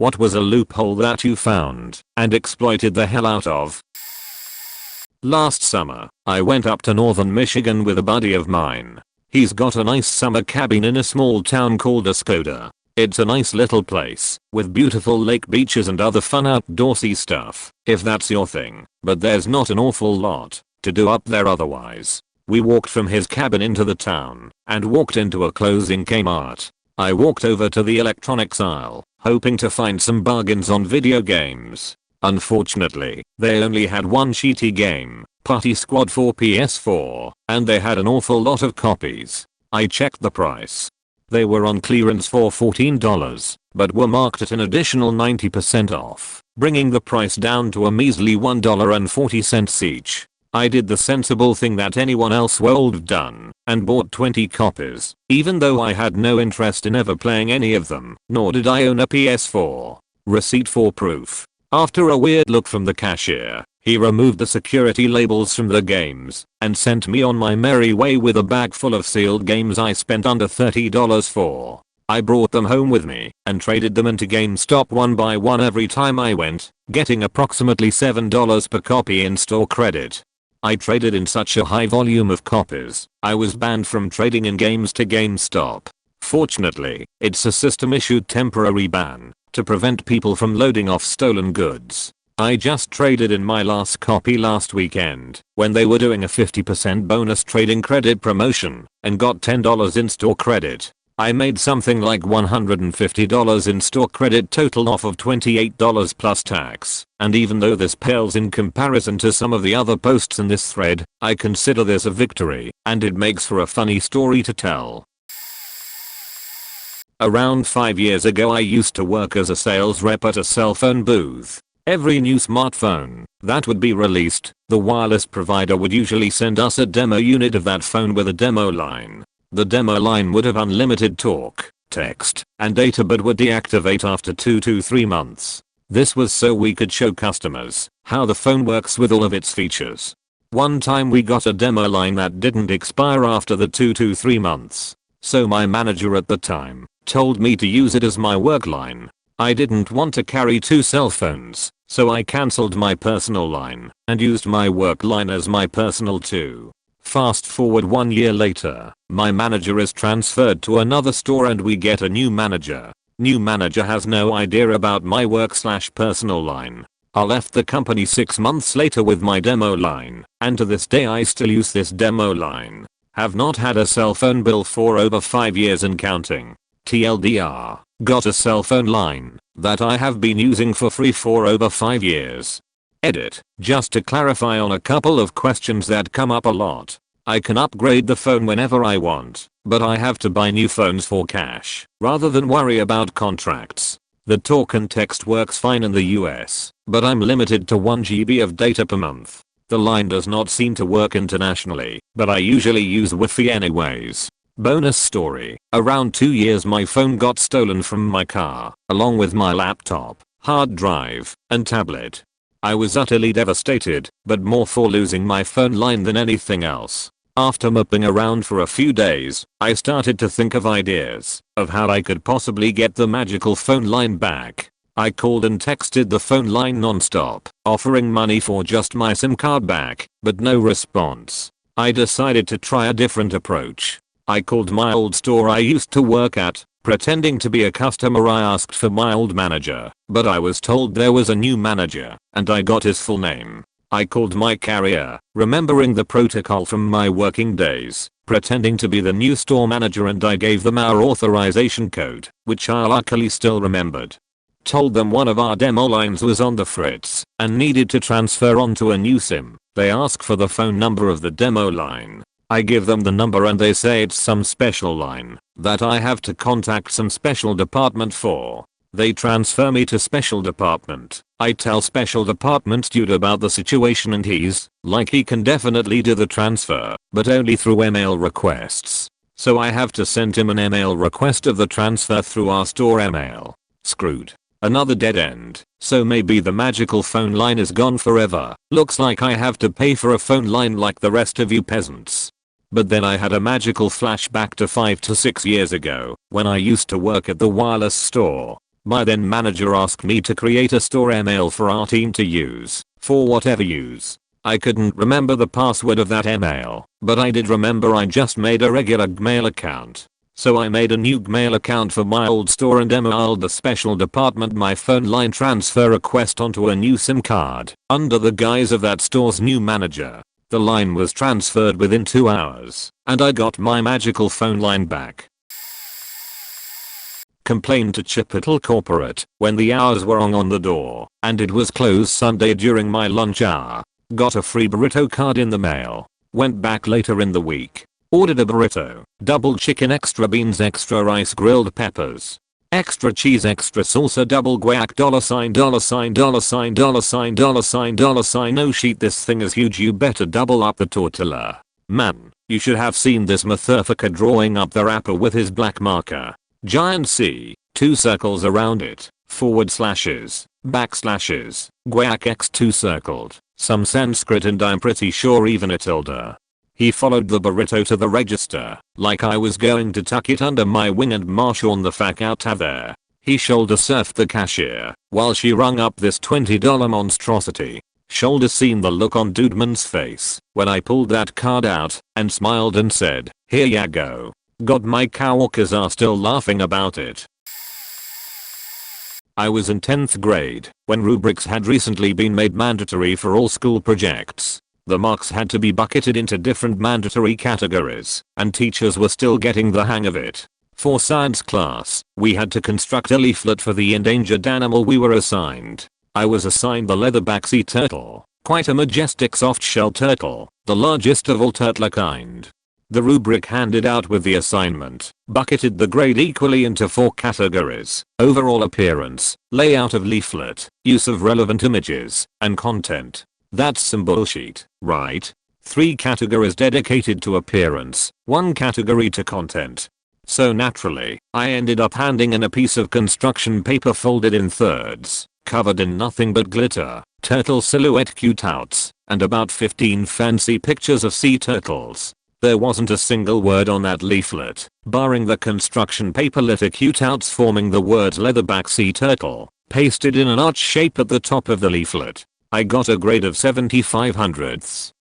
What was a loophole that you found and exploited the hell out of? Last summer, I went up to northern Michigan with a buddy of mine. He's got a nice summer cabin in a small town called Escoda. It's a nice little place with beautiful lake beaches and other fun outdoorsy stuff, if that's your thing, but there's not an awful lot to do up there otherwise. We walked from his cabin into the town and walked into a closing Kmart. I walked over to the electronics aisle, hoping to find some bargains on video games. Unfortunately, they only had one shitty game, Party Squad for PS4, and they had an awful lot of copies. I checked the price. They were on clearance for $14, but were marked at an additional 90% off, bringing the price down to a measly $1.40 each. I did the sensible thing that anyone else would have done and bought 20 copies, even though I had no interest in ever playing any of them, nor did I own a PS4. Receipt for proof. After a weird look from the cashier, he removed the security labels from the games and sent me on my merry way with a bag full of sealed games I spent under $30 for. I brought them home with me and traded them into GameStop one by one every time I went, getting approximately $7 per copy in store credit. I traded in such a high volume of copies, I was banned from trading in games to GameStop. Fortunately, it's a system-issued temporary ban to prevent people from loading off stolen goods. I just traded in my last copy last weekend when they were doing a 50% bonus trading credit promotion and got $10 in store credit. I made something like $150 in store credit total off of $28 plus tax, and even though this pales in comparison to some of the other posts in this thread, I consider this a victory, and it makes for a funny story to tell. Around 5 years ago I used to work as a sales rep at a cell phone booth. Every new smartphone that would be released, the wireless provider would usually send us a demo unit of that phone with a demo line. The demo line would have unlimited talk, text, and data but would deactivate after 2 to 3 months. This was so we could show customers how the phone works with all of its features. One time we got a demo line that didn't expire after the 2 to 3 months. So my manager at the time told me to use it as my work line. I didn't want to carry 2 cell phones, so I cancelled my personal line and used my work line as my personal too. Fast forward 1 year later, my manager is transferred to another store and we get a new manager. New manager has no idea about my work/personal line. I left the company 6 months later with my demo line, and to this day I still use this demo line. Have not had a cell phone bill for over 5 years and counting. TLDR, got a cell phone line that I have been using for free for over 5 years. Edit, just to clarify on a couple of questions that come up a lot. I can upgrade the phone whenever I want, but I have to buy new phones for cash, rather than worry about contracts. The talk and text works fine in the US, but I'm limited to 1 GB of data per month. The line does not seem to work internationally, but I usually use Wi-Fi anyways. Bonus story, around 2 years my phone got stolen from my car, along with my laptop, hard drive, and tablet. I was utterly devastated, but more for losing my phone line than anything else. After moping around for a few days, I started to think of ideas of how I could possibly get the magical phone line back. I called and texted the phone line non-stop, offering money for just my SIM card back, but no response. I decided to try a different approach. I called my old store I used to work at, pretending to be a customer. I asked for my old manager, but I was told there was a new manager, and I got his full name. I called my carrier, remembering the protocol from my working days, pretending to be the new store manager, and I gave them our authorization code, which I luckily still remembered. Told them one of our demo lines was on the fritz and needed to transfer onto a new SIM. They ask for the phone number of the demo line. I give them the number and they say it's some special line that I have to contact some special department for. They transfer me to special department. I tell special department dude about the situation and he's like he can definitely do the transfer, but only through email requests. So I have to send him an email request of the transfer through our store email. Screwed. Another dead end. So maybe the magical phone line is gone forever. Looks like I have to pay for a phone line like the rest of you peasants. But then I had a magical flashback to 5 to 6 years ago when I used to work at the wireless store. My then manager asked me to create a store email for our team to use, for whatever use. I couldn't remember the password of that email, but I did remember I just made a regular Gmail account. So I made a new Gmail account for my old store and emailed the special department my phone line transfer request onto a new SIM card, under the guise of that store's new manager. The line was transferred within 2 hours, and I got my magical phone line back. Complained to Chipotle Corporate when the hours were on the door, and it was closed Sunday during my lunch hour. Got a free burrito card in the mail. Went back later in the week. Ordered a burrito, double chicken, extra beans, extra rice, grilled peppers, extra cheese, extra salsa, double guac, $, $, no sheet, this thing is huge, you better double up the tortilla. Man, you should have seen this motherfucker drawing up the wrapper with his black marker. Giant C, 2 circles around it, forward slashes, backslashes, guac x2 circled, some Sanskrit and I'm pretty sure even a tilde. He followed the burrito to the register, like I was going to tuck it under my wing and march on the fuck out of there. He shoulder surfed the cashier, while she rung up this $20 monstrosity. Shoulder seen the look on Dudeman's face, when I pulled that card out, and smiled and said, here ya go. God, my coworkers are still laughing about it. I was in 10th grade, when rubrics had recently been made mandatory for all school projects. The marks had to be bucketed into different mandatory categories, and teachers were still getting the hang of it. For science class, we had to construct a leaflet for the endangered animal we were assigned. I was assigned the leatherback sea turtle, quite a majestic soft-shell turtle, the largest of all turtler kind. The rubric handed out with the assignment bucketed the grade equally into 4 categories: overall appearance, layout of leaflet, use of relevant images, and content. That's some bullshit, right? 3 categories dedicated to appearance, 1 category to content. So naturally, I ended up handing in a piece of construction paper folded in thirds, covered in nothing but glitter, turtle silhouette cutouts, and about 15 fancy pictures of sea turtles. There wasn't a single word on that leaflet, barring the construction paper letter cutouts forming the words leatherback sea turtle, pasted in an arch shape at the top of the leaflet. I got a grade of 75/100ths.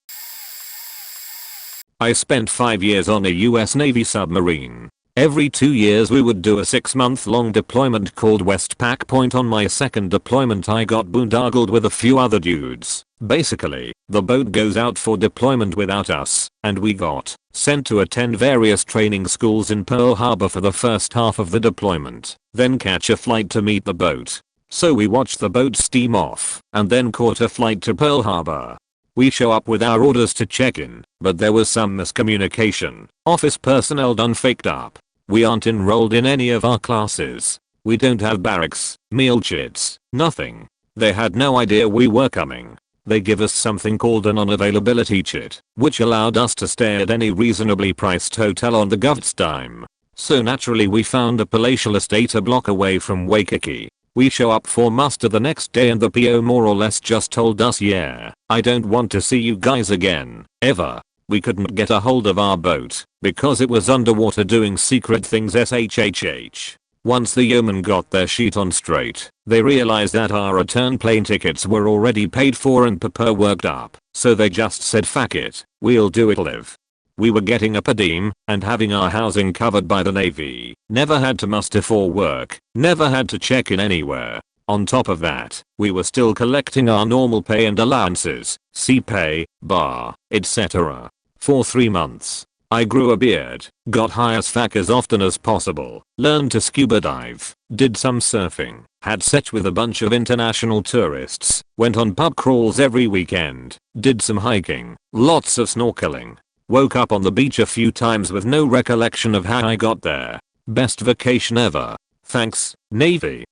I spent 5 years on a US Navy submarine. Every 2 years we would do a 6-month-long deployment called Westpac Point. On my second deployment I got boondoggled with a few other dudes. Basically, the boat goes out for deployment without us, and we got sent to attend various training schools in Pearl Harbor for the first half of the deployment, then catch a flight to meet the boat. So we watched the boat steam off, and then caught a flight to Pearl Harbor. We show up with our orders to check in, but there was some miscommunication. Office personnel done faked up. We aren't enrolled in any of our classes. We don't have barracks, meal chits, nothing. They had no idea we were coming. They give us something called an unavailability chit, which allowed us to stay at any reasonably priced hotel on the gov's dime. So naturally we found a palatial estate a block away from Waikiki. We show up for muster the next day and the PO more or less just told us, yeah, I don't want to see you guys again, ever. We couldn't get a hold of our boat because it was underwater doing secret things shhh. Once the yeomen got their sheet on straight, they realized that our return plane tickets were already paid for and paperworked up, so they just said fuck it, we'll do it live. We were getting a per diem and having our housing covered by the Navy. Never had to muster for work. Never had to check in anywhere. On top of that, we were still collecting our normal pay and allowances, CPay, bar, etc. for 3 months. I grew a beard, got high as fuck as often as possible, learned to scuba dive, did some surfing, had sex with a bunch of international tourists, went on pub crawls every weekend, did some hiking, lots of snorkeling. Woke up on the beach a few times with no recollection of how I got there. Best vacation ever. Thanks, Navy.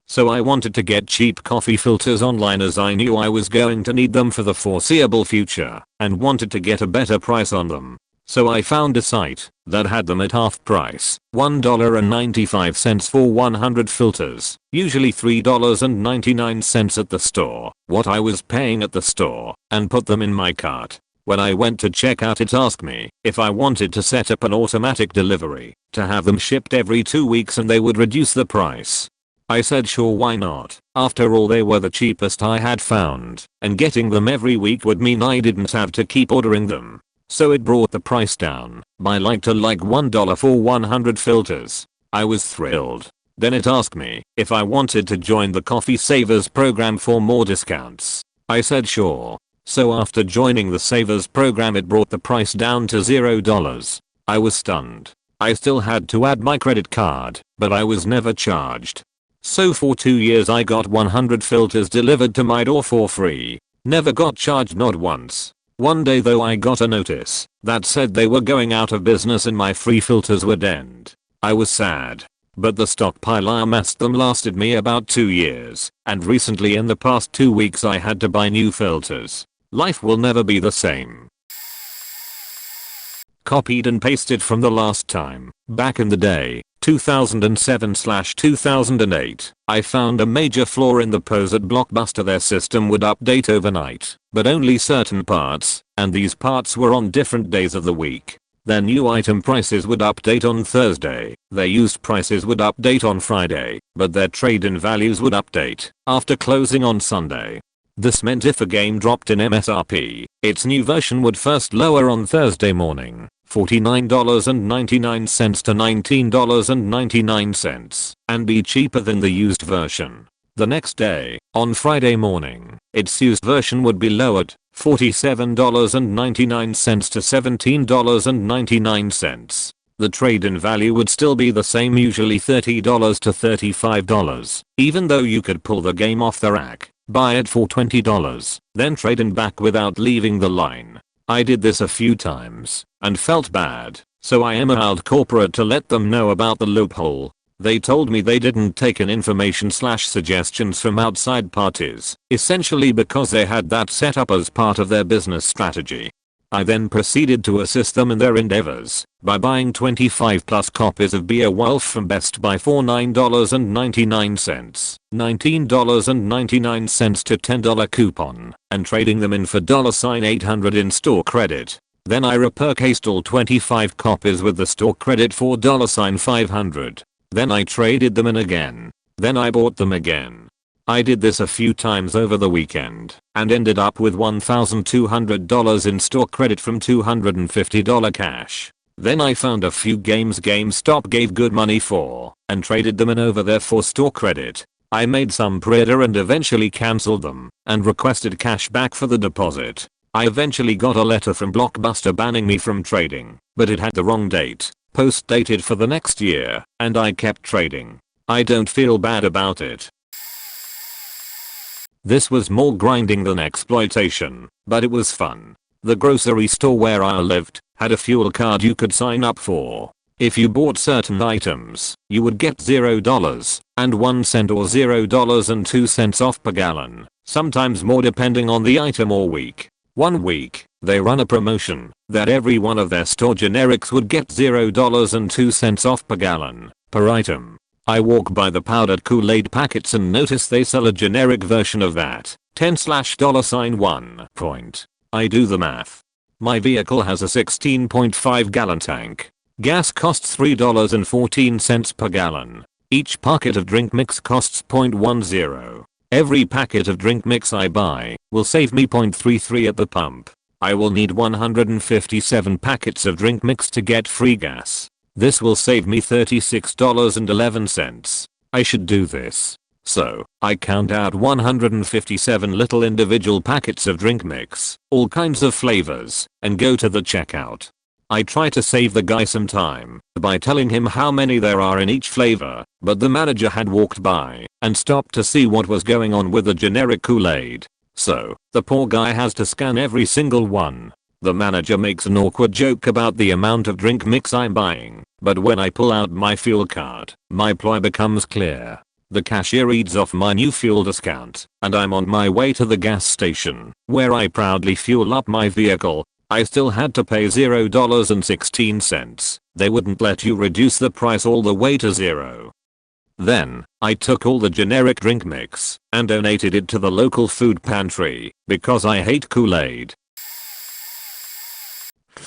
So I wanted to get cheap coffee filters online as I knew I was going to need them for the foreseeable future, and wanted to get a better price on them. So I found a site that had them at half price, $1.95 for 100 filters, usually $3.99 at the store, what I was paying at the store, and put them in my cart. When I went to check out, it asked me if I wanted to set up an automatic delivery to have them shipped every 2 weeks and they would reduce the price. I said sure, why not? After all, they were the cheapest I had found, and getting them every week would mean I didn't have to keep ordering them. So it brought the price down by like $1 for 100 filters. I was thrilled. Then it asked me if I wanted to join the Coffee Savers program for more discounts. I said sure. So after joining the Savers program, it brought the price down to $0. I was stunned. I still had to add my credit card, but I was never charged. So for 2 years I got 100 filters delivered to my door for free. Never got charged, not once. One day though, I got a notice that said they were going out of business and my free filters would end. I was sad. But the stockpile I amassed them lasted me about 2 years, and recently in the past 2 weeks I had to buy new filters. Life will never be the same. Copied and pasted from the last time. Back in the day, 2007/2008, I found a major flaw in the POS at Blockbuster. Their system would update overnight, but only certain parts, and these parts were on different days of the week. Their new item prices would update on Thursday, their used prices would update on Friday, but their trade-in values would update after closing on Sunday. This meant if a game dropped in MSRP, its new version would first lower on Thursday morning, $49.99 to $19.99, and be cheaper than the used version. The next day, on Friday morning, its used version would be lowered, $47.99 to $17.99. The trade-in value would still be the same, usually $30 to $35, even though you could pull the game off the rack, buy it for $20, then trade in back without leaving the line. I did this a few times and felt bad, so I emailed corporate to let them know about the loophole. They told me they didn't take in information/suggestions from outside parties, essentially because they had that set up as part of their business strategy. I then proceeded to assist them in their endeavors by buying 25 plus copies of Beowulf from Best Buy for $9.99, $19.99 to $10 coupon, and trading them in for $800 in store credit. Then I repurchased all 25 copies with the store credit for $500. Then I traded them in again. Then I bought them again. I did this a few times over the weekend and ended up with $1,200 in store credit from $250 cash. Then I found a few games GameStop gave good money for and traded them in over there for store credit. I made some pre-order and eventually cancelled them and requested cash back for the deposit. I eventually got a letter from Blockbuster banning me from trading, but it had the wrong date, post dated for the next year, and I kept trading. I don't feel bad about it. This was more grinding than exploitation, but it was fun. The grocery store where I lived had a fuel card you could sign up for. If you bought certain items, you would get $0.01 or $0.02 off per gallon, sometimes more depending on the item or week. One week, they run a promotion that every one of their store generics would get $0.02 off per gallon per item. I walk by the powdered Kool-Aid packets and notice they sell a generic version of that, $10/$1 point. I do the math. My vehicle has a 16.5 gallon tank. Gas costs $3.14 per gallon. Each packet of drink mix costs .10. Every packet of drink mix I buy will save me .33 at the pump. I will need 157 packets of drink mix to get free gas. This will save me $36.11. I should do this. So, I count out 157 little individual packets of drink mix, all kinds of flavors, and go to the checkout. I try to save the guy some time by telling him how many there are in each flavor, but the manager had walked by and stopped to see what was going on with the generic Kool-Aid. So, the poor guy has to scan every single one. The manager makes an awkward joke about the amount of drink mix I'm buying, but when I pull out my fuel card, my ploy becomes clear. The cashier reads off my new fuel discount, and I'm on my way to the gas station, where I proudly fuel up my vehicle. I still had to pay $0.16. They wouldn't let you reduce the price all the way to $0. Then, I took all the generic drink mix and donated it to the local food pantry because I hate Kool-Aid.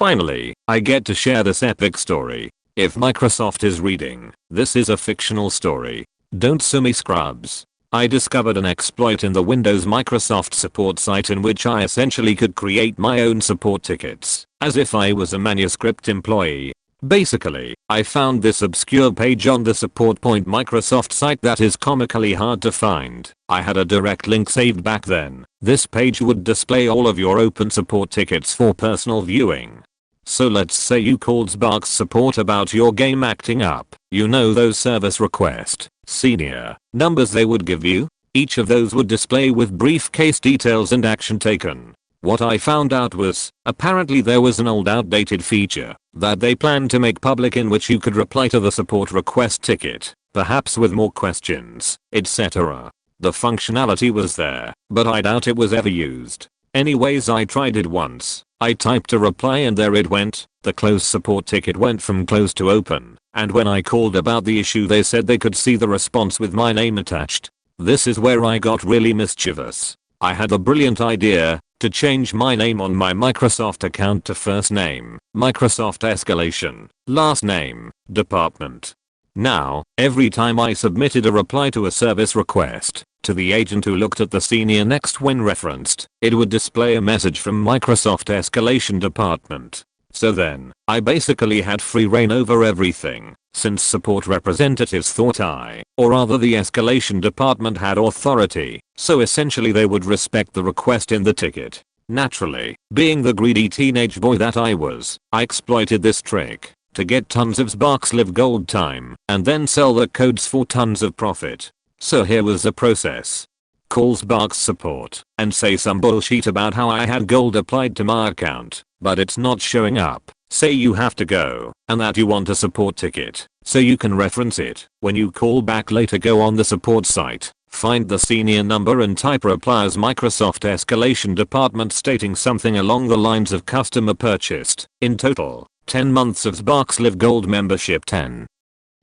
Finally, I get to share this epic story. If Microsoft is reading, this is a fictional story. Don't sue me, scrubs. I discovered an exploit in the Windows Microsoft support site in which I essentially could create my own support tickets, as if I was a manuscript employee. Basically, I found this obscure page on the Support Point Microsoft site that is comically hard to find. I had a direct link saved back then. This page would display all of your open support tickets for personal viewing. So let's say you called Sparks support about your game acting up. You know those service request, senior numbers they would give you? Each of those would display with briefcase details and action taken. What I found out was, apparently there was an old outdated feature that they planned to make public in which you could reply to the support request ticket, perhaps with more questions, etc. The functionality was there, but I doubt it was ever used. Anyways, I tried it once. I typed a reply and there it went. The closed support ticket went from closed to open, and when I called about the issue they said they could see the response with my name attached. This is where I got really mischievous. I had the brilliant idea to change my name on my Microsoft account to first name, Microsoft escalation, last name, department. Now, every time I submitted a reply to a service request, to the agent who looked at the senior next when referenced, it would display a message from Microsoft escalation department. So then, I basically had free reign over everything, since support representatives thought or rather the escalation department had authority, so essentially they would respect the request in the ticket. Naturally, being the greedy teenage boy that I was, I exploited this trick to get tons of Sparks Live Gold time and then sell the codes for tons of profit. So here was the process. Call Sparks support and say some bullshit about how I had gold applied to my account, but it's not showing up. Say you have to go and that you want a support ticket so you can reference it. When you call back later, go on the support site, find the senior number and type reply as Microsoft escalation department stating something along the lines of customer purchased, in total, 10 months of Sparks Live Gold membership. 10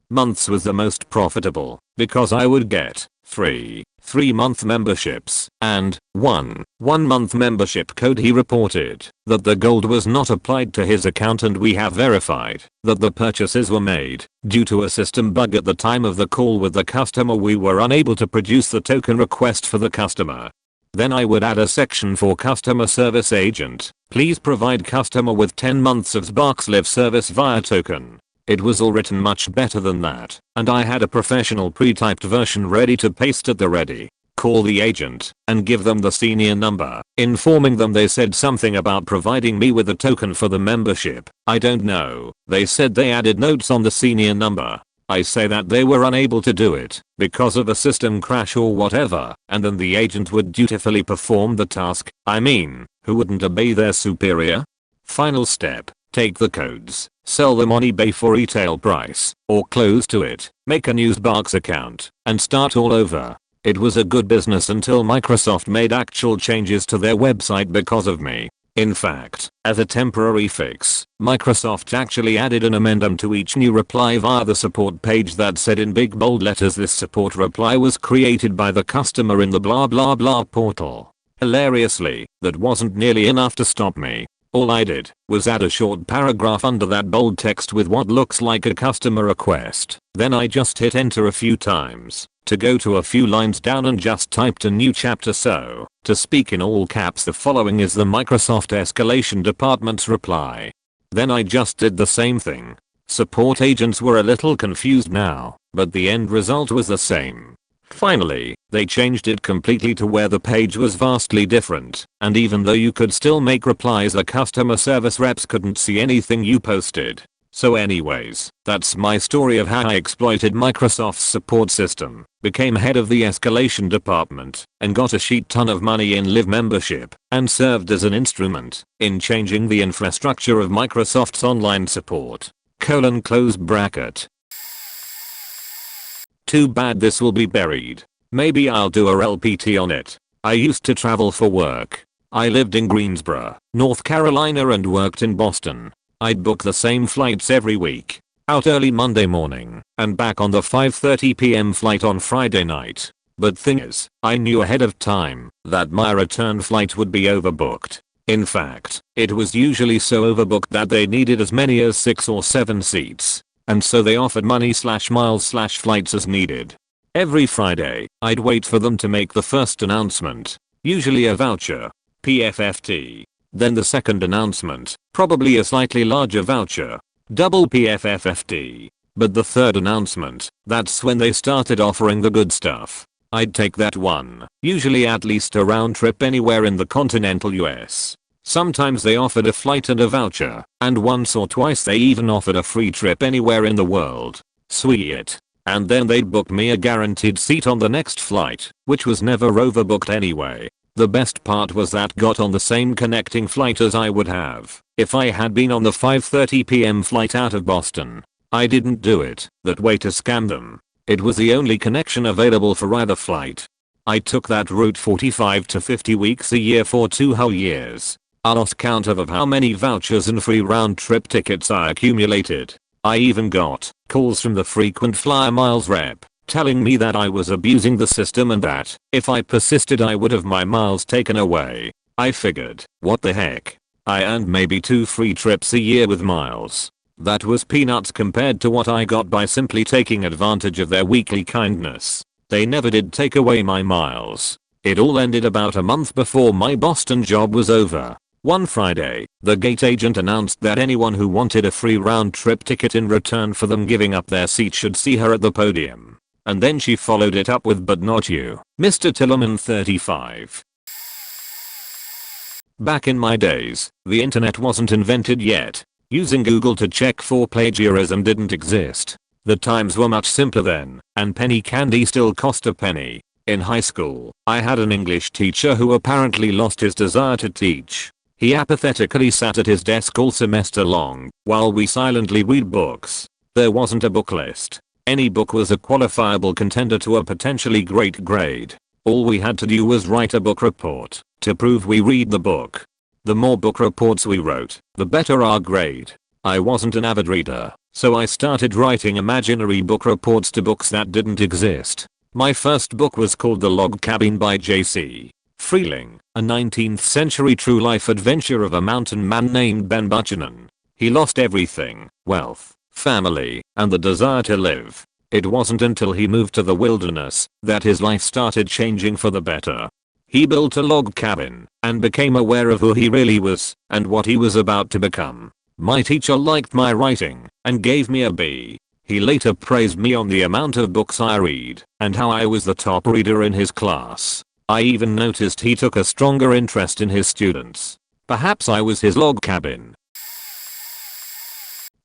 months was the most profitable because I would get 3-month memberships and 1-month membership code. He reported that the gold was not applied to his account and we have verified that the purchases were made. Due to a system bug at the time of the call with the customer, we were unable to produce the token request for the customer. Then I would add a section for customer service agent. Please provide customer with 10 months of Sparks Live service via token. It was all written much better than that, and I had a professional pre-typed version ready to paste at the ready. Call the agent and give them the senior number, informing them they said something about providing me with a token for the membership. I don't know. They said they added notes on the senior number. I say that they were unable to do it because of a system crash or whatever, and then the agent would dutifully perform the task. I mean, who wouldn't obey their superior? Final step. Take the codes, sell them on eBay for retail price, or close to it, make a new Sparks account, and start all over. It was a good business until Microsoft made actual changes to their website because of me. In fact, as a temporary fix, Microsoft actually added an amendment to each new reply via the support page that said in big bold letters, this support reply was created by the customer in the blah blah blah portal. Hilariously, that wasn't nearly enough to stop me. All I did was add a short paragraph under that bold text with what looks like a customer request. Then I just hit enter a few times to go to a few lines down and just typed a new chapter. So, to speak in all caps, the following is the Microsoft escalation department's reply. Then I just did the same thing. Support agents were a little confused now, but the end result was the same. Finally, they changed it completely to where the page was vastly different, and even though you could still make replies, the customer service reps couldn't see anything you posted. So anyways, that's my story of how I exploited Microsoft's support system, became head of the escalation department, and got a shit ton of money in Live membership, and served as an instrument in changing the infrastructure of Microsoft's online support. Close bracket. Too bad this will be buried. Maybe I'll do a LPT on it. I used to travel for work. I lived in Greensboro, North Carolina and worked in Boston. I'd book the same flights every week. Out early Monday morning and back on the 5:30 p.m. flight on Friday night. But thing is, I knew ahead of time that my return flight would be overbooked. In fact, it was usually so overbooked that they needed as many as 6 or 7 seats, and so they offered money/miles/flights as needed. Every Friday, I'd wait for them to make the first announcement, usually a voucher, PFFT. Then the second announcement, probably a slightly larger voucher, double PFFFT. But the third announcement, that's when they started offering the good stuff. I'd take that one, usually at least a round trip anywhere in the continental US. Sometimes they offered a flight and a voucher, and once or twice they even offered a free trip anywhere in the world. Sweet. And then they'd book me a guaranteed seat on the next flight, which was never overbooked anyway. The best part was that got on the same connecting flight as I would have if I had been on the 5:30 p.m. flight out of Boston. I didn't do it that way to scam them. It was the only connection available for either flight. I took that route 45 to 50 weeks a year for 2 whole years. I lost count of how many vouchers and free round trip tickets I accumulated. I even got calls from the frequent flyer miles rep telling me that I was abusing the system and that if I persisted I would have my miles taken away. I figured, what the heck? I earned maybe 2 free trips a year with miles. That was peanuts compared to what I got by simply taking advantage of their weekly kindness. They never did take away my miles. It all ended about a month before my Boston job was over. One Friday, the gate agent announced that anyone who wanted a free round trip ticket in return for them giving up their seat should see her at the podium. And then she followed it up with, "But not you, Mr. Tillerman 35. Back in my days, the internet wasn't invented yet. Using Google to check for plagiarism didn't exist. The times were much simpler then, and penny candy still cost a penny. In high school, I had an English teacher who apparently lost his desire to teach. He apathetically sat at his desk all semester long, while we silently read books. There wasn't a book list. Any book was a qualifiable contender to a potentially great grade. All we had to do was write a book report to prove we read the book. The more book reports we wrote, the better our grade. I wasn't an avid reader, so I started writing imaginary book reports to books that didn't exist. My first book was called The Log Cabin by J.C. Freeling, a 19th century true life adventure of a mountain man named Ben Buchanan. He lost everything, wealth, family, and the desire to live. It wasn't until he moved to the wilderness that his life started changing for the better. He built a log cabin and became aware of who he really was and what he was about to become. My teacher liked my writing and gave me a B. He later praised me on the amount of books I read and how I was the top reader in his class. I even noticed he took a stronger interest in his students. Perhaps I was his log cabin.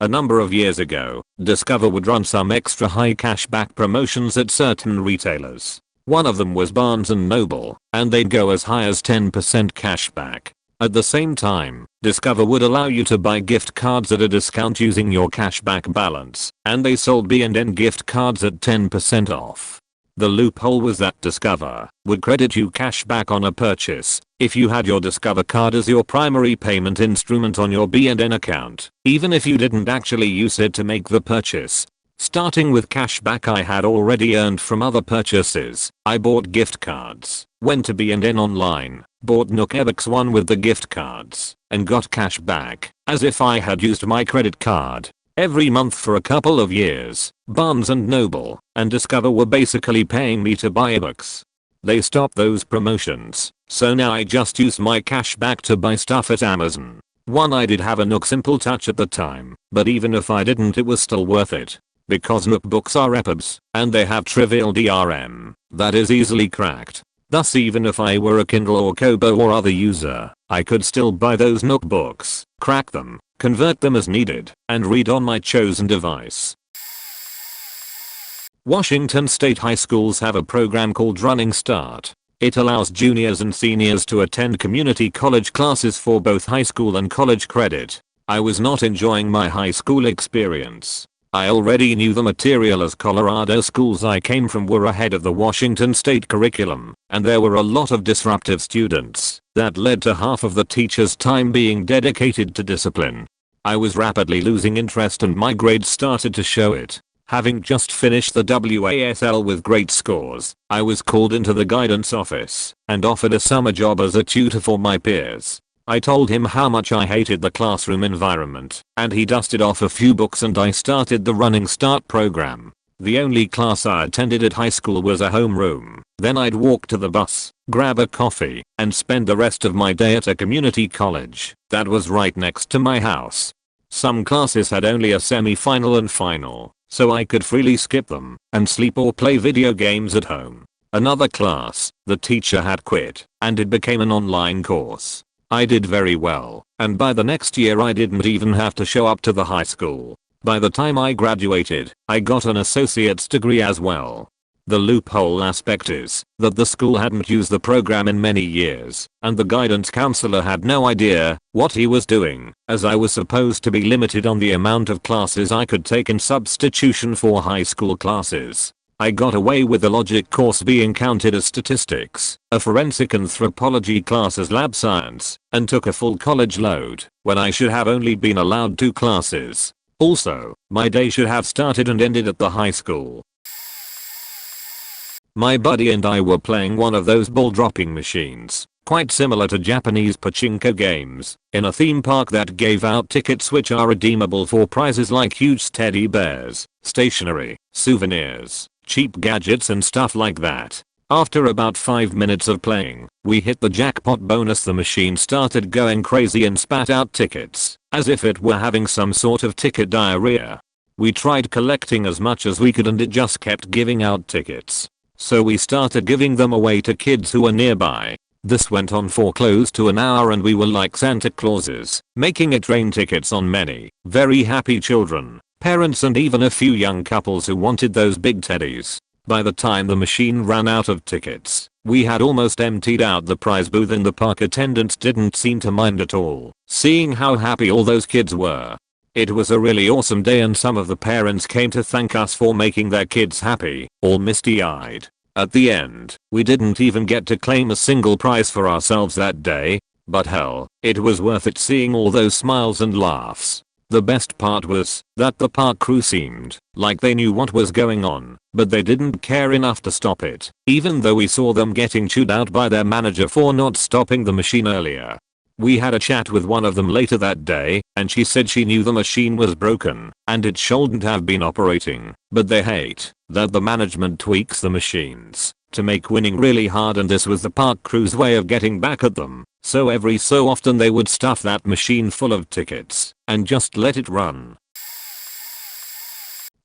A number of years ago, Discover would run some extra high cashback promotions at certain retailers. One of them was Barnes & Noble, and they'd go as high as 10% cashback. At the same time, Discover would allow you to buy gift cards at a discount using your cashback balance, and they sold B&N gift cards at 10% off. The loophole was that Discover would credit you cashback on a purchase if you had your Discover card as your primary payment instrument on your B&N account, even if you didn't actually use it to make the purchase. Starting with cashback I had already earned from other purchases, I bought gift cards, went to B&N online, bought Nookebooks one with the gift cards, and got cash back, as if I had used my credit card. Every month for a couple of years, Barnes & Noble and Discover were basically paying me to buy books. They stopped those promotions, so now I just use my cash back to buy stuff at Amazon. I did have a Nook Simple Touch at the time, but even if I didn't it was still worth it. Because Nook books are EPUBs, and they have trivial DRM that is easily cracked. Thus even if I were a Kindle or Kobo or other user, I could still buy those Nook books, crack them, convert them as needed, and read on my chosen device. Washington State high schools have a program called Running Start. It allows juniors and seniors to attend community college classes for both high school and college credit. I was not enjoying my high school experience. I already knew the material as Colorado schools I came from were ahead of the Washington State curriculum, and there were a lot of disruptive students that led to half of the teacher's time being dedicated to discipline. I was rapidly losing interest and my grades started to show it. Having just finished the WASL with great scores, I was called into the guidance office and offered a summer job as a tutor for my peers. I told him how much I hated the classroom environment, and he dusted off a few books and I started the Running Start program. The only class I attended at high school was a homeroom. Then I'd walk to the bus, grab a coffee, and spend the rest of my day at a community college that was right next to my house. Some classes had only a semi-final and final, so I could freely skip them and sleep or play video games at home. Another class, the teacher had quit, and it became an online course. I did very well, and by the next year I didn't even have to show up to the high school. By the time I graduated, I got an associate's degree as well. The loophole aspect is that the school hadn't used the program in many years, and the guidance counselor had no idea what he was doing, as I was supposed to be limited on the amount of classes I could take in substitution for high school classes. I got away with the logic course being counted as statistics, a forensic anthropology class as lab science, and took a full college load when I should have only been allowed 2 classes. Also, my day should have started and ended at the high school. My buddy and I were playing one of those ball dropping machines, quite similar to Japanese pachinko games, in a theme park that gave out tickets which are redeemable for prizes like huge teddy bears, stationery, souvenirs, cheap gadgets and stuff like that. After about 5 minutes of playing, we hit the jackpot bonus. The machine started going crazy and spat out tickets, as if it were having some sort of ticket diarrhea. We tried collecting as much as we could and it just kept giving out tickets. So we started giving them away to kids who were nearby. This went on for close to an hour and we were like Santa Clauses, making it rain tickets on many very happy children, parents and even a few young couples who wanted those big teddies. By the time the machine ran out of tickets, we had almost emptied out the prize booth and the park attendants didn't seem to mind at all, seeing how happy all those kids were. It was a really awesome day and some of the parents came to thank us for making their kids happy, all misty-eyed. At the end, we didn't even get to claim a single prize for ourselves that day, but hell, it was worth it seeing all those smiles and laughs. The best part was that the park crew seemed like they knew what was going on, but they didn't care enough to stop it, even though we saw them getting chewed out by their manager for not stopping the machine earlier. We had a chat with one of them later that day, and she said she knew the machine was broken and it shouldn't have been operating, but they hate that the management tweaks the machines to make winning really hard, and this was the park crew's way of getting back at them. So every so often they would stuff that machine full of tickets and just let it run.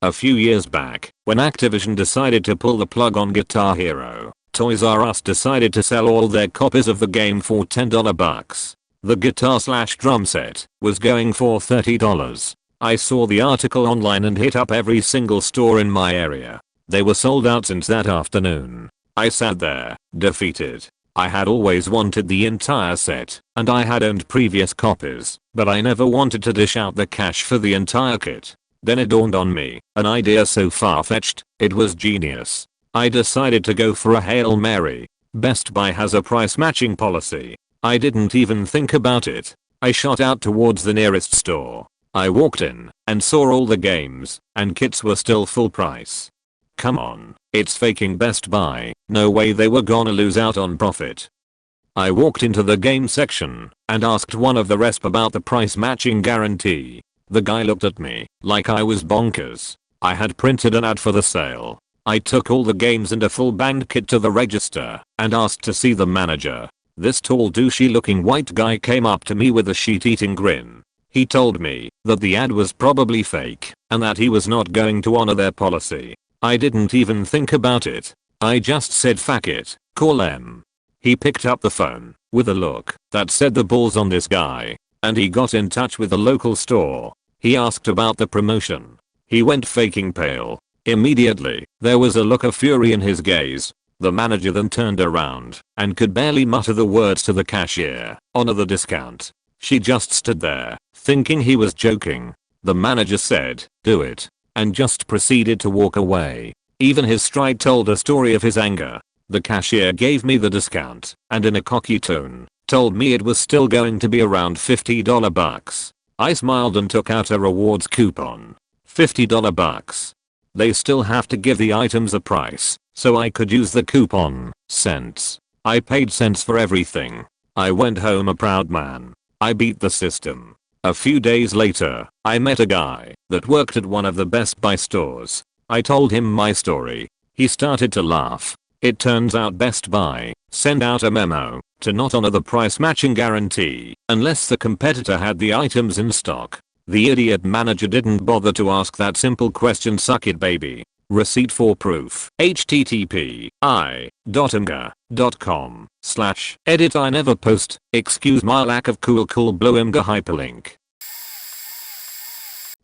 A few years back, when Activision decided to pull the plug on Guitar Hero, Toys R Us decided to sell all their copies of the game for $10 bucks. The guitar/drum set was going for $30. I saw the article online and hit up every single store in my area. They were sold out since that afternoon. I sat there, defeated. I had always wanted the entire set, and I had owned previous copies, but I never wanted to dish out the cash for the entire kit. Then it dawned on me, an idea so far-fetched, it was genius. I decided to go for a Hail Mary. Best Buy has a price matching policy. I didn't even think about it. I shot out towards the nearest store. I walked in and saw all the games, and kits were still full price. Come on, it's faking Best Buy, no way they were gonna lose out on profit. I walked into the game section and asked one of the resp about the price matching guarantee. The guy looked at me like I was bonkers. I had printed an ad for the sale. I took all the games and a full band kit to the register and asked to see the manager. This tall douchey looking white guy came up to me with a sheet-eating grin. He told me that the ad was probably fake and that he was not going to honor their policy. I didn't even think about it. I just said fuck it, call them. He picked up the phone with a look that said the ball's on this guy, and he got in touch with the local store. He asked about the promotion. He went faking pale. Immediately, there was a look of fury in his gaze. The manager then turned around and could barely mutter the words to the cashier, honor the discount. She just stood there, thinking he was joking. The manager said, do it, and just proceeded to walk away. Even his stride told a story of his anger. The cashier gave me the discount, and in a cocky tone, told me it was still going to be around $50 bucks. I smiled and took out a rewards coupon. $50 bucks. They still have to give the items a price, so I could use the coupon, cents. I paid cents for everything. I went home a proud man. I beat the system. A few days later, I met a guy that worked at one of the Best Buy stores. I told him my story. He started to laugh. It turns out Best Buy sent out a memo to not honor the price matching guarantee unless the competitor had the items in stock. The idiot manager didn't bother to ask that simple question. Suck it, baby. Receipt for proof. http://imga.com/edit. I never post. Excuse my lack of cool blue imga hyperlink.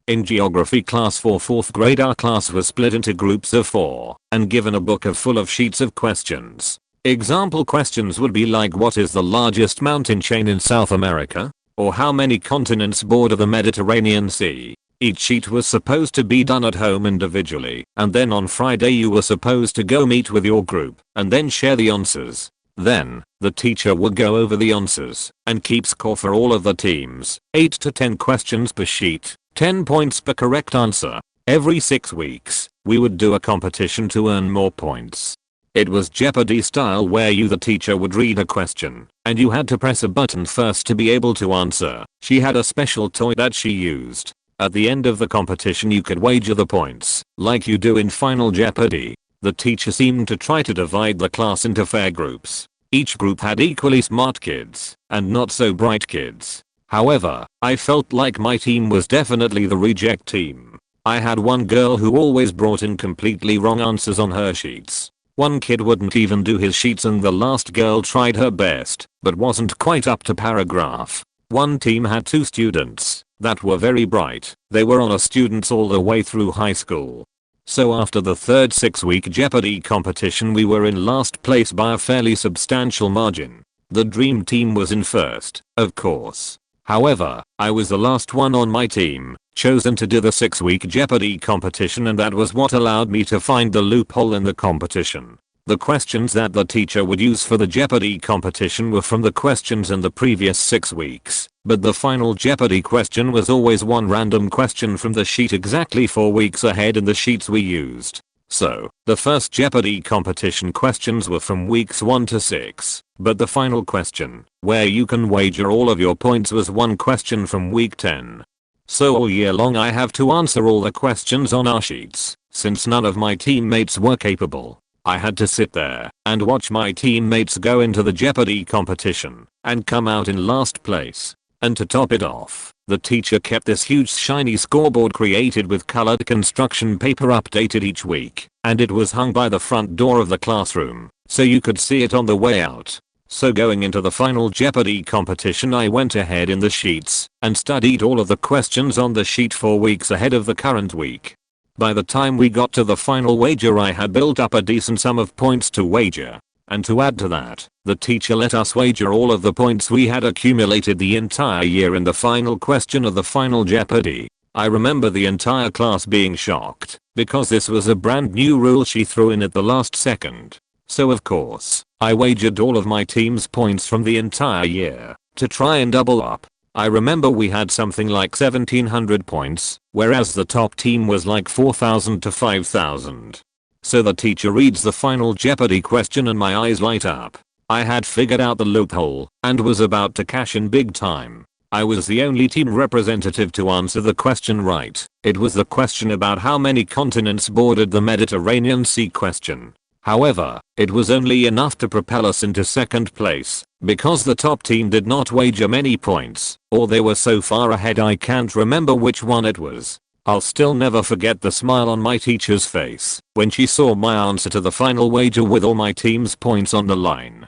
In geography class for 4th grade, our class was split into groups of 4 and given a book full of sheets of questions. Example questions would be like, what is the largest mountain chain in South America? Or how many continents border the Mediterranean Sea? Each sheet was supposed to be done at home individually, and then on Friday you were supposed to go meet with your group and then share the answers. Then, the teacher would go over the answers and keep score for all of the teams. 8 to 10 questions per sheet, 10 points per correct answer. Every 6 weeks, we would do a competition to earn more points. It was Jeopardy style, where you, the teacher, would read a question and you had to press a button first to be able to answer. She had a special toy that she used. At the end of the competition you could wager the points, like you do in Final Jeopardy. The teacher seemed to try to divide the class into fair groups. Each group had equally smart kids and not so bright kids. However, I felt like my team was definitely the reject team. I had one girl who always brought in completely wrong answers on her sheets. One kid wouldn't even do his sheets, and the last girl tried her best but wasn't quite up to paragraph. One team had 2 students that were very bright. They were honor students all the way through high school. So after the third 6-week Jeopardy competition, we were in last place by a fairly substantial margin. The dream team was in first, of course. However, I was the last one on my team chosen to do the 6-week Jeopardy competition, and that was what allowed me to find the loophole in the competition. The questions that the teacher would use for the Jeopardy competition were from the questions in the previous 6 weeks, but the final Jeopardy question was always one random question from the sheet exactly 4 weeks ahead in the sheets we used. So, the first Jeopardy competition questions were from weeks 1 to 6, but the final question, where you can wager all of your points, was one question from week 10. So all year long I have to answer all the questions on our sheets. Since none of my teammates were capable, I had to sit there and watch my teammates go into the Jeopardy competition and come out in last place. And to top it off, the teacher kept this huge shiny scoreboard created with colored construction paper updated each week, and it was hung by the front door of the classroom, so you could see it on the way out. So going into the final Jeopardy competition, I went ahead in the sheets and studied all of the questions on the sheet 4 weeks ahead of the current week. By the time we got to the final wager, I had built up a decent sum of points to wager. And to add to that, the teacher let us wager all of the points we had accumulated the entire year in the final question of the final Jeopardy. I remember the entire class being shocked, because this was a brand new rule she threw in at the last second. So of course, I wagered all of my team's points from the entire year to try and double up. I remember we had something like 1700 points, whereas the top team was like 4000 to 5000. So the teacher reads the final Jeopardy question and my eyes light up. I had figured out the loophole and was about to cash in big time. I was the only team representative to answer the question right. It was the question about how many continents bordered the Mediterranean Sea question. However, it was only enough to propel us into second place, because the top team did not wager many points, or they were so far ahead I can't remember which one it was. I'll still never forget the smile on my teacher's face when she saw my answer to the final wager with all my team's points on the line.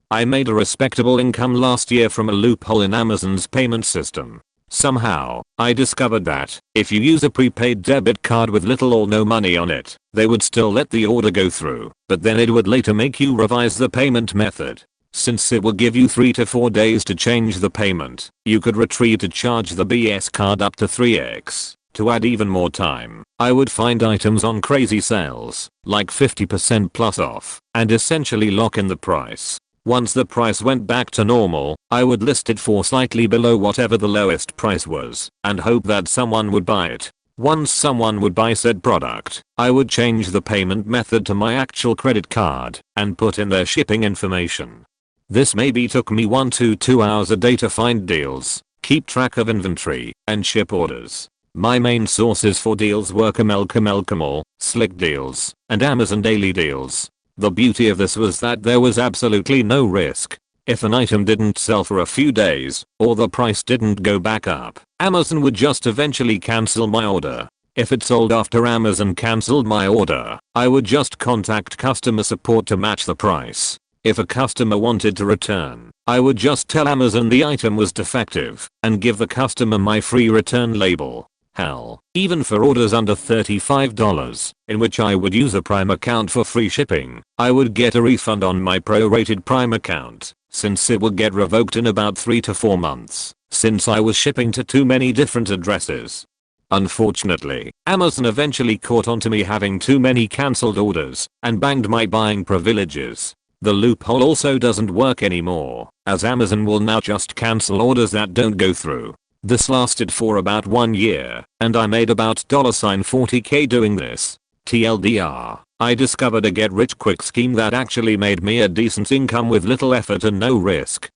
I made a respectable income last year from a loophole in Amazon's payment system. Somehow, I discovered that if you use a prepaid debit card with little or no money on it, they would still let the order go through, but then it would later make you revise the payment method. Since it would give you 3 to 4 days to change the payment, you could retreat to charge the BS card up to 3x. To add even more time, I would find items on crazy sales, like 50% plus off, and essentially lock in the price. Once the price went back to normal, I would list it for slightly below whatever the lowest price was, and hope that someone would buy it. Once someone would buy said product, I would change the payment method to my actual credit card, and put in their shipping information. This maybe took me 1 to 2 hours a day to find deals, keep track of inventory, and ship orders. My main sources for deals were Camel, Slick Deals, and Amazon Daily Deals. The beauty of this was that there was absolutely no risk. If an item didn't sell for a few days, or the price didn't go back up, Amazon would just eventually cancel my order. If it sold after Amazon cancelled my order, I would just contact customer support to match the price. If a customer wanted to return, I would just tell Amazon the item was defective, and give the customer my free return label. Hell, even for orders under $35, in which I would use a Prime account for free shipping, I would get a refund on my prorated Prime account, since it would get revoked in about 3 to 4 months, since I was shipping to too many different addresses. Unfortunately, Amazon eventually caught on to me having too many cancelled orders, and banged my buying privileges. The loophole also doesn't work anymore, as Amazon will now just cancel orders that don't go through. This lasted for about 1 year, and I made about $40k doing this. TLDR, I discovered a get rich quick scheme that actually made me a decent income with little effort and no risk.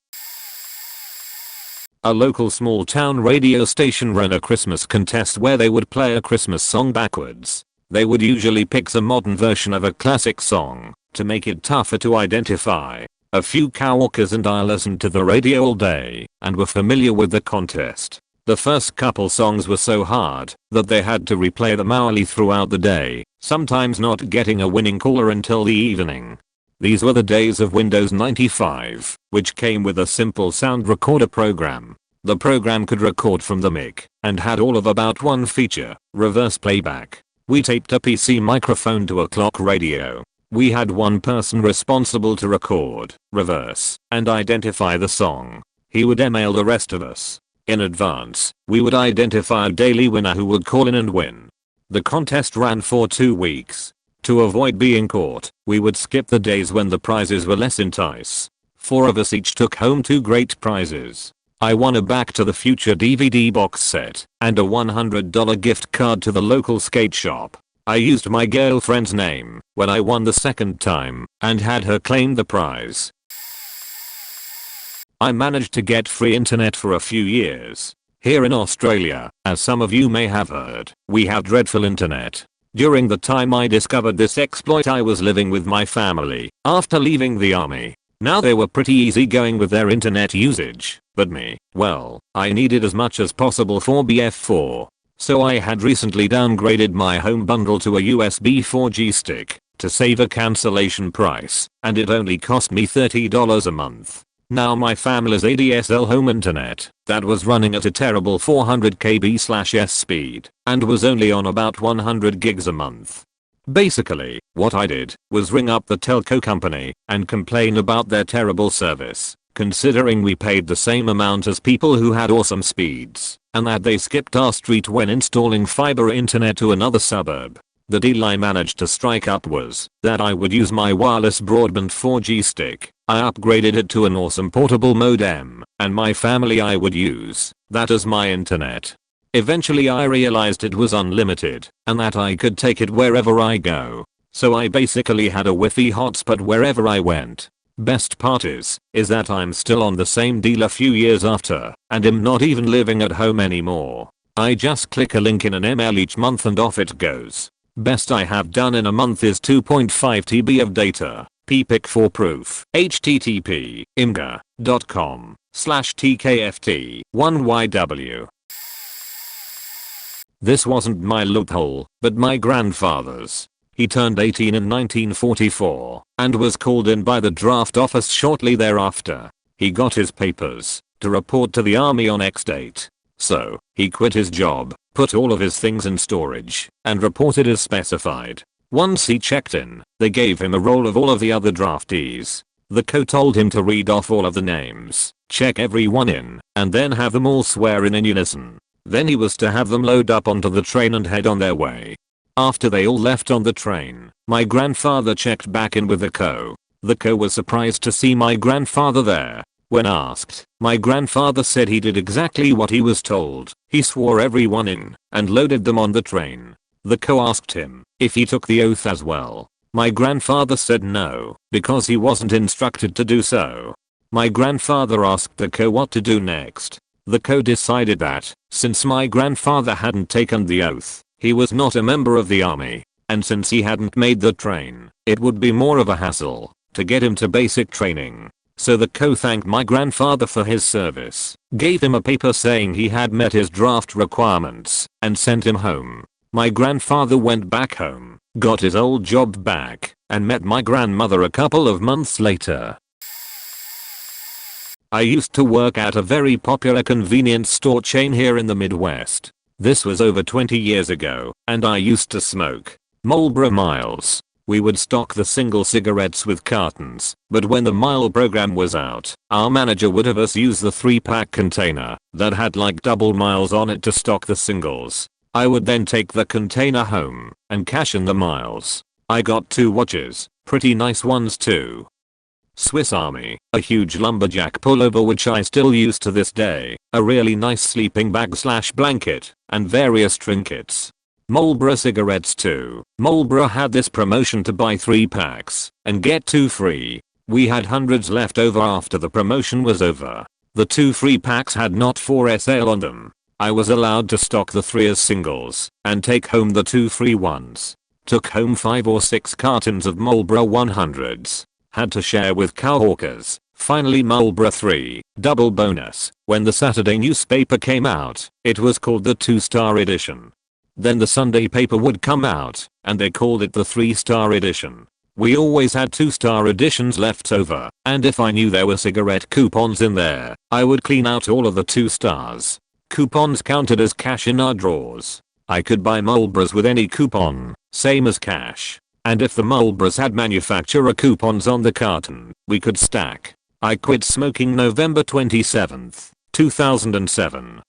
A local small town radio station ran a Christmas contest where they would play a Christmas song backwards. They would usually pick the modern version of a classic song, to make it tougher to identify. A few coworkers and I listened to the radio all day, and were familiar with the contest. The first couple songs were so hard, that they had to replay them hourly throughout the day, sometimes not getting a winning caller until the evening. These were the days of Windows 95, which came with a simple sound recorder program. The program could record from the mic, and had all of about one feature, reverse playback. We taped a PC microphone to a clock radio. We had one person responsible to record, reverse, and identify the song. He would email the rest of us. In advance, we would identify a daily winner who would call in and win. The contest ran for 2 weeks. To avoid being caught, we would skip the days when the prizes were less entice. 4 of us each took home 2 great prizes. I won a Back to the Future DVD box set, and a $100 gift card to the local skate shop. I used my girlfriend's name when I won the second time, and had her claim the prize. I managed to get free internet for a few years. Here in Australia, as some of you may have heard, we have dreadful internet. During the time I discovered this exploit, I was living with my family after leaving the army. Now they were pretty easygoing with their internet usage, but me, well, I needed as much as possible for BF4. So I had recently downgraded my home bundle to a USB 4G stick to save a cancellation price, and it only cost me $30 a month. Now my family's ADSL home internet that was running at a terrible 400 kb/s speed and was only on about 100 gigs a month. Basically, what I did was ring up the telco company and complain about their terrible service, considering we paid the same amount as people who had awesome speeds, and that they skipped our street when installing fiber internet to another suburb. The deal I managed to strike up was that I would use my wireless broadband 4G stick. I upgraded it to an awesome portable modem, and my family I would use that as my internet. Eventually I realized it was unlimited, and that I could take it wherever I go. So I basically had a Wi-Fi hotspot wherever I went. Best part is that I'm still on the same deal a few years after, and am not even living at home anymore. I just click a link in an email each month and off it goes. Best I have done in a month is 2.5 TB of data. PPIC for proof. http imgur.com/tkft1yw. This wasn't my loophole, but my grandfather's. He turned 18 in 1944 and was called in by the draft office shortly thereafter. He got his papers to report to the army on X date. So, he quit his job, put all of his things in storage, and reported as specified. Once he checked in, they gave him a roll of all of the other draftees. The co told him to read off all of the names, check everyone in, and then have them all swear in unison. Then he was to have them load up onto the train and head on their way. After they all left on the train, my grandfather checked back in with the co. The co was surprised to see my grandfather there. When asked, my grandfather said he did exactly what he was told. He swore everyone in and loaded them on the train. The co asked him if he took the oath as well. My grandfather said no, because he wasn't instructed to do so. My grandfather asked the co what to do next. The co decided that, since my grandfather hadn't taken the oath, he was not a member of the army, and since he hadn't made the train, it would be more of a hassle to get him to basic training. So the co thanked my grandfather for his service, gave him a paper saying he had met his draft requirements, and sent him home. My grandfather went back home, got his old job back, and met my grandmother a couple of months later. I used to work at a very popular convenience store chain here in the Midwest. This was over 20 years ago, and I used to smoke Marlboro Miles. We would stock the single cigarettes with cartons, but when the mile program was out, our manager would have us use the 3-pack container that had like double miles on it to stock the singles. I would then take the container home and cash in the miles. I got 2 watches, pretty nice ones too. Swiss Army, a huge lumberjack pullover which I still use to this day, a really nice sleeping bag / blanket, and various trinkets. Marlboro cigarettes too. Marlboro had this promotion to buy 3 packs and get 2 free. We had hundreds left over after the promotion was over. The 2 free packs had not 4 sale on them. I was allowed to stock the 3 as singles and take home the 2 free ones. Took home 5 or 6 cartons of Marlboro 100s. Had to share with cowhawkers. Finally Marlboro 3, double bonus. When the Saturday newspaper came out, it was called the 2-star edition. Then the Sunday paper would come out, and they called it the 3-star edition. We always had 2-star editions left over, and if I knew there were cigarette coupons in there, I would clean out all of the 2 stars. Coupons counted as cash in our drawers. I could buy Marlboros with any coupon, same as cash. And if the Marlboros had manufacturer coupons on the carton, we could stack. I quit smoking November 27th, 2007.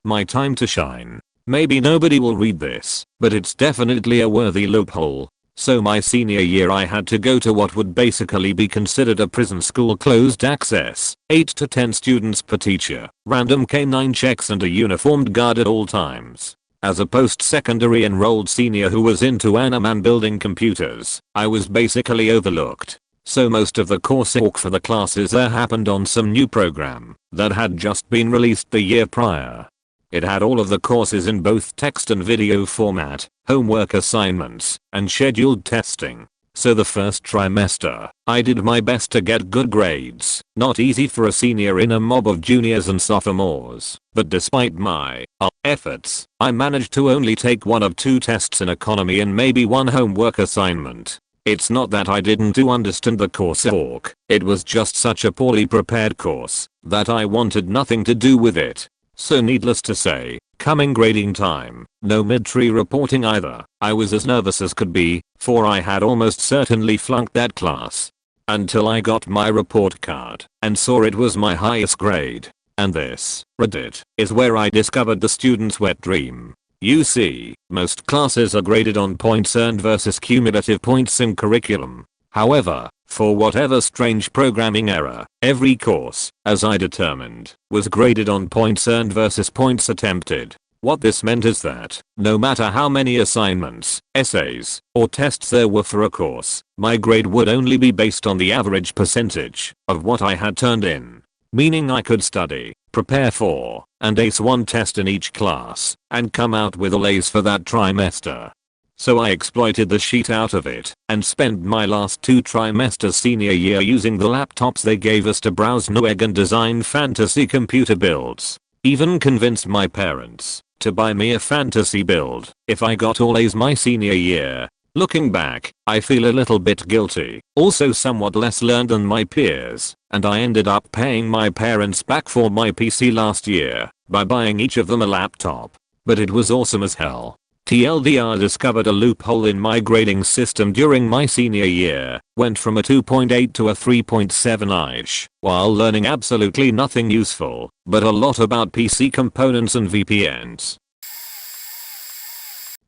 My time to shine. Maybe nobody will read this, but it's definitely a worthy loophole. So my senior year I had to go to what would basically be considered a prison school closed access, 8 to 10 students per teacher, random K9 checks and a uniformed guard at all times. As a post-secondary enrolled senior who was into anime and building computers, I was basically overlooked. So most of the coursework for the classes there happened on some new program that had just been released the year prior. It had all of the courses in both text and video format, homework assignments, and scheduled testing. So the first trimester, I did my best to get good grades. Not easy for a senior in a mob of juniors and sophomores, but despite my efforts, I managed to only take 1 of 2 tests in economy and maybe 1 homework assignment. It's not that I didn't understand the coursework, it was just such a poorly prepared course that I wanted nothing to do with it. So needless to say, coming grading time, no mid-tree reporting either, I was as nervous as could be, for I had almost certainly flunked that class. Until I got my report card and saw it was my highest grade. And this, Reddit, is where I discovered the student's wet dream. You see, most classes are graded on points earned versus cumulative points in curriculum. However, for whatever strange programming error, every course, as I determined, was graded on points earned versus points attempted. What this meant is that, no matter how many assignments, essays, or tests there were for a course, my grade would only be based on the average percentage of what I had turned in. Meaning I could study, prepare for, and ace 1 test in each class, and come out with all A's for that trimester. So I exploited the shit out of it, and spent my last 2 trimesters senior year using the laptops they gave us to browse Newegg and design fantasy computer builds. Even convinced my parents to buy me a fantasy build if I got all A's my senior year. Looking back, I feel a little bit guilty, also somewhat less learned than my peers, and I ended up paying my parents back for my PC last year by buying each of them a laptop. But it was awesome as hell. TLDR discovered a loophole in my grading system during my senior year, went from a 2.8 to a 3.7-ish, while learning absolutely nothing useful, but a lot about PC components and VPNs.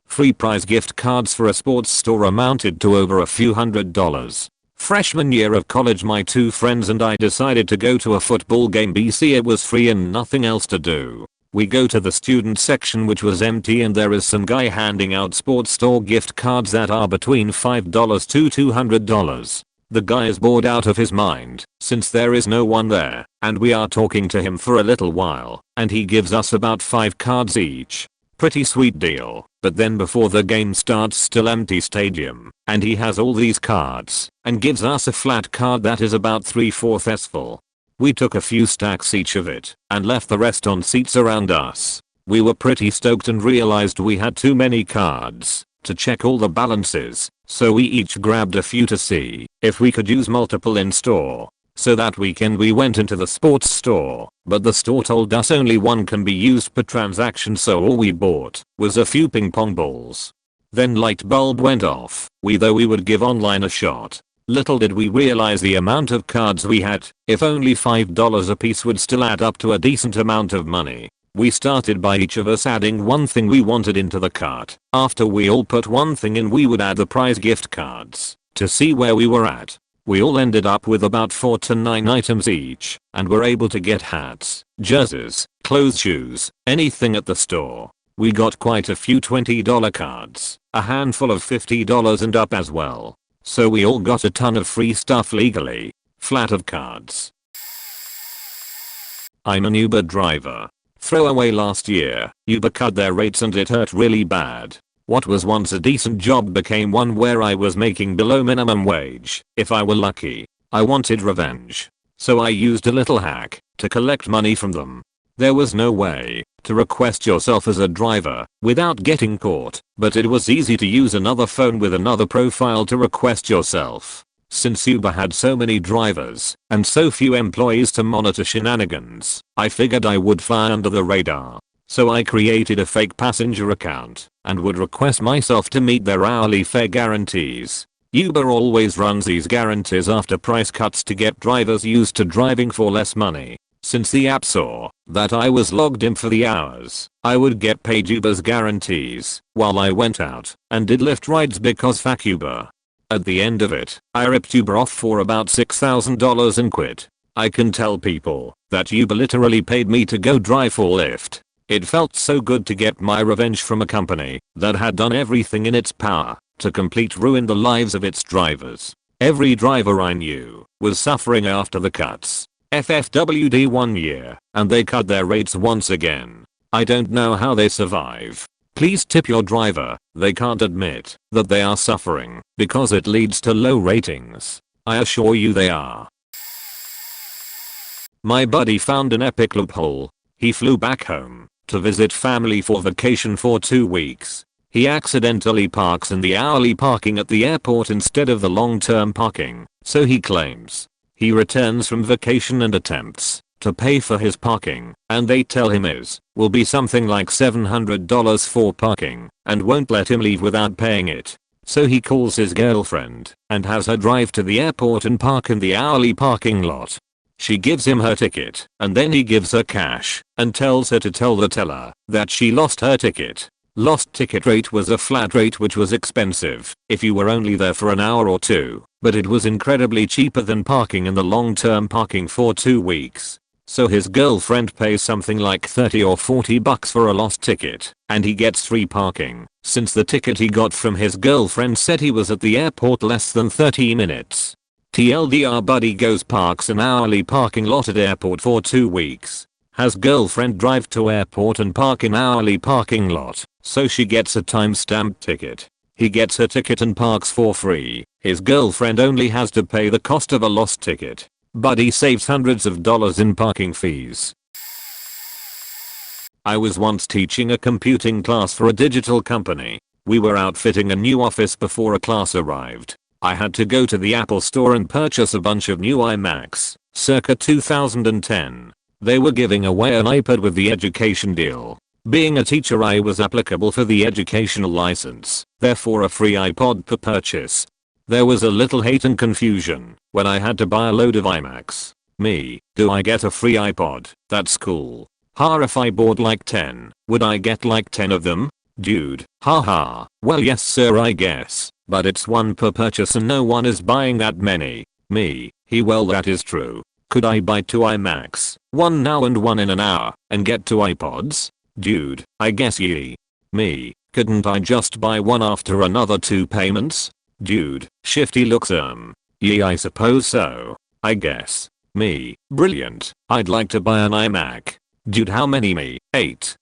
Free prize gift cards for a sports store amounted to over a few $100s. Freshman year of college, my 2 friends and I decided to go to a football game. BC it was free and nothing else to do. We go to the student section which was empty and there is some guy handing out sports store gift cards that are between $5 to $200. The guy is bored out of his mind since there is no one there, and we are talking to him for a little while, and he gives us about 5 cards each. Pretty sweet deal, but then before the game starts still empty stadium, and he has all these cards, and gives us a flat card that is about 3/4 full. We took a few stacks each of it, and left the rest on seats around us. We were pretty stoked and realized we had too many cards to check all the balances, so we each grabbed a few to see if we could use multiple in store. So that weekend we went into the sports store, but the store told us only one can be used per transaction, so all we bought was a few ping pong balls. Then light bulb went off. We thought we would give online a shot. Little did we realize the amount of cards we had. If only $5 a piece would still add up to a decent amount of money. We started by each of us adding one thing we wanted into the cart. After we all put one thing in, we would add the prize gift cards to see where we were at. We all ended up with about 4 to 9 items each, and were able to get hats, jerseys, clothes, shoes, anything at the store. We got quite a few $20 cards, a handful of $50 and up as well. So we all got a ton of free stuff legally. Flat of cards. I'm an Uber driver. Throwaway last year, Uber cut their rates and it hurt really bad. What was once a decent job became one where I was making below minimum wage, if I were lucky. I wanted revenge. So I used a little hack to collect money from them. There was no way to request yourself as a driver without getting caught, but it was easy to use another phone with another profile to request yourself. Since Uber had so many drivers and so few employees to monitor shenanigans, I figured I would fly under the radar. So I created a fake passenger account and would request myself to meet their hourly fare guarantees. Uber always runs these guarantees after price cuts to get drivers used to driving for less money. Since the app saw that I was logged in for the hours, I would get paid Uber's guarantees while I went out and did Lyft rides because fuck Uber. At the end of it, I ripped Uber off for about $6,000 and quit. I can tell people that Uber literally paid me to go drive for Lyft. It felt so good to get my revenge from a company that had done everything in its power to complete ruin the lives of its drivers. Every driver I knew was suffering after the cuts. FFWD 1 year, and they cut their rates once again. I don't know how they survive. Please tip your driver. They can't admit that they are suffering because it leads to low ratings. I assure you they are. My buddy found an epic loophole. He flew back home to visit family for vacation for 2 weeks. He accidentally parks in the hourly parking at the airport instead of the long-term parking, so he claims. He returns from vacation and attempts to pay for his parking, and they tell him will be something like $700 for parking, and won't let him leave without paying it. So he calls his girlfriend and has her drive to the airport and park in the hourly parking lot. She gives him her ticket, and then he gives her cash and tells her to tell the teller that she lost her ticket. Lost ticket rate was a flat rate, which was expensive if you were only there for an hour or two, but it was incredibly cheaper than parking in the long-term parking for 2 weeks. So his girlfriend pays something like $30 or $40 for a lost ticket, and he gets free parking since the ticket he got from his girlfriend said he was at the airport less than 30 minutes. TLDR buddy goes parks an hourly parking lot at airport for 2 weeks. Has girlfriend drive to airport and park in hourly parking lot, so she gets a time-stamped ticket. He gets her ticket and parks for free. His girlfriend only has to pay the cost of a lost ticket. Buddy saves hundreds of dollars in parking fees. I was once teaching a computing class for a digital company. We were outfitting a new office before a class arrived. I had to go to the Apple store and purchase a bunch of new iMacs, circa 2010. They were giving away an iPad with the education deal. Being a teacher, I was applicable for the educational license, therefore a free iPod per purchase. There was a little hate and confusion when I had to buy a load of iMacs. Me, do I get a free iPod? That's cool. Ha, if I bought like 10, would I get like 10 of them? Dude, haha. Well, yes sir, I guess, but it's one per purchase and no one is buying that many. Me, well, that is true. Could I buy 2 iMacs, one now and one in an hour, and get 2 iPods? Dude, I guess ye. Me, couldn't I just buy one after another 2 payments? Dude, shifty looks. Yeah, I suppose so. I guess. Me. Brilliant. I'd like to buy an iMac. Dude, how many me? 8.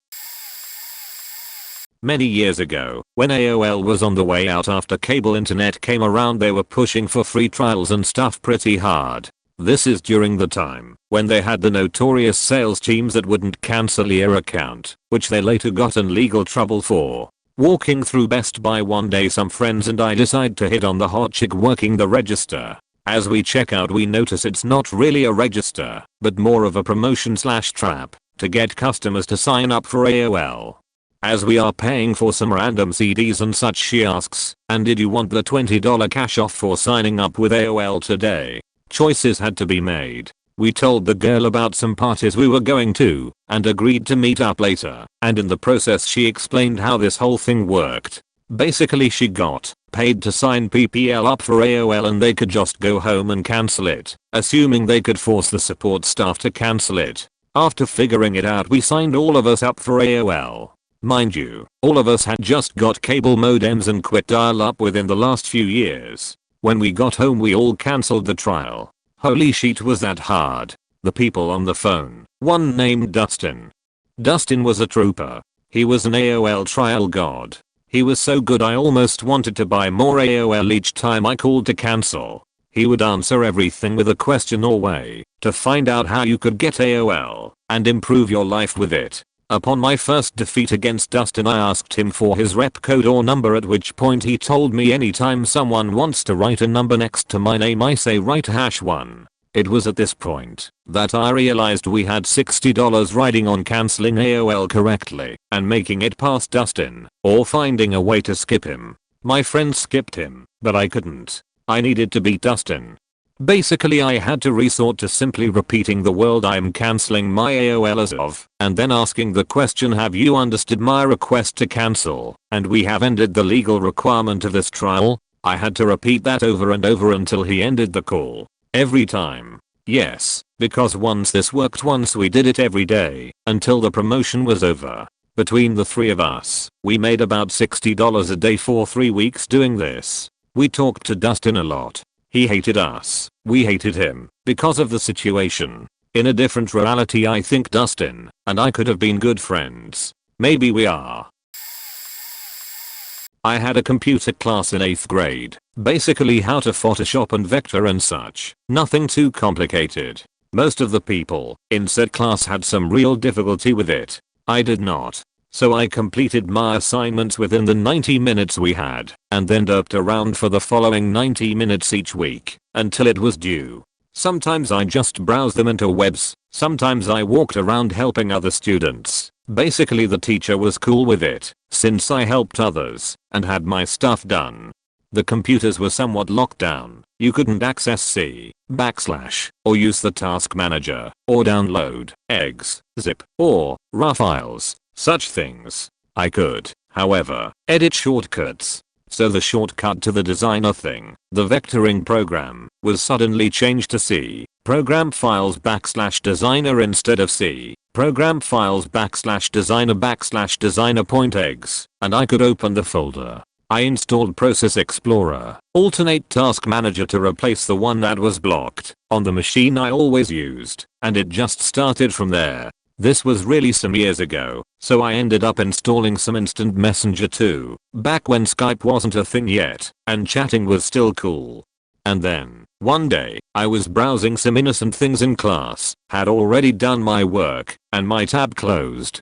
Many years ago, when AOL was on the way out after cable internet came around, they were pushing for free trials and stuff pretty hard. This is during the time when they had the notorious sales teams that wouldn't cancel your account, which they later got in legal trouble for. Walking through Best Buy one day, some friends and I decide to hit on the hot chick working the register. As we check out, we notice it's not really a register, but more of a promotion/trap to get customers to sign up for AOL. As we are paying for some random CDs and such, she asks, "And did you want the $20 cash off for signing up with AOL today?" Choices had to be made. We told the girl about some parties we were going to and agreed to meet up later, and in the process she explained how this whole thing worked. Basically, she got paid to sign PPL up for AOL and they could just go home and cancel it, assuming they could force the support staff to cancel it. After figuring it out, we signed all of us up for AOL. Mind you, all of us had just got cable modems and quit dial-up within the last few years. When we got home, we all cancelled the trial. Holy shit, was that hard. The people on the phone, one named Dustin. Dustin was a trooper. He was an AOL trial god. He was so good I almost wanted to buy more AOL each time I called to cancel. He would answer everything with a question or way to find out how you could get AOL and improve your life with it. Upon my first defeat against Dustin, I asked him for his rep code or number, at which point he told me anytime someone wants to write a number next to my name, I say write #1. It was at this point that I realized we had $60 riding on cancelling AOL correctly and making it past Dustin, or finding a way to skip him. My friend skipped him, but I couldn't. I needed to beat Dustin. Basically, I had to resort to simply repeating the word "I'm cancelling my AOL as of," and then asking the question, "Have you understood my request to cancel, and we have ended the legal requirement of this trial?" I had to repeat that over and over until he ended the call. Every time. Yes, because once this worked, once we did it every day until the promotion was over. Between the three of us, we made about $60 a day for 3 weeks doing this. We talked to Dustin a lot. He hated us. We hated him because of the situation. In a different reality, I think Dustin and I could have been good friends. Maybe we are. I had a computer class in 8th grade. Basically how to Photoshop and vector and such. Nothing too complicated. Most of the people in said class had some real difficulty with it. I did not. So I completed my assignments within the 90 minutes we had, and then derped around for the following 90 minutes each week, until it was due. Sometimes I just browsed them interwebs, sometimes I walked around helping other students. Basically the teacher was cool with it, since I helped others, and had my stuff done. The computers were somewhat locked down. You couldn't access C, / or use the task manager, or download, zip, or RAW files. Such things. I could, however, edit shortcuts. So the shortcut to the designer thing, the vectoring program, was suddenly changed to C, program files /designer instead of C, program files /designer /designer.exe, and I could open the folder. I installed Process Explorer, alternate task manager to replace the one that was blocked on the machine I always used, and it just started from there. This was really some years ago, so I ended up installing some instant messenger too, back when Skype wasn't a thing yet, and chatting was still cool. And then, one day, I was browsing some innocent things in class, had already done my work, and my tab closed.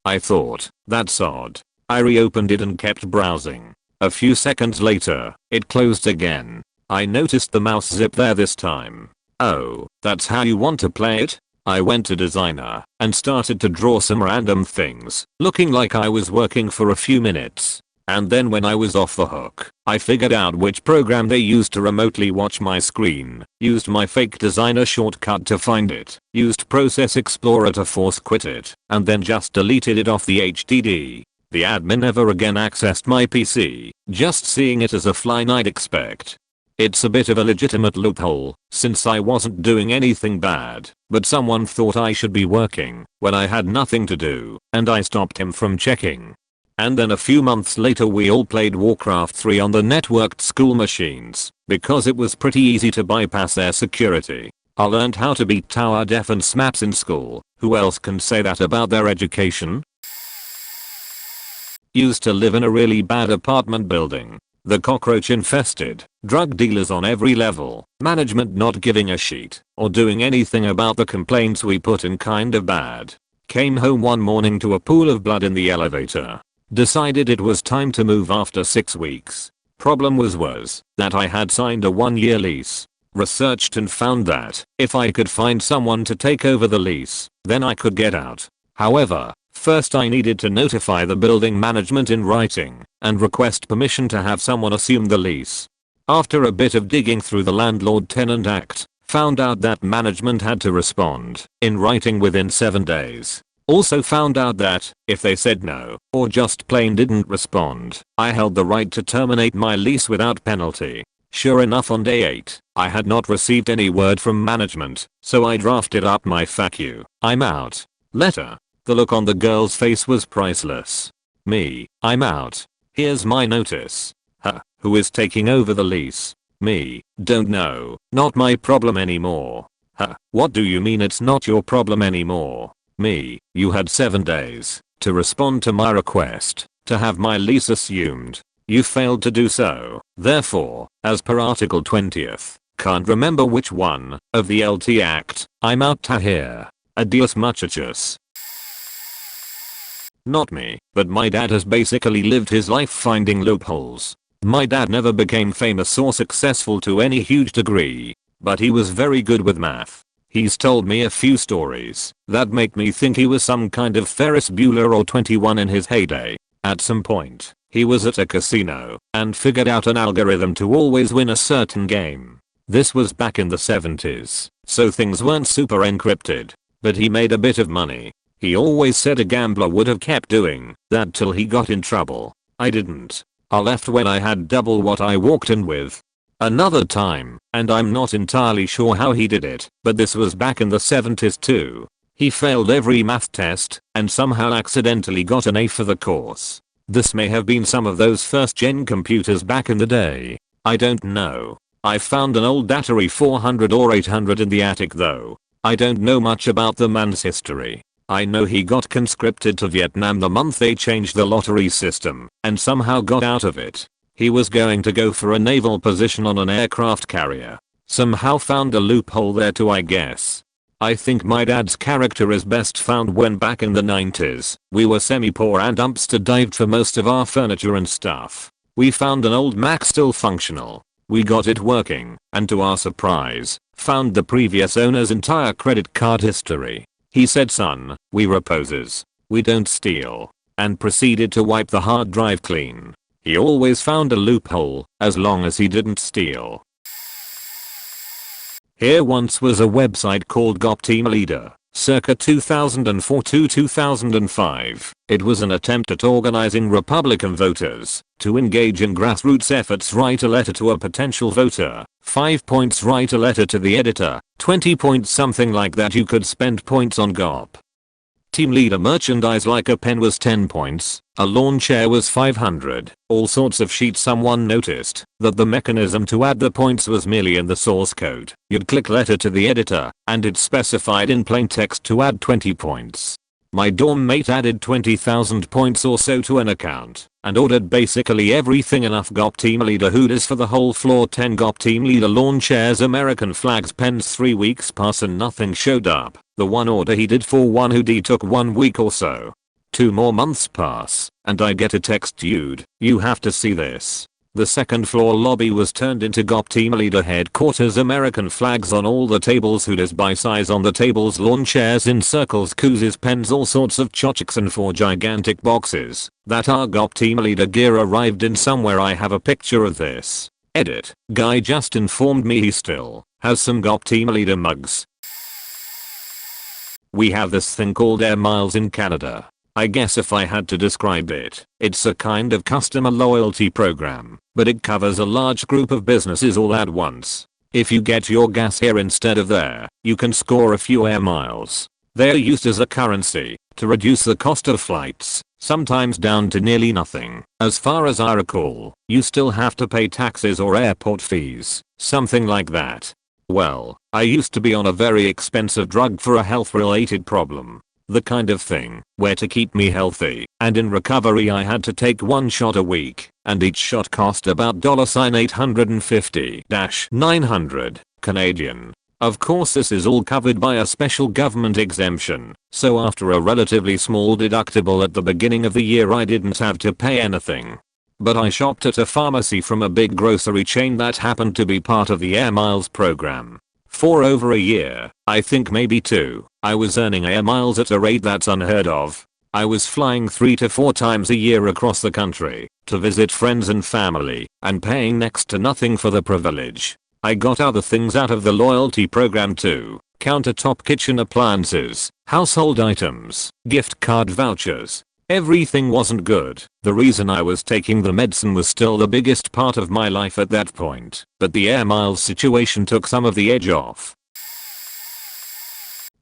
I thought, that's odd. I reopened it and kept browsing. A few seconds later, it closed again. I noticed the mouse zip there this time. Oh, that's how you want to play it? I went to Designer and started to draw some random things, looking like I was working for a few minutes. And then when I was off the hook, I figured out which program they used to remotely watch my screen, used my fake Designer shortcut to find it, used Process Explorer to force quit it, and then just deleted it off the HDD. The admin never again accessed my PC, just seeing it as a fly I'd expect. It's a bit of a legitimate loophole, since I wasn't doing anything bad, but someone thought I should be working when I had nothing to do, and I stopped him from checking. And then a few months later we all played Warcraft 3 on the networked school machines, because it was pretty easy to bypass their security. I learned how to beat tower defense maps in school. Who else can say that about their education? Used to live in a really bad apartment building. The cockroach infested, drug dealers on every level, management not giving a shit, or doing anything about the complaints we put in kind of bad. Came home one morning to a pool of blood in the elevator. Decided it was time to move after 6 weeks. Problem was that I had signed a 1-year lease. Researched and found that if I could find someone to take over the lease, then I could get out. However, first I needed to notify the building management in writing and request permission to have someone assume the lease. After a bit of digging through the Landlord-Tenant Act, found out that management had to respond in writing within 7 days. Also found out that if they said no or just plain didn't respond, I held the right to terminate my lease without penalty. Sure enough, on day 8, I had not received any word from management, so I drafted up my "fuck you, I'm out" letter. The look on the girl's face was priceless. Me, "I'm out. Here's my notice." Her, "Who is taking over the lease?" Me, "Don't know, not my problem anymore." Her, "What do you mean it's not your problem anymore?" Me, "You had 7 days to respond to my request to have my lease assumed. You failed to do so. Therefore, as per Article 20th, can't remember which one, of the LT Act, I'm out to here. Adios muchachos." Not me, but my dad has basically lived his life finding loopholes. My dad never became famous or successful to any huge degree, but he was very good with math. He's told me a few stories that make me think he was some kind of Ferris Bueller or 21 in his heyday. At some point, he was at a casino and figured out an algorithm to always win a certain game. This was back in the 70s, so things weren't super encrypted, but he made a bit of money. He always said a gambler would have kept doing that till he got in trouble. I didn't. I left when I had double what I walked in with. Another time, and I'm not entirely sure how he did it, but this was back in the 70s too. He failed every math test and somehow accidentally got an A for the course. This may have been some of those first-gen computers back in the day. I don't know. I found an old Atari 400 or 800 in the attic though. I don't know much about the man's history. I know he got conscripted to Vietnam the month they changed the lottery system and somehow got out of it. He was going to go for a naval position on an aircraft carrier. Somehow found a loophole there too, I guess. I think my dad's character is best found when back in the 90s, we were semi-poor and dumpster dived for most of our furniture and stuff. We found an old Mac still functional. We got it working, and to our surprise, found the previous owner's entire credit card history. He said, "Son, we reposers. We don't steal," and proceeded to wipe the hard drive clean. He always found a loophole, as long as he didn't steal. Here once was a website called GOP Team Leader, circa 2004 to 2005. It was an attempt at organizing Republican voters to engage in grassroots efforts. Write a letter to a potential voter. 5 points. Write a letter to the editor. 20 points. Something like that. You could spend points on GOP. Team Leader merchandise like a pen was 10 points, a lawn chair was 500, all sorts of sheets. Someone noticed that the mechanism to add the points was merely in the source code. You'd click letter to the editor, and it specified in plain text to add 20 points. My dorm mate added 20,000 points or so to an account, and ordered basically everything. Enough GOP Team Leader hoodies for the whole floor. 10 GOP Team Leader lawn chairs, American flags, pens. 3 weeks pass and nothing showed up. The one order he did for one hoodie took 1 week or so. 2 more months pass, and I get a text, "Dude, you have to see this." The second floor lobby was turned into GOP Team Leader headquarters. American flags on all the tables, hoodies by size on the tables, lawn chairs in circles, koozies, pens, all sorts of tchotchks, and 4 gigantic boxes that are GOP Team Leader gear arrived in somewhere. I have a picture of this. Edit. Guy just informed me he still has some GOP Team Leader mugs. We have this thing called Air Miles in Canada. I guess if I had to describe it, it's a kind of customer loyalty program, but it covers a large group of businesses all at once. If you get your gas here instead of there, you can score a few air miles. They're used as a currency to reduce the cost of flights, sometimes down to nearly nothing. As far as I recall, you still have to pay taxes or airport fees, something like that. Well, I used to be on a very expensive drug for a health-related problem. The kind of thing where to keep me healthy and in recovery I had to take one shot a week, and each shot cost about $850-900 Canadian. Of course this is all covered by a special government exemption, so after a relatively small deductible at the beginning of the year I didn't have to pay anything. But I shopped at a pharmacy from a big grocery chain that happened to be part of the Air Miles program. For over a year, I think maybe 2, I was earning air miles at a rate that's unheard of. I was flying 3 to 4 times a year across the country to visit friends and family and paying next to nothing for the privilege. I got other things out of the loyalty program too: countertop kitchen appliances, household items, gift card vouchers. Everything wasn't good. The reason I was taking the medicine was still the biggest part of my life at that point, but the Air Miles situation took some of the edge off.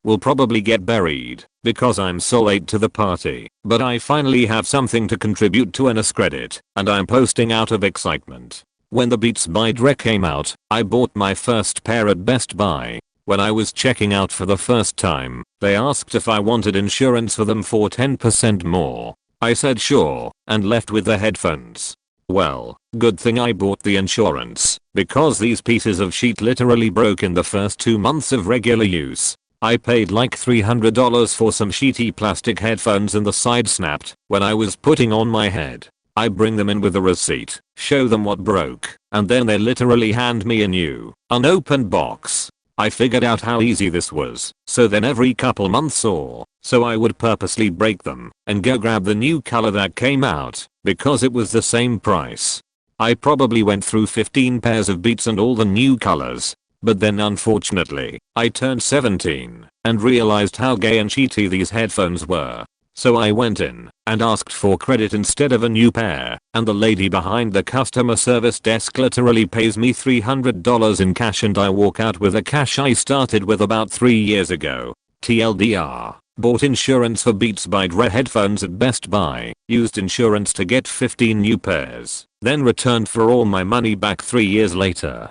Will probably get buried because I'm so late to the party, but I finally have something to contribute to NS credit, and I'm posting out of excitement. When the Beats by Dre came out, I bought my first pair at Best Buy. When I was checking out for the first time, they asked if I wanted insurance for them for 10% more. I said sure, and left with the headphones. Well, good thing I bought the insurance, because these pieces of sheet literally broke in the first 2 months of regular use. I paid like $300 for some sheety plastic headphones and the side snapped when I was putting on my head. I bring them in with a receipt, show them what broke, and then they literally hand me a new, unopened box. I figured out how easy this was, so then every couple months or so I would purposely break them and go grab the new color that came out because it was the same price. I probably went through 15 pairs of Beats and all the new colors, but then unfortunately, I turned 17 and realized how gay and cheaty these headphones were. So I went in and asked for credit instead of a new pair, and the lady behind the customer service desk literally pays me $300 in cash and I walk out with the cash I started with about 3 years ago. TLDR, bought insurance for Beats by Dre headphones at Best Buy, used insurance to get 15 new pairs, then returned for all my money back 3 years later.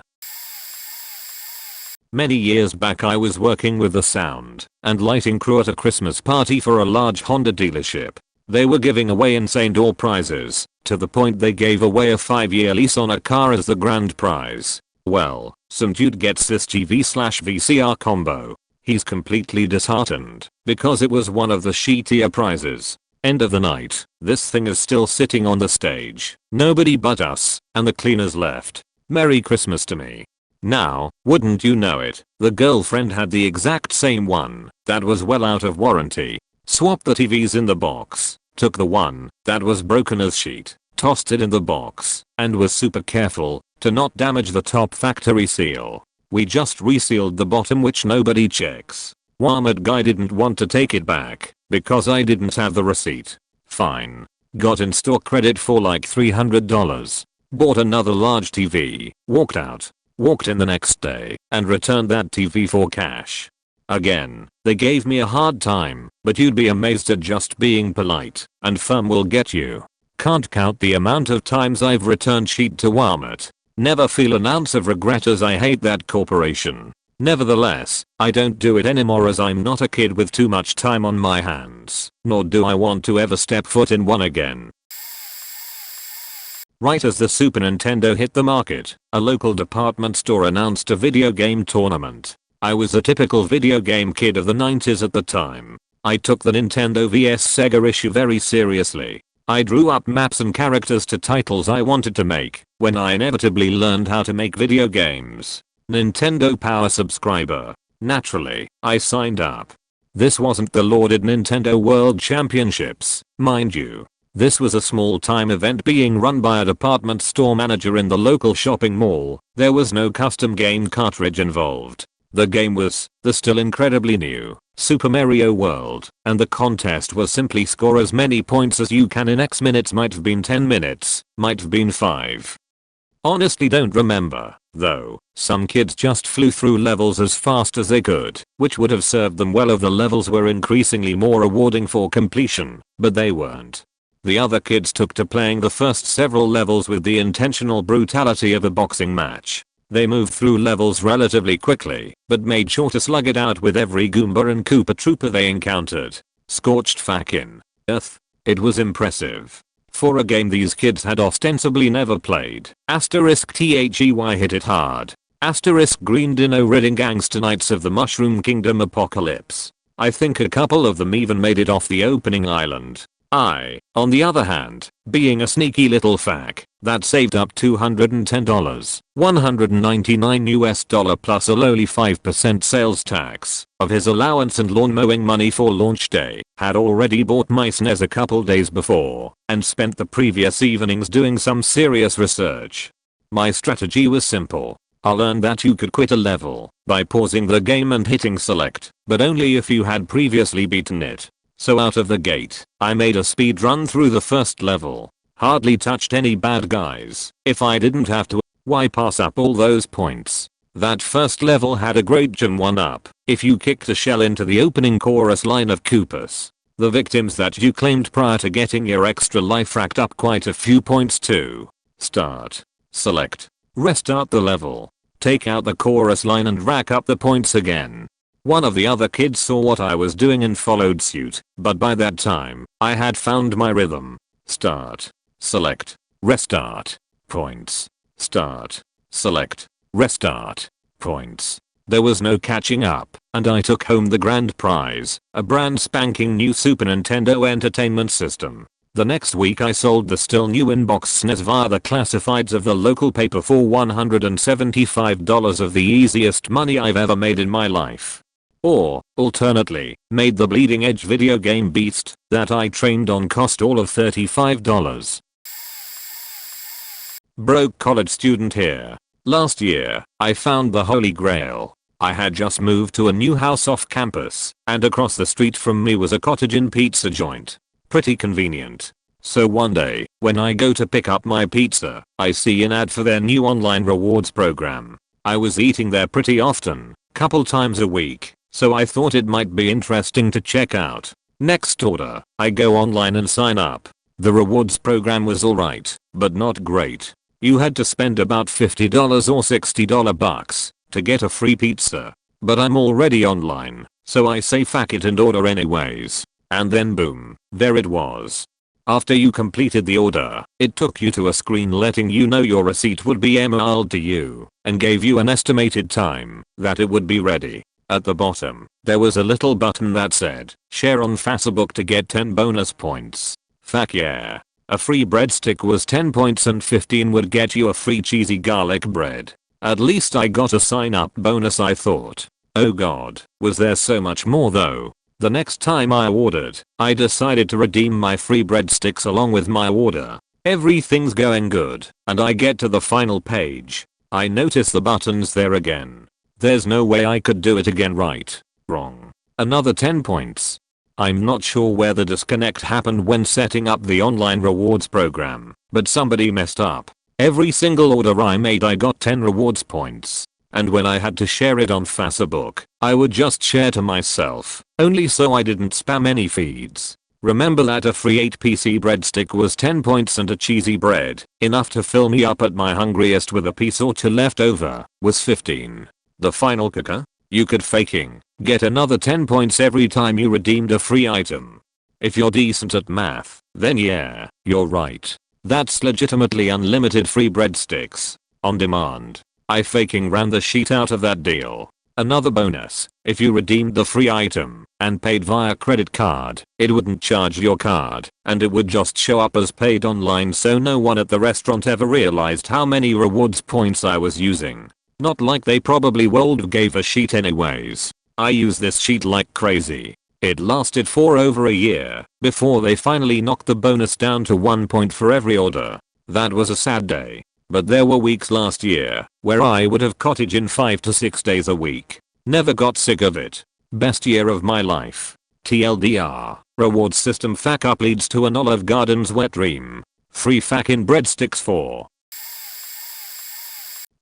Many years back I was working with the sound and lighting crew at a Christmas party for a large Honda dealership. They were giving away insane door prizes, to the point they gave away a 5-year lease on a car as the grand prize. Well, some dude gets this TV/VCR combo. He's completely disheartened because it was one of the shittier prizes. End of the night, this thing is still sitting on the stage, nobody but us, and the cleaners left. Merry Christmas to me. Now, wouldn't you know it, the girlfriend had the exact same one that was well out of warranty. Swapped the TVs in the box, took the one that was broken as sheet, tossed it in the box, and was super careful to not damage the top factory seal. We just resealed the bottom, which nobody checks. Walmart guy didn't want to take it back because I didn't have the receipt. Fine. Got in-store credit for like $300. Bought another large TV, walked out. Walked in the next day and returned that TV for cash. Again, they gave me a hard time, but you'd be amazed at just being polite and firm will get you. Can't count the amount of times I've returned sheet to Walmart. Never feel an ounce of regret as I hate that corporation. Nevertheless, I don't do it anymore as I'm not a kid with too much time on my hands, nor do I want to ever step foot in one again. Right as the Super Nintendo hit the market, a local department store announced a video game tournament. I was a typical video game kid of the 90s at the time. I took the Nintendo vs Sega issue very seriously. I drew up maps and characters to titles I wanted to make when I inevitably learned how to make video games. Nintendo Power subscriber. Naturally, I signed up. This wasn't the lauded Nintendo World Championships, mind you. This was a small-time event being run by a department store manager in the local shopping mall. There was no custom game cartridge involved. The game was the still incredibly new Super Mario World, and the contest was simply score as many points as you can in X minutes. Might have been 10 minutes, might have been 5. Honestly don't remember, though. Some kids just flew through levels as fast as they could, which would have served them well if the levels were increasingly more rewarding for completion, but they weren't. The other kids took to playing the first several levels with the intentional brutality of a boxing match. They moved through levels relatively quickly, but made sure to slug it out with every Goomba and Koopa Trooper they encountered. Scorched fucking earth. It was impressive. For a game these kids had ostensibly never played. Asterisk THEY hit it hard. Asterisk Green Dino ridding gangster knights of the Mushroom Kingdom apocalypse. I think a couple of them even made it off the opening island. I, on the other hand, being a sneaky little fack, that saved up $210, $199 plus a lowly 5% sales tax, of his allowance and lawn mowing money for launch day, had already bought my SNES a couple days before, and spent the previous evenings doing some serious research. My strategy was simple. I learned that you could quit a level by pausing the game and hitting select, but only if you had previously beaten it. So out of the gate, I made a speed run through the first level. Hardly touched any bad guys. If I didn't have to, why pass up all those points? That first level had a great gym 1-up. If you kicked a shell into the opening chorus line of Koopas, the victims that you claimed prior to getting your extra life racked up quite a few points too. Start. Select. Restart the level. Take out the chorus line and rack up the points again. One of the other kids saw what I was doing and followed suit, but by that time, I had found my rhythm. Start. Select. Restart. Points. Start. Select. Restart. Points. There was no catching up, and I took home the grand prize, a brand spanking new Super Nintendo Entertainment System. The next week I sold the still new in-box SNES via the classifieds of the local paper for $175 of the easiest money I've ever made in my life. Or, alternately, made the bleeding edge video game beast that I trained on cost all of $35. Broke college student here. Last year, I found the holy grail. I had just moved to a new house off campus, and across the street from me was a cottage and pizza joint. Pretty convenient. So one day, when I go to pick up my pizza, I see an ad for their new online rewards program. I was eating there pretty often, couple times a week, so I thought it might be interesting to check out. Next order, I go online and sign up. The rewards program was alright, but not great. You had to spend about $50 or $60 bucks to get a free pizza. But I'm already online, so I say fuck it and order anyways. And then boom, there it was. After you completed the order, it took you to a screen letting you know your receipt would be emailed to you, and gave you an estimated time that it would be ready. At the bottom, there was a little button that said, share on Facebook to get 10 bonus points. Fuck yeah. A free breadstick was 10 points and 15 would get you a free cheesy garlic bread. At least I got a sign up bonus, I thought. Oh god, was there so much more though? The next time I ordered, I decided to redeem my free breadsticks along with my order. Everything's going good, and I get to the final page. I notice the buttons there again. There's no way I could do it again, right? Wrong. Another 10 points. I'm not sure where the disconnect happened when setting up the online rewards program, but somebody messed up. Every single order I made I got 10 rewards points. And when I had to share it on Facebook, I would just share to myself, only so I didn't spam any feeds. Remember that a free 8-piece breadstick was 10 points and a cheesy bread, enough to fill me up at my hungriest with a piece or two left over, was 15. The final kicker? You could faking get another 10 points every time you redeemed a free item. If you're decent at math, then yeah, you're right. That's legitimately unlimited free breadsticks. On demand. I faking ran the shit out of that deal. Another bonus, if you redeemed the free item and paid via credit card, it wouldn't charge your card, and it would just show up as paid online, so no one at the restaurant ever realized how many rewards points I was using. Not like they probably would gave a shit anyways. I used this sheet like crazy. It lasted for over a year before they finally knocked the bonus down to 1 point for every order. That was a sad day. But there were weeks last year where I would have cottage in 5 to 6 days a week. Never got sick of it. Best year of my life. TLDR. Reward system fuck up leads to an Olive Garden's wet dream. Free fucking breadsticks for.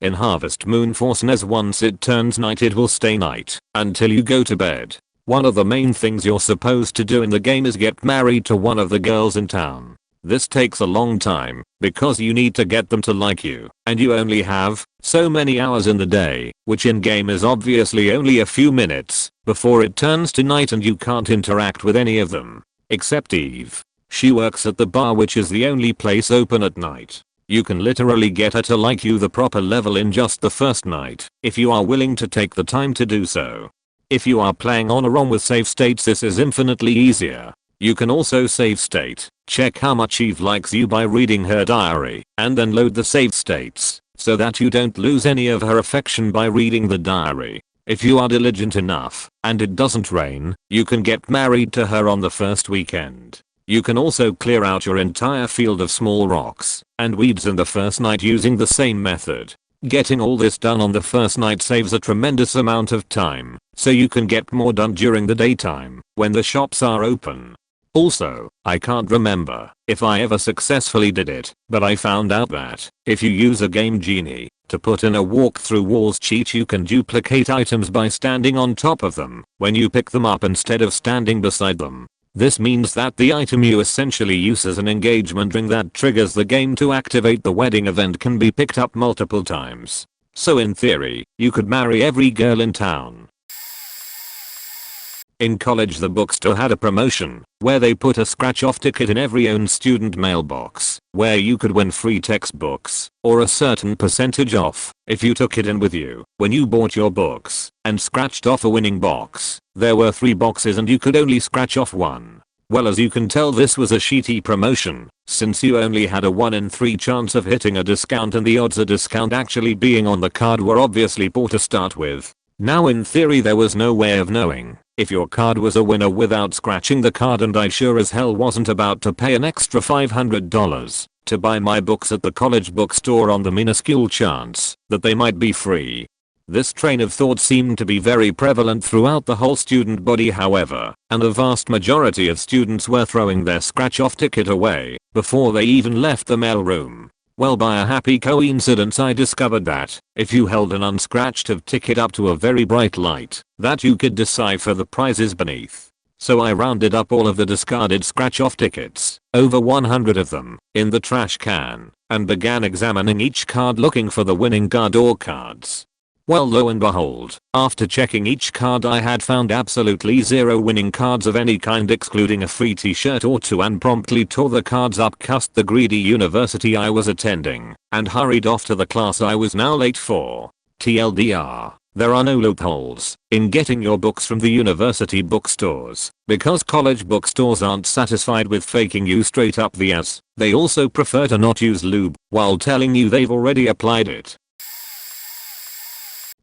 In Harvest Moon for SNES, once it turns night it will stay night until you go to bed. One of the main things you're supposed to do in the game is get married to one of the girls in town. This takes a long time because you need to get them to like you, and you only have so many hours in the day, which in game is obviously only a few minutes, before it turns to night and you can't interact with any of them. Except Eve. She works at the bar, which is the only place open at night. You can literally get her to like you the proper level in just the first night, if you are willing to take the time to do so. If you are playing on a ROM with save states, this is infinitely easier. You can also save state, check how much Eve likes you by reading her diary, and then load the save states, so that you don't lose any of her affection by reading the diary. If you are diligent enough, and it doesn't rain, you can get married to her on the first weekend. You can also clear out your entire field of small rocks and weeds in the first night using the same method. Getting all this done on the first night saves a tremendous amount of time, so you can get more done during the daytime, when the shops are open. Also, I can't remember if I ever successfully did it, but I found out that if you use a Game Genie to put in a walk-through walls cheat, you can duplicate items by standing on top of them when you pick them up instead of standing beside them. This means that the item you essentially use as an engagement ring that triggers the game to activate the wedding event can be picked up multiple times. So in theory, you could marry every girl in town. In college, the bookstore had a promotion where they put a scratch-off ticket in every own student mailbox, where you could win free textbooks or a certain percentage off if you took it in with you when you bought your books and scratched off a winning box. There were 3 boxes and you could only scratch off one. Well, as you can tell, this was a shitty promotion, since you only had a 1 in 3 chance of hitting a discount, and the odds of discount actually being on the card were obviously poor to start with. Now in theory there was no way of knowing if your card was a winner without scratching the card, and I sure as hell wasn't about to pay an extra $500 to buy my books at the college bookstore on the minuscule chance that they might be free. This train of thought seemed to be very prevalent throughout the whole student body, however, and the vast majority of students were throwing their scratch-off ticket away before they even left the mailroom. Well, by a happy coincidence, I discovered that if you held an unscratched of ticket up to a very bright light, that you could decipher the prizes beneath. So I rounded up all of the discarded scratch-off tickets, over 100 of them, in the trash can, and began examining each card looking for the winning card or cards. Well, lo and behold, after checking each card, I had found absolutely 0 winning cards of any kind, excluding a free t-shirt or 2, and promptly tore the cards up, cussed the greedy university I was attending, and hurried off to the class I was now late for. TLDR, there are no loopholes in getting your books from the university bookstores, because college bookstores aren't satisfied with faking you straight up the ass. They also prefer to not use lube while telling you they've already applied it.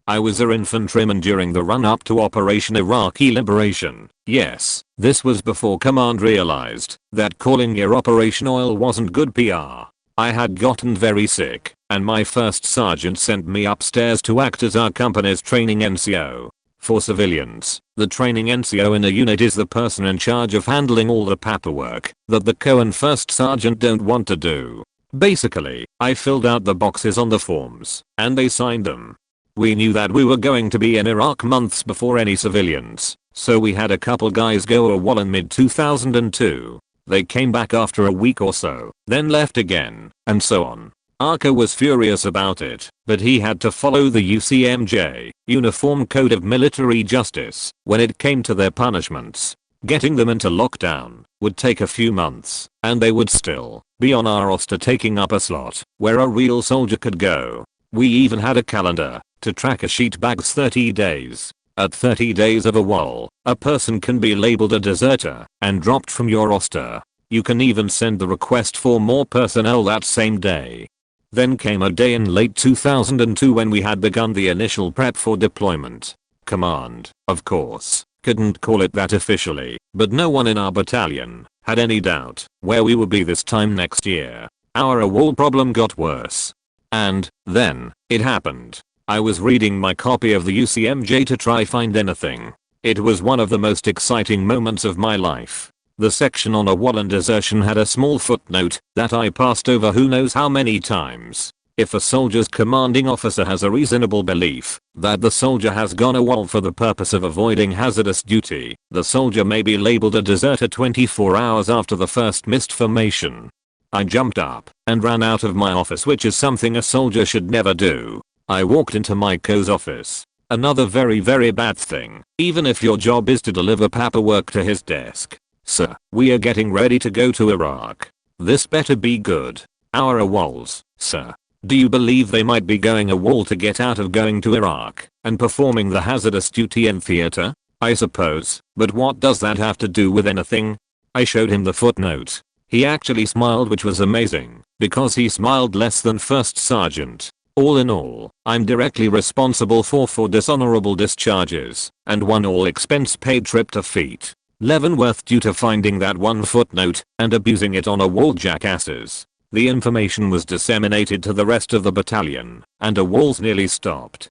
I was an infantryman during the run-up to Operation Iraqi Liberation. Yes, this was before Command realized that calling your Operation Oil wasn't good PR. I had gotten very sick, and my first sergeant sent me upstairs to act as our company's training NCO. For civilians, the training NCO in a unit is the person in charge of handling all the paperwork that the co and first sergeant don't want to do. Basically, I filled out the boxes on the forms, and they signed them. We knew that we were going to be in Iraq months before any civilians, so we had a couple guys go AWOL in mid-2002. They came back after a week or so, then left again, and so on. Arca was furious about it, but he had to follow the UCMJ, Uniform Code of Military Justice, when it came to their punishments. Getting them into lockdown would take a few months, and they would still be on our roster, taking up a slot where a real soldier could go. We even had a calendar to track a sheet bag's 30 days. At 30 days of AWOL, a person can be labeled a deserter and dropped from your roster. You can even send the request for more personnel that same day. Then came a day in late 2002 when we had begun the initial prep for deployment. Command, of course, couldn't call it that officially, but no one in our battalion had any doubt where we would be this time next year. Our AWOL problem got worse. And then it happened. I was reading my copy of the UCMJ to try find anything. It was one of the most exciting moments of my life. The section on AWOL and desertion had a small footnote that I passed over who knows how many times. If a soldier's commanding officer has a reasonable belief that the soldier has gone AWOL for the purpose of avoiding hazardous duty, the soldier may be labeled a deserter 24 hours after the first missed formation. I jumped up and ran out of my office, which is something a soldier should never do. I walked into my co's office. Another very bad thing, even if your job is to deliver paperwork to his desk. Sir, we are getting ready to go to Iraq. This better be good. Our AWOLs, sir. Do you believe they might be going AWOL to get out of going to Iraq and performing the hazardous duty in theater? I suppose, but what does that have to do with anything? I showed him the footnote. He actually smiled, which was amazing, because he smiled less than first sergeant. All in all, I'm directly responsible for 4 dishonorable discharges and 1 all expense paid trip to feet. Leavenworth due to finding that one footnote and abusing it on AWOL jackasses. The information was disseminated to the rest of the battalion, and AWOLs nearly stopped.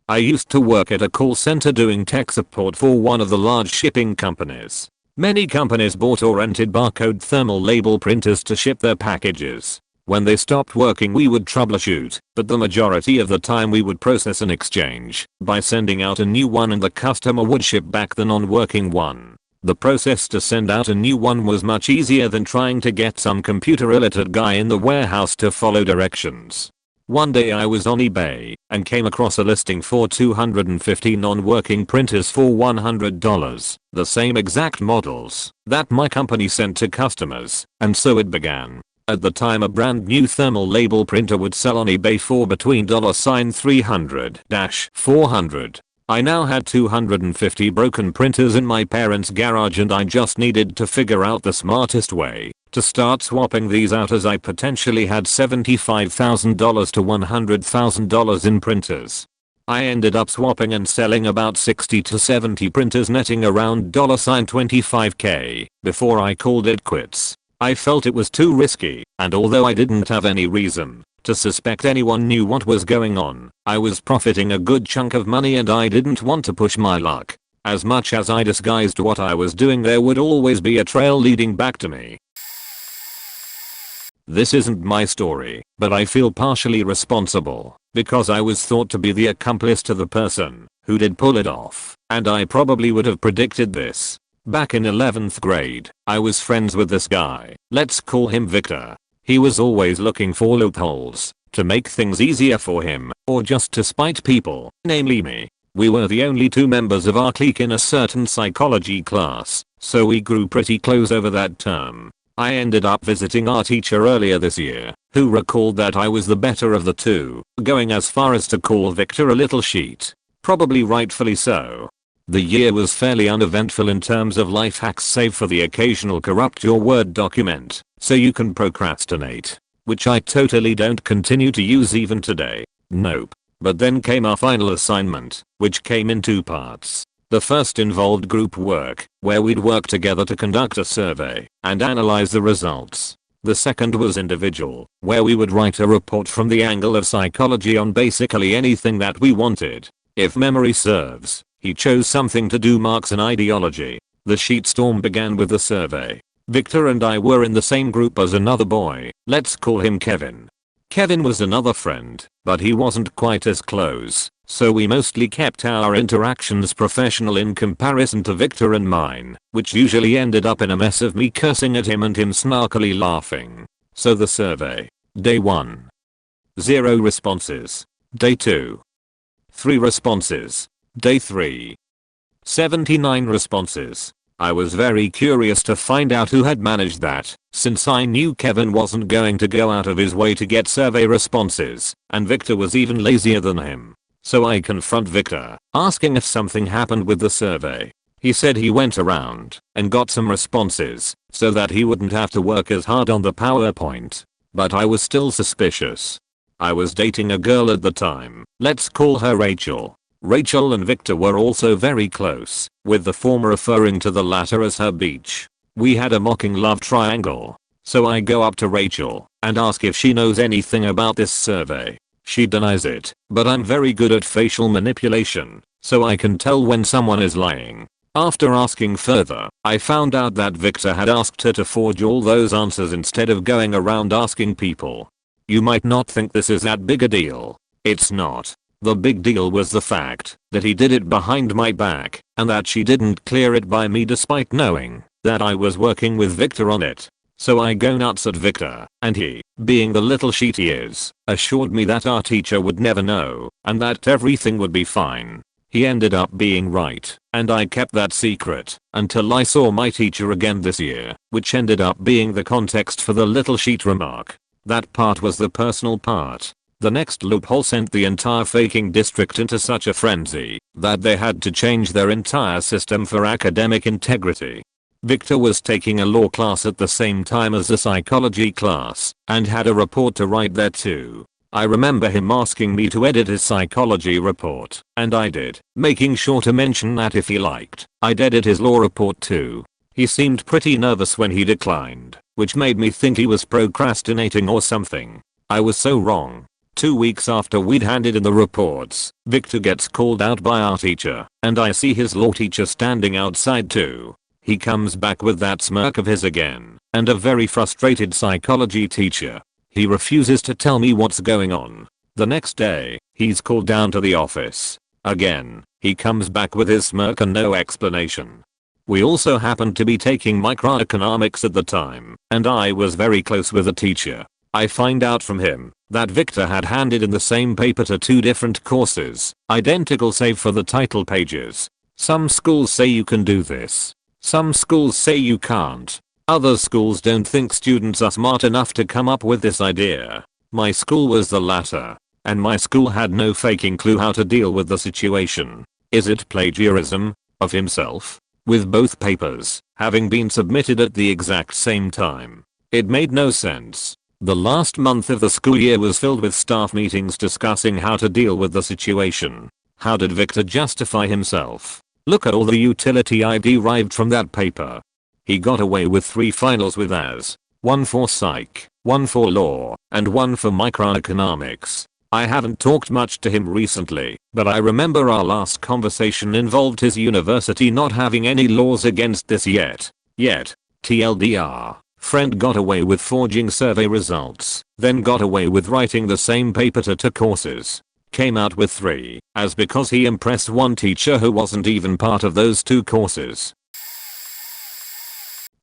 I used to work at a call center doing tech support for one of the large shipping companies. Many companies bought or rented barcode thermal label printers to ship their packages. When they stopped working, we would troubleshoot, but the majority of the time we would process an exchange by sending out a new one and the customer would ship back the non-working one. The process to send out a new one was much easier than trying to get some computer illiterate guy in the warehouse to follow directions. One day I was on eBay and came across a listing for 250 non-working printers for $100, the same exact models that my company sent to customers, and so it began. At the time, a brand new thermal label printer would sell on eBay for between $300-$400. I now had 250 broken printers in my parents' garage, and I just needed to figure out the smartest way to start swapping these out, as I potentially had $75,000 to $100,000 in printers. I ended up swapping and selling about 60 to 70 printers, netting around $25K before I called it quits. I felt it was too risky, and although I didn't have any reason to suspect anyone knew what was going on, I was profiting a good chunk of money and I didn't want to push my luck. As much as I disguised what I was doing, there would always be a trail leading back to me. This isn't my story, but I feel partially responsible because I was thought to be the accomplice to the person who did pull it off, and I probably would have predicted this. Back in 11th grade, I was friends with this guy. Let's call him Victor. He was always looking for loopholes to make things easier for him, or just to spite people, namely me. We were the only 2 members of our clique in a certain psychology class, so we grew pretty close over that term. I ended up visiting our teacher earlier this year, who recalled that I was the better of the 2, going as far as to call Victor a little sheet. Probably rightfully so. The year was fairly uneventful in terms of life hacks, save for the occasional corrupt your Word document so you can procrastinate, which I totally don't continue to use even today. Nope. But then came our final assignment, which came in 2 parts. The first involved group work, where we'd work together to conduct a survey and analyze the results. The second was individual, where we would write a report from the angle of psychology on basically anything that we wanted. If memory serves, he chose something to do Marx and ideology. The shitstorm began with the survey. Victor and I were in the same group as another boy. Let's call him Kevin. Kevin was another friend, but he wasn't quite as close, so we mostly kept our interactions professional in comparison to Victor and mine, which usually ended up in a mess of me cursing at him and him snarkily laughing. So the survey. Day 1. 0 responses. Day 2. 3 responses. Day 3. 79 responses. I was very curious to find out who had managed that, since I knew Kevin wasn't going to go out of his way to get survey responses, and Victor was even lazier than him. So I confront Victor, asking if something happened with the survey. He said he went around and got some responses so that he wouldn't have to work as hard on the PowerPoint. But I was still suspicious. I was dating a girl at the time. Let's call her Rachel. Rachel and Victor were also very close, with the former referring to the latter as her beach. We had a mocking love triangle. So I go up to Rachel and ask if she knows anything about this survey. She denies it, but I'm very good at facial manipulation, so I can tell when someone is lying. After asking further, I found out that Victor had asked her to forge all those answers instead of going around asking people. You might not think this is that big a deal. It's not. The big deal was the fact that he did it behind my back, and that she didn't clear it by me despite knowing that I was working with Victor on it. So I go nuts at Victor, and he, being the little sheet he is, assured me that our teacher would never know, and that everything would be fine. He ended up being right, and I kept that secret until I saw my teacher again this year, which ended up being the context for the little sheet remark. That part was the personal part. The next loophole sent the entire faking district into such a frenzy that they had to change their entire system for academic integrity. Victor was taking a law class at the same time as a psychology class and had a report to write there too. I remember him asking me to edit his psychology report, and I did, making sure to mention that if he liked, I'd edit his law report too. He seemed pretty nervous when he declined, which made me think he was procrastinating or something. I was so wrong. 2 weeks after we'd handed in the reports, Victor gets called out by our teacher, and I see his law teacher standing outside too. He comes back with that smirk of his again, and a very frustrated psychology teacher. He refuses to tell me what's going on. The next day, he's called down to the office. Again, he comes back with his smirk and no explanation. We also happened to be taking microeconomics at the time, and I was very close with the teacher. I find out from him that Victor had handed in the same paper to 2 different courses, identical save for the title pages. Some schools say you can do this. Some schools say you can't. Other schools don't think students are smart enough to come up with this idea. My school was the latter. And my school had no faking clue how to deal with the situation. Is it plagiarism? Of himself? With both papers having been submitted at the exact same time. It made no sense. The last month of the school year was filled with staff meetings discussing how to deal with the situation. How did Victor justify himself? Look at all the utility I derived from that paper. He got away with 3 finals with As. 1 for psych, 1 for law, and 1 for microeconomics. I haven't talked much to him recently, but I remember our last conversation involved his university not having any laws against this yet. TLDR, friend got away with forging survey results, then got away with writing the same paper to 2 courses. Came out with 3, as because he impressed one teacher who wasn't even part of those 2 courses.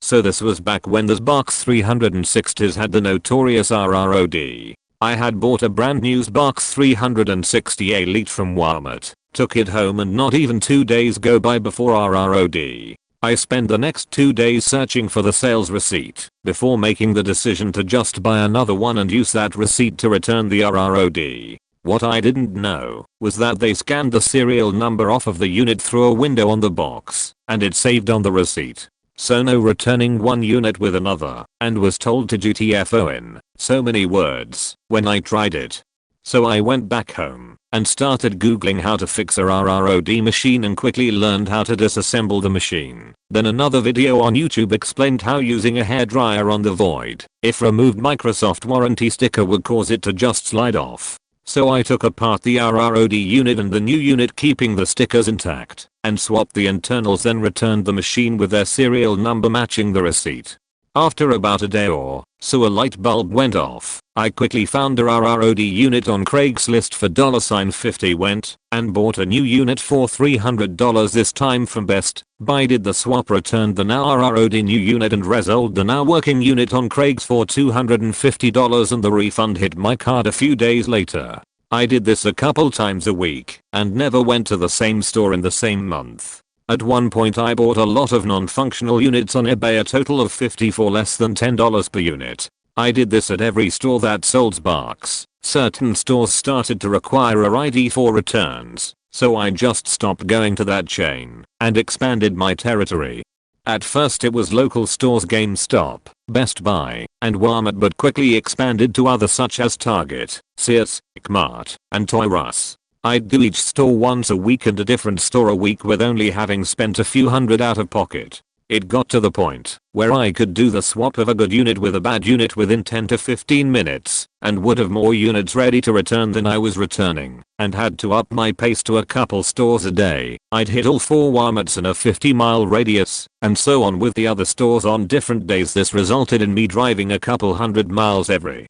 So this was back when the Box 360s had the notorious RROD. I had bought a brand new Box 360 Elite from Walmart, took it home and not even 2 days go by before RROD. I spent the next 2 days searching for the sales receipt before making the decision to just buy another one and use that receipt to return the RROD. What I didn't know was that they scanned the serial number off of the unit through a window on the box, and it saved on the receipt. So no returning one unit with another, and was told to GTFO in so many words when I tried it. So I went back home and started googling how to fix a RROD machine and quickly learned how to disassemble the machine. Then another video on YouTube explained how using a hairdryer on the void, if removed Microsoft warranty sticker would cause it to just slide off. So I took apart the RROD unit and the new unit keeping the stickers intact, and swapped the internals, then returned the machine with their serial number matching the receipt. After about a day or so a light bulb went off. I quickly found a RROD unit on Craigslist for $50, went and bought a new unit for $300 this time from Best Buy, did the swap, returned the now RROD new unit and resold the now working unit on Craigs for $250 and the refund hit my card a few days later. I did this a couple times a week and never went to the same store in the same month. At one point I bought a lot of non-functional units on eBay, a total of 50 for less than $10 per unit. I did this at every store that sold Sparks. Certain stores started to require a ID for returns, so I just stopped going to that chain and expanded my territory. At first it was local stores GameStop, Best Buy, and Walmart, but quickly expanded to others such as Target, Sears, Mart, and Toys R Us. I'd do each store once a week and a different store a week with only having spent a few hundred out of pocket. It got to the point where I could do the swap of a good unit with a bad unit within 10 to 15 minutes and would have more units ready to return than I was returning, and had to up my pace to a couple stores a day. I'd hit all 4 Walmarts in a 50-mile radius, and so on with the other stores on different days. This resulted in me driving a couple hundred miles every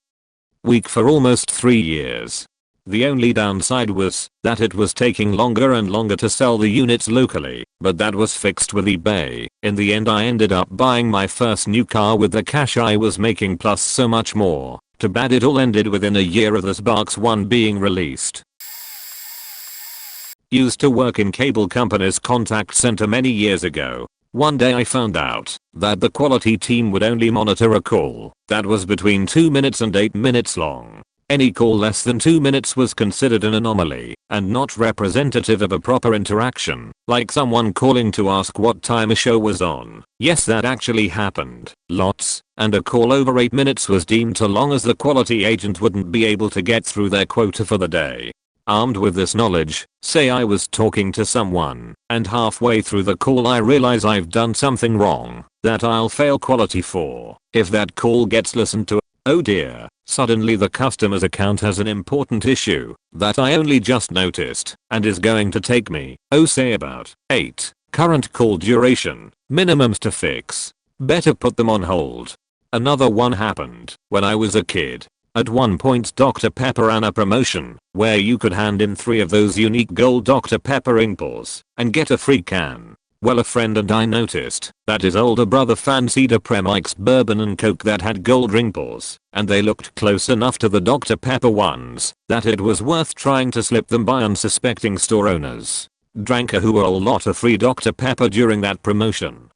week for almost 3 years. The only downside was that it was taking longer and longer to sell the units locally, but that was fixed with eBay. In the end I ended up buying my first new car with the cash I was making plus so much more. Too bad it all ended within a year of the Sparks 1 being released. Used to work in cable company's contact center many years ago. One day I found out that the quality team would only monitor a call that was between 2 minutes and 8 minutes long. Any call less than 2 minutes was considered an anomaly and not representative of a proper interaction, like someone calling to ask what time a show was on. Yes, that actually happened. Lots. And a call over 8 minutes was deemed too long as the quality agent wouldn't be able to get through their quota for the day. Armed with this knowledge, say I was talking to someone, and halfway through the call I realize I've done something wrong that I'll fail quality for. If that call gets listened to, oh dear, suddenly the customer's account has an important issue that I only just noticed and is going to take me, oh say about 8 current call duration minimums to fix. Better put them on hold. Another one happened when I was a kid. At one point Dr. Pepper ran a promotion where you could hand in 3 of those unique gold Dr. Pepper impulse and get a free can. Well, a friend and I noticed that his older brother fancied a Premix bourbon and coke that had gold wrinkles, and they looked close enough to the Dr. Pepper ones that it was worth trying to slip them by unsuspecting store owners. Drank a whole lot of free Dr. Pepper during that promotion.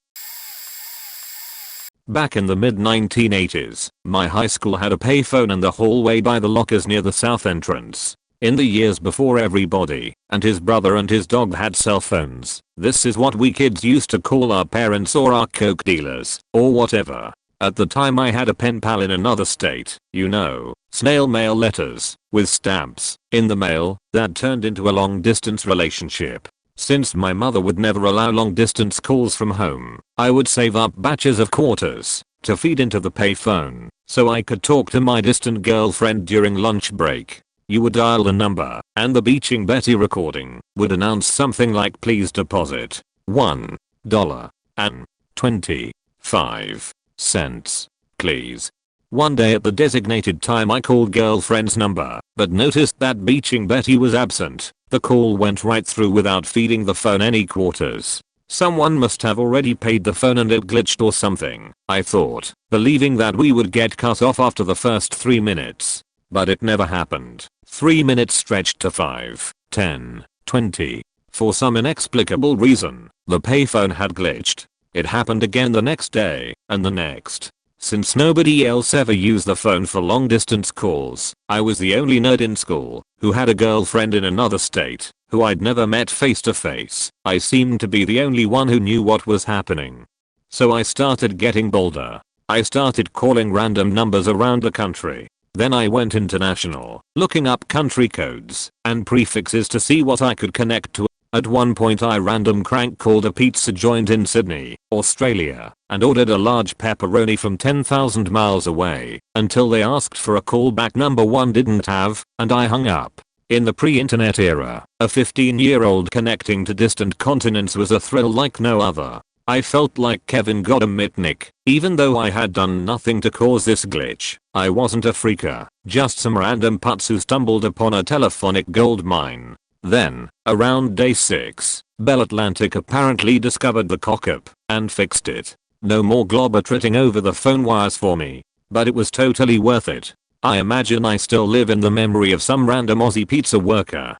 Back in the mid 1980s, my high school had a payphone in the hallway by the lockers near the south entrance. In the years before everybody and his brother and his dog had cell phones, this is what we kids used to call our parents or our coke dealers, or whatever. At the time I had a pen pal in another state, you know, snail mail letters, with stamps, in the mail, that turned into a long distance relationship. Since my mother would never allow long distance calls from home, I would save up batches of quarters to feed into the payphone so I could talk to my distant girlfriend during lunch break. You would dial the number and the Beaching Betty recording would announce something like please deposit $1.25, please. One day at the designated time I called girlfriend's number but noticed that Beaching Betty was absent. The call went right through without feeding the phone any quarters. Someone must have already paid the phone and it glitched or something, I thought, believing that we would get cut off after the first 3 minutes. But it never happened. 3 minutes stretched to 5, 10, 20. For some inexplicable reason, the payphone had glitched. It happened again the next day, and the next. Since nobody else ever used the phone for long distance calls, I was the only nerd in school who had a girlfriend in another state who I'd never met face to face. I seemed to be the only one who knew what was happening. So I started getting bolder. I started calling random numbers around the country. Then I went international, looking up country codes and prefixes to see what I could connect to. At one point I random crank called a pizza joint in Sydney, Australia, and ordered a large pepperoni from 10,000 miles away, until they asked for a callback number one didn't have, and I hung up. In the pre-internet era, a 15-year-old connecting to distant continents was a thrill like no other. I felt like Kevin got a Mitnick, even though I had done nothing to cause this glitch. I wasn't a freaker, just some random putz who stumbled upon a telephonic gold mine. Then, around day 6, Bell Atlantic apparently discovered the cock-up and fixed it. No more globetrotting over the phone wires for me. But it was totally worth it. I imagine I still live in the memory of some random Aussie pizza worker.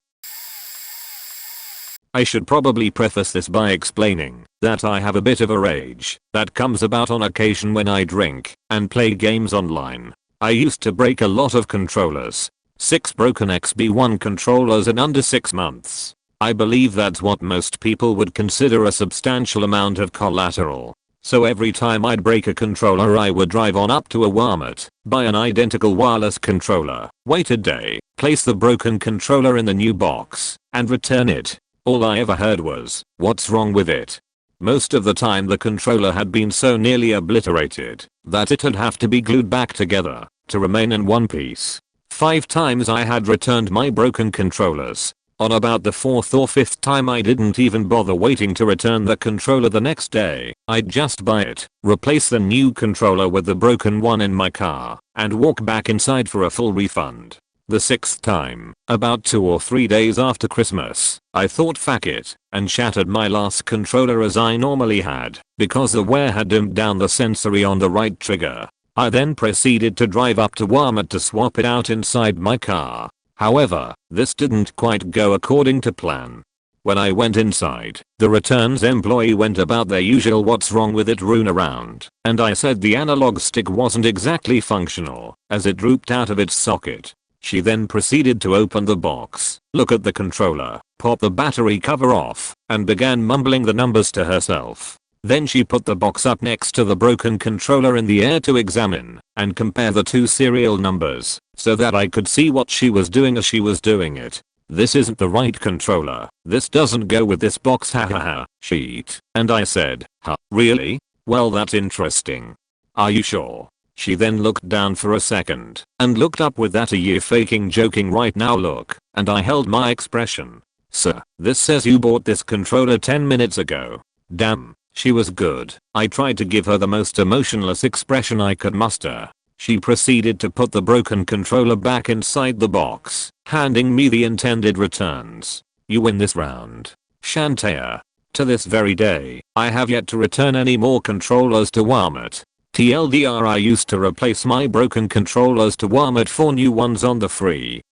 I should probably preface this by explaining that I have a bit of a rage that comes about on occasion when I drink and play games online. I used to break a lot of controllers. 6 broken XB1 controllers in under 6 months. I believe that's what most people would consider a substantial amount of collateral. So every time I'd break a controller I would drive on up to a Walmart, buy an identical wireless controller, wait a day, place the broken controller in the new box, and return it. All I ever heard was, "What's wrong with it?" Most of the time the controller had been so nearly obliterated that it'd have to be glued back together to remain in one piece. 5 times I had returned my broken controllers. On about the 4th or 5th time I didn't even bother waiting to return the controller the next day. I'd just buy it, replace the new controller with the broken one in my car, and walk back inside for a full refund. The sixth time, about 2 or 3 days after Christmas, I thought fuck it, and shattered my last controller as I normally had, because the wear had dimmed down the sensory on the right trigger. I then proceeded to drive up to Walmart to swap it out inside my car. However, this didn't quite go according to plan. When I went inside, the returns employee went about their usual "what's wrong with it" runaround, and I said the analog stick wasn't exactly functional, as it drooped out of its socket. She then proceeded to open the box, look at the controller, pop the battery cover off, and began mumbling the numbers to herself. Then she put the box up next to the broken controller in the air to examine and compare the two serial numbers so that I could see what she was doing as she was doing it. "This isn't the right controller. This doesn't go with this box, hahaha," sheet. And I said, "Huh, really? Well, that's interesting. Are you sure?" She then looked down for a second and looked up with that "are you faking joking right now" look, and I held my expression. "Sir, this says you bought this controller 10 minutes ago." Damn, she was good. I tried to give her the most emotionless expression I could muster. She proceeded to put the broken controller back inside the box, handing me the intended returns. "You win this round, Shantae." To this very day, I have yet to return any more controllers to Walmart. TLDR, I used to replace my broken controllers to Walmart for new ones on the free.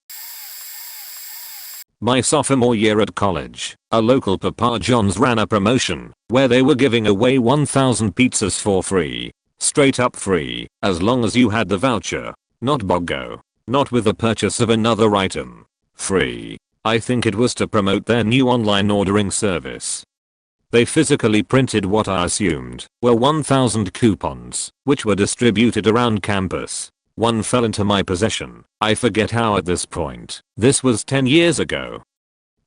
My sophomore year at college, a local Papa John's ran a promotion where they were giving away 1,000 pizzas for free. Straight up free, as long as you had the voucher. Not BOGO. Not with the purchase of another item. Free. I think it was to promote their new online ordering service. They physically printed what I assumed were 1,000 coupons, which were distributed around campus. One fell into my possession. I forget how at this point. This was 10 years ago.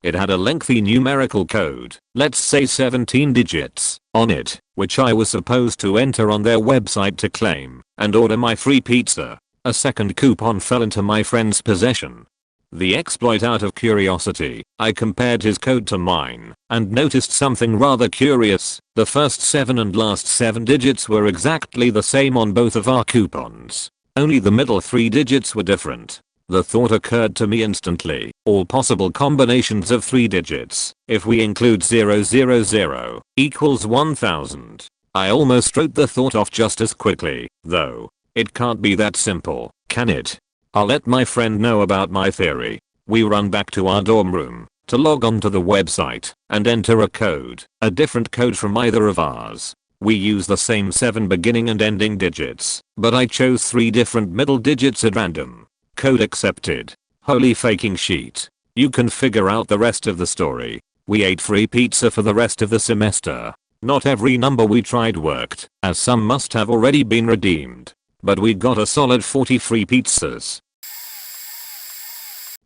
It had a lengthy numerical code, let's say 17 digits, on it, which I was supposed to enter on their website to claim and order my free pizza. A second coupon fell into my friend's possession. The exploit, out of curiosity, I compared his code to mine and noticed something rather curious. The first 7 and last 7 digits were exactly the same on both of our coupons. Only the middle 3 digits were different. The thought occurred to me instantly, all possible combinations of 3 digits, if we include 000, equals 1000. I almost wrote the thought off just as quickly, though. It can't be that simple, can it? I'll let my friend know about my theory. We run back to our dorm room to log on to the website and enter a code, a different code from either of ours. We use the same 7 beginning and ending digits, but I chose 3 different middle digits at random. Code accepted. Holy faking sheet. You can figure out the rest of the story. We ate free pizza for the rest of the semester. Not every number we tried worked, as some must have already been redeemed. But we got a solid 40 free pizzas.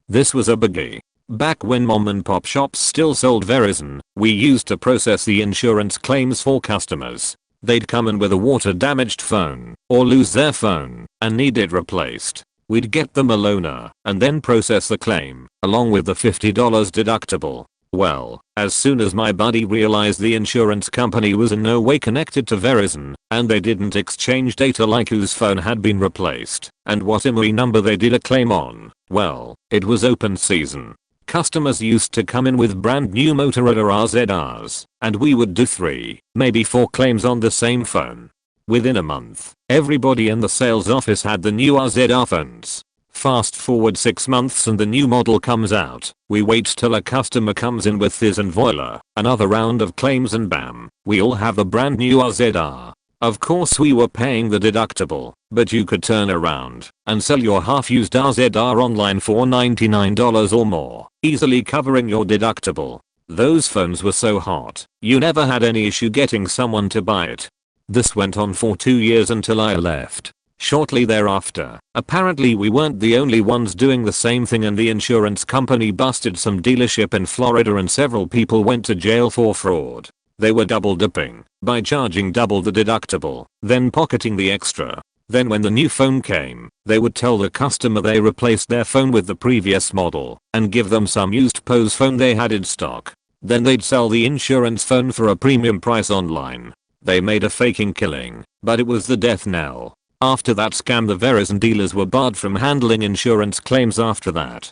This was a biggie. Back when mom and pop shops still sold Verizon, we used to process the insurance claims for customers. They'd come in with a water damaged phone, or lose their phone, and need it replaced. We'd get them a loaner, and then process the claim, along with the $50 deductible. Well, as soon as my buddy realized the insurance company was in no way connected to Verizon, and they didn't exchange data like whose phone had been replaced, and what IMEI number they did a claim on, well, it was open season. Customers used to come in with brand new Motorola RZRs, and we would do 3, maybe 4 claims on the same phone. Within a month, everybody in the sales office had the new RZR phones. Fast forward 6 months and the new model comes out. We wait till a customer comes in with his and voila, another round of claims, and bam, we all have a brand new RZR. Of course we were paying the deductible, but you could turn around and sell your half-used RZR online for $99 or more, easily covering your deductible. Those phones were so hot, you never had any issue getting someone to buy it. This went on for 2 years until I left. Shortly thereafter, apparently we weren't the only ones doing the same thing, and the insurance company busted some dealership in Florida and several people went to jail for fraud. They were double dipping by charging double the deductible, then pocketing the extra. Then when the new phone came, they would tell the customer they replaced their phone with the previous model and give them some used Pose phone they had in stock. Then they'd sell the insurance phone for a premium price online. They made a faking killing, but it was the death knell. After that scam, the Verizon dealers were barred from handling insurance claims after that.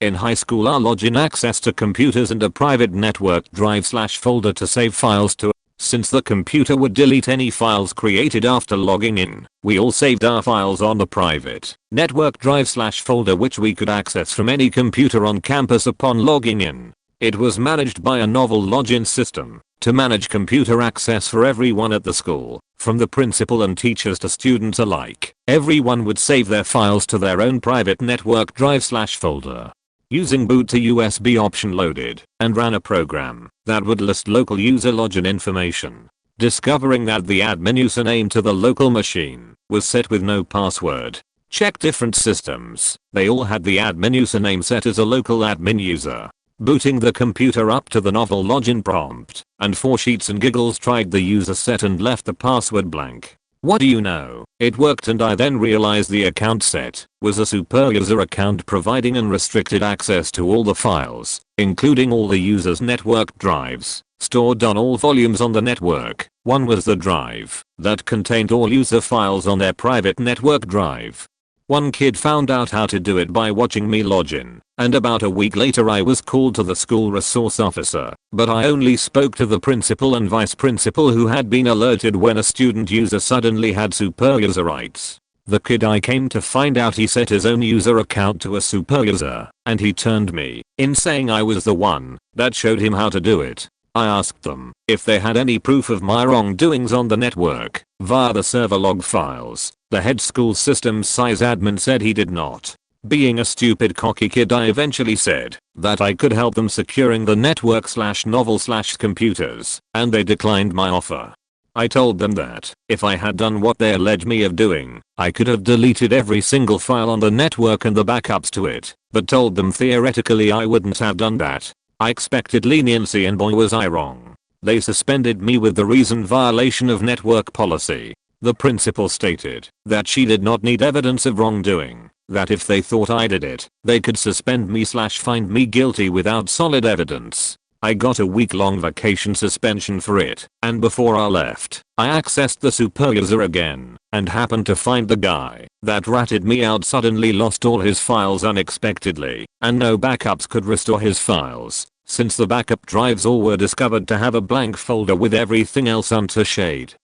In high school, our login access to computers and a private network drive/folder to save files to. Since the computer would delete any files created after logging in, we all saved our files on the private network drive/folder, which we could access from any computer on campus upon logging in. It was managed by a novel login system to manage computer access for everyone at the school, from the principal and teachers to students alike. Everyone would save their files to their own private network drive/folder. Using boot to USB option loaded and ran a program that would list local user login information. Discovering that the admin username to the local machine was set with no password. Check different systems. They all had the admin username set as a local admin user. Booting the computer up to the novel login prompt, and for sheets and giggles tried the user set and left the password blank. What do you know? It worked, and I then realized the account set was a super user account providing unrestricted access to all the files, including all the user's network drives, stored on all volumes on the network. One was the drive that contained all user files on their private network drive. One kid found out how to do it by watching me login, and about a week later I was called to the school resource officer, but I only spoke to the principal and vice principal, who had been alerted when a student user suddenly had super user rights. The kid, I came to find out, he set his own user account to a super user, and he turned me in saying I was the one that showed him how to do it. I asked them if they had any proof of my wrongdoings on the network via the server log files. The head school systems sysadmin said he did not. Being a stupid cocky kid, I eventually said that I could help them securing the network/novel/computers, and they declined my offer. I told them that if I had done what they alleged me of doing, I could have deleted every single file on the network and the backups to it, but told them theoretically I wouldn't have done that. I expected leniency, and boy was I wrong. They suspended me with the reason violation of network policy. The principal stated that she did not need evidence of wrongdoing, that if they thought I did it, they could suspend me/find me guilty without solid evidence. I got a week-long vacation suspension for it, and before I left, I accessed the super user again, and happened to find the guy that ratted me out suddenly lost all his files unexpectedly, and no backups could restore his files, since the backup drives all were discovered to have a blank folder with everything else untouched.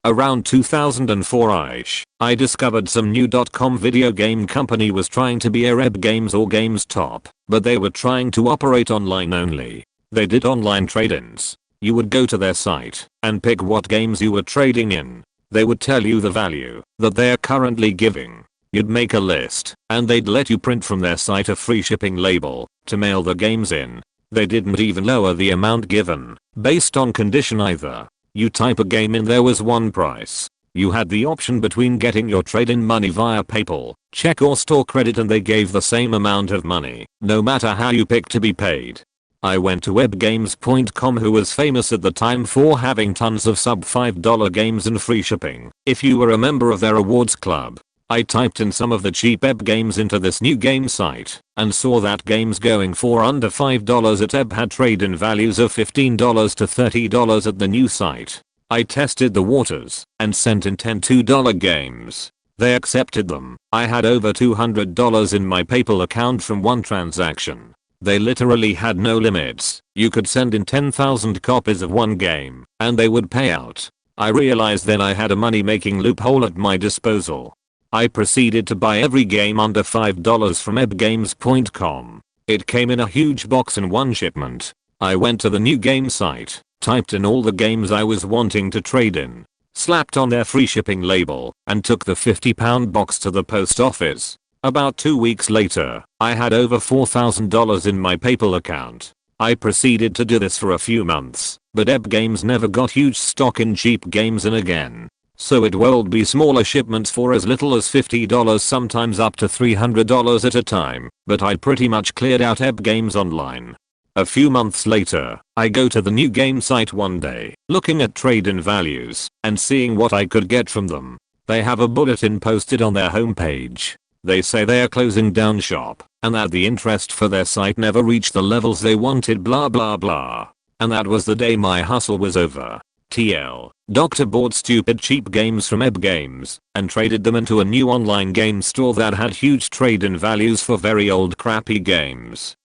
Around 2004-ish, I discovered some new .com video game company was trying to be a Reb Games or GameStop, but they were trying to operate online only. They did online trade-ins. You would go to their site and pick what games you were trading in. They would tell you the value that they are currently giving. You'd make a list, and they'd let you print from their site a free shipping label to mail the games in. They didn't even lower the amount given based on condition either. You type a game in, there was one price. You had the option between getting your trade-in money via PayPal, check or store credit, and they gave the same amount of money, no matter how you picked to be paid. I went to webgames.com, who was famous at the time for having tons of sub $5 games and free shipping if you were a member of their awards club. I typed in some of the cheap EB games into this new game site and saw that games going for under $5 at EB had trade-in values of $15 to $30 at the new site. I tested the waters and sent in 10 $2 games. They accepted them. I had over $200 in my PayPal account from one transaction. They literally had no limits. You could send in 10,000 copies of one game and they would pay out. I realized then I had a money-making loophole at my disposal. I proceeded to buy every game under $5 from ebgames.com. It came in a huge box in one shipment. I went to the new game site, typed in all the games I was wanting to trade in, slapped on their free shipping label, and took the £50 box to the post office. About 2 weeks later, I had over $4,000 in my PayPal account. I proceeded to do this for a few months, but EB Games never got huge stock in cheap games in again. So it would be smaller shipments for as little as $50, sometimes up to $300 at a time, but I pretty much cleared out EB Games online. A few months later, I go to the new game site one day, looking at trade-in values and seeing what I could get from them. They have a bulletin posted on their homepage. They say they are closing down shop and that the interest for their site never reached the levels they wanted, blah blah blah. And that was the day my hustle was over. TL. Doctor bought stupid cheap games from EB Games and traded them into a new online game store that had huge trade-in values for very old crappy games.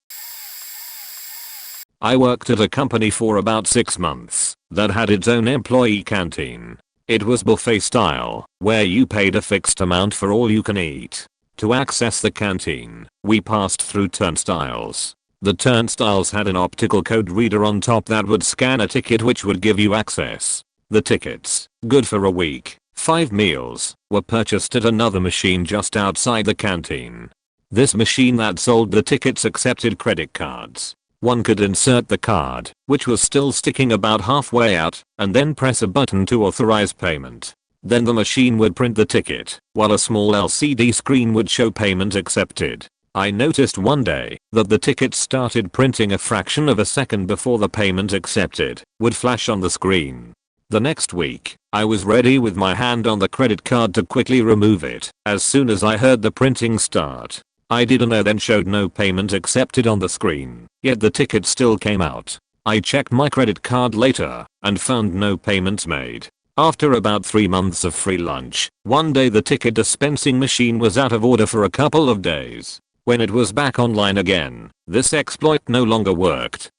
I worked at a company for about 6 months that had its own employee canteen. It was buffet style, where you paid a fixed amount for all you can eat. To access the canteen, we passed through turnstiles. The turnstiles had an optical code reader on top that would scan a ticket which would give you access. The tickets, good for a week, 5 meals, were purchased at another machine just outside the canteen. This machine that sold the tickets accepted credit cards. One could insert the card, which was still sticking about halfway out, and then press a button to authorize payment. Then the machine would print the ticket, while a small LCD screen would show payment accepted. I noticed one day that the ticket started printing a fraction of a second before the payment accepted would flash on the screen. The next week, I was ready with my hand on the credit card to quickly remove it as soon as I heard the printing start. I didn't know then showed no payment accepted on the screen, yet the ticket still came out. I checked my credit card later and found no payments made. After about 3 months of free lunch, one day the ticket dispensing machine was out of order for a couple of days. When it was back online again, this exploit no longer worked.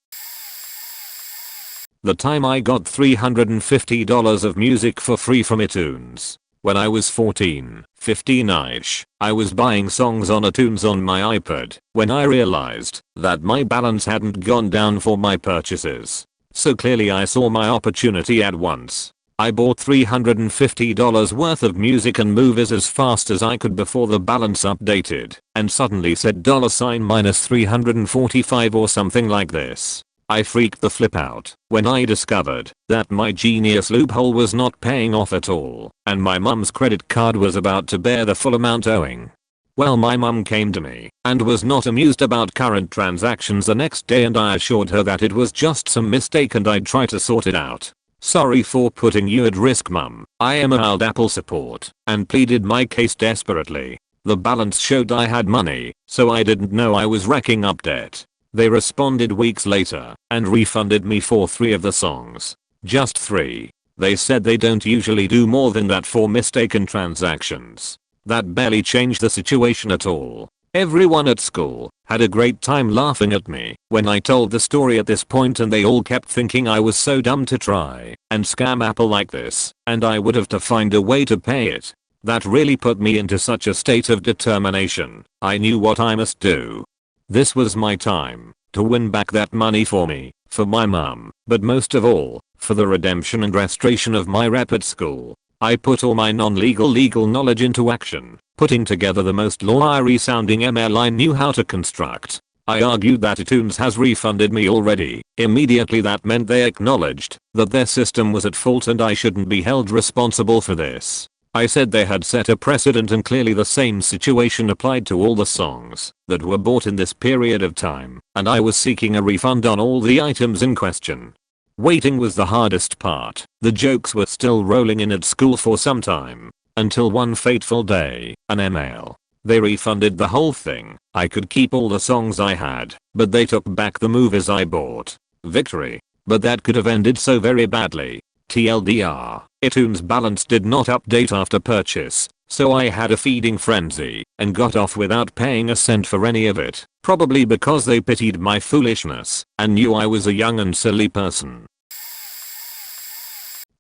The time I got $350 of music for free from iTunes. When I was 14, 15ish, I was buying songs on iTunes on my iPod when I realized that my balance hadn't gone down for my purchases. So clearly I saw my opportunity at once. I bought $350 worth of music and movies as fast as I could before the balance updated and suddenly said minus $345 or something like this. I freaked the flip out when I discovered that my genius loophole was not paying off at all and my mum's credit card was about to bear the full amount owing. Well, my mum came to me and was not amused about current transactions the next day, and I assured her that it was just some mistake and I'd try to sort it out. Sorry for putting you at risk, mum. I am a old Apple support, and pleaded my case desperately. The balance showed I had money, so I didn't know I was racking up debt. They responded weeks later and refunded me for 3 of the songs. Just 3. They said they don't usually do more than that for mistaken transactions. That barely changed the situation at all. Everyone at school had a great time laughing at me when I told the story at this point, and they all kept thinking I was so dumb to try and scam Apple like this, and I would have to find a way to pay it. That really put me into such a state of determination. I knew what I must do. This was my time to win back that money for me, for my mum, but most of all, for the redemption and restoration of my rep at school. I put all my non-legal legal knowledge into action, putting together the most lawyery sounding ML I knew how to construct. I argued that iTunes has refunded me already. Immediately that meant they acknowledged that their system was at fault and I shouldn't be held responsible for this. I said they had set a precedent and clearly the same situation applied to all the songs that were bought in this period of time, and I was seeking a refund on all the items in question. Waiting was the hardest part. The jokes were still rolling in at school for some time, until one fateful day, an email. They refunded the whole thing. I could keep all the songs I had, but they took back the movies I bought. Victory. But that could have ended so very badly. TLDR, iTunes balance did not update after purchase, so I had a feeding frenzy and got off without paying a cent for any of it, probably because they pitied my foolishness and knew I was a young and silly person.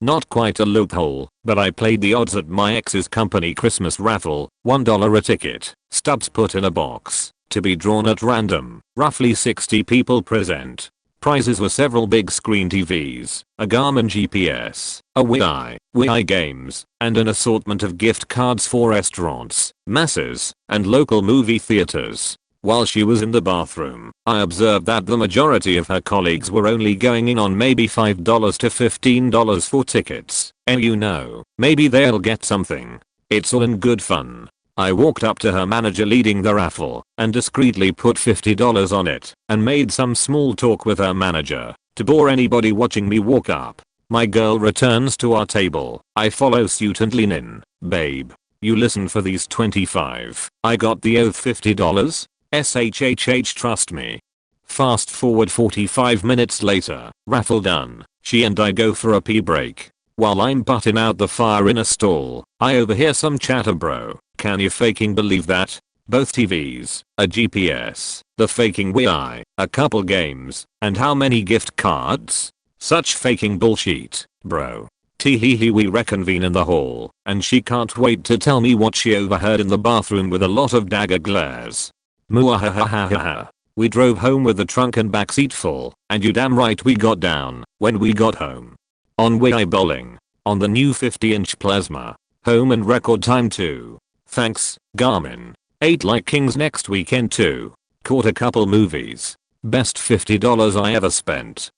Not quite a loophole, but I played the odds at my ex's company Christmas raffle, $1 a ticket, stubs put in a box, to be drawn at random, roughly 60 people present. Prizes were several big screen TVs, a Garmin GPS, a Wii games, and an assortment of gift cards for restaurants, masses, and local movie theaters. While she was in the bathroom, I observed that the majority of her colleagues were only going in on maybe $5 to $15 for tickets, and you know, maybe they'll get something. It's all in good fun. I walked up to her manager leading the raffle and discreetly put $50 on it and made some small talk with her manager to bore anybody watching me walk up. My girl returns to our table. I follow suit and lean in. Babe, you listen for these 25. I got the oath $50. SHHH, trust me. Fast forward 45 minutes later, raffle done. She and I go for a pee break. While I'm putting out the fire in a stall, I overhear some chatter. Bro, can you faking believe that? Both TVs, a GPS, the faking Wi-Fi, a couple games, and how many gift cards? Such faking bullshit, bro. Teehee. We reconvene in the hall, and she can't wait to tell me what she overheard in the bathroom with a lot of dagger glares. Muahahahaha. We drove home with the trunk and backseat full, and you damn right we got down when we got home. On Wi-Fi bowling, on the new 50-inch plasma, home in record time too. Thanks, Garmin. Ate like kings next weekend too. Caught a couple movies. Best $50 I ever spent.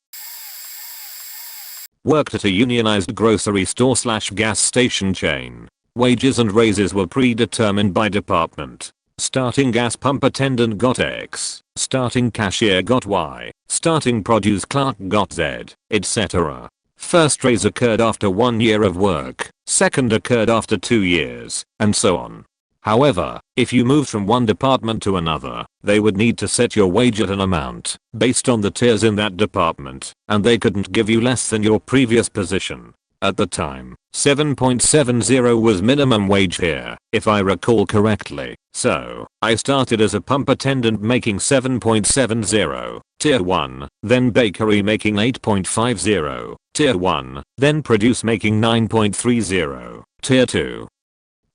Worked at a unionized grocery store / gas station chain. Wages and raises were predetermined by department. Starting gas pump attendant got X. Starting cashier got Y. Starting produce clerk got Z, etc. First raise occurred after 1 year of work. Second occurred after 2 years, and so on. However, if you moved from one department to another, they would need to set your wage at an amount based on the tiers in that department, and they couldn't give you less than your previous position. At the time, 7.70 was minimum wage here, if I recall correctly. So, I started as a pump attendant making 7.70, tier 1, then bakery making 8.50, tier 1, then produce making 9.30, tier 2.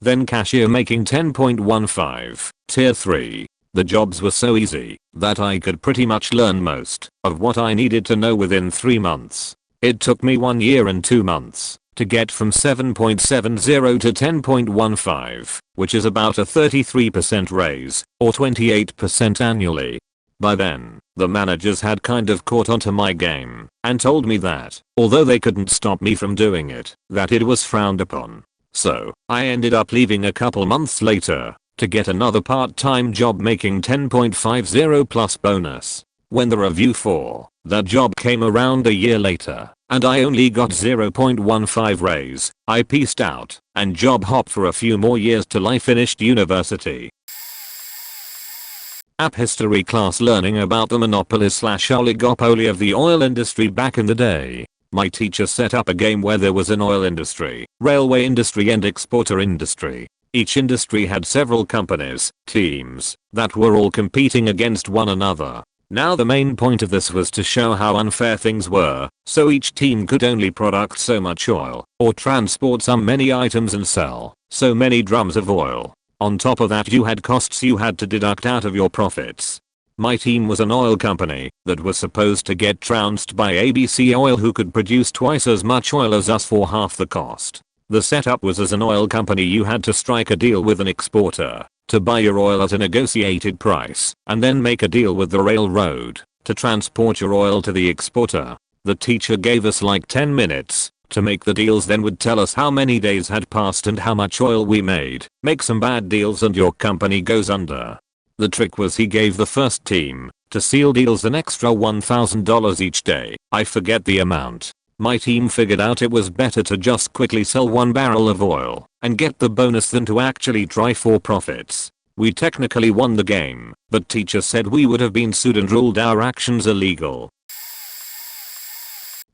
Then cashier making 10.15, tier 3. The jobs were so easy that I could pretty much learn most of what I needed to know within 3 months. It took me 1 year and 2 months to get from 7.70 to 10.15, which is about a 33% raise, or 28% annually. By then, the managers had kind of caught onto my game and told me that, although they couldn't stop me from doing it, that it was frowned upon. So, I ended up leaving a couple months later to get another part-time job making 10.50 plus bonus. When the review for that job came around a year later, and I only got 0.15 raise, I peaced out and job hopped for a few more years till I finished university. App history class learning about the monopolies / oligopoly of the oil industry back in the day. My teacher set up a game where there was an oil industry, railway industry and exporter industry. Each industry had several companies, teams, that were all competing against one another. Now the main point of this was to show how unfair things were, so each team could only produce so much oil, or transport so many items and sell so many drums of oil. On top of that you had costs you had to deduct out of your profits. My team was an oil company that was supposed to get trounced by ABC Oil, who could produce twice as much oil as us for half the cost. The setup was, as an oil company you had to strike a deal with an exporter to buy your oil at a negotiated price, and then make a deal with the railroad to transport your oil to the exporter. The teacher gave us like 10 minutes to make the deals, then would tell us how many days had passed and how much oil we made. Make some bad deals and your company goes under. The trick was he gave the first team to seal deals an extra $1,000 each day. I forget the amount. My team figured out it was better to just quickly sell 1 barrel of oil and get the bonus than to actually try for profits. We technically won the game, but teacher said we would have been sued and ruled our actions illegal.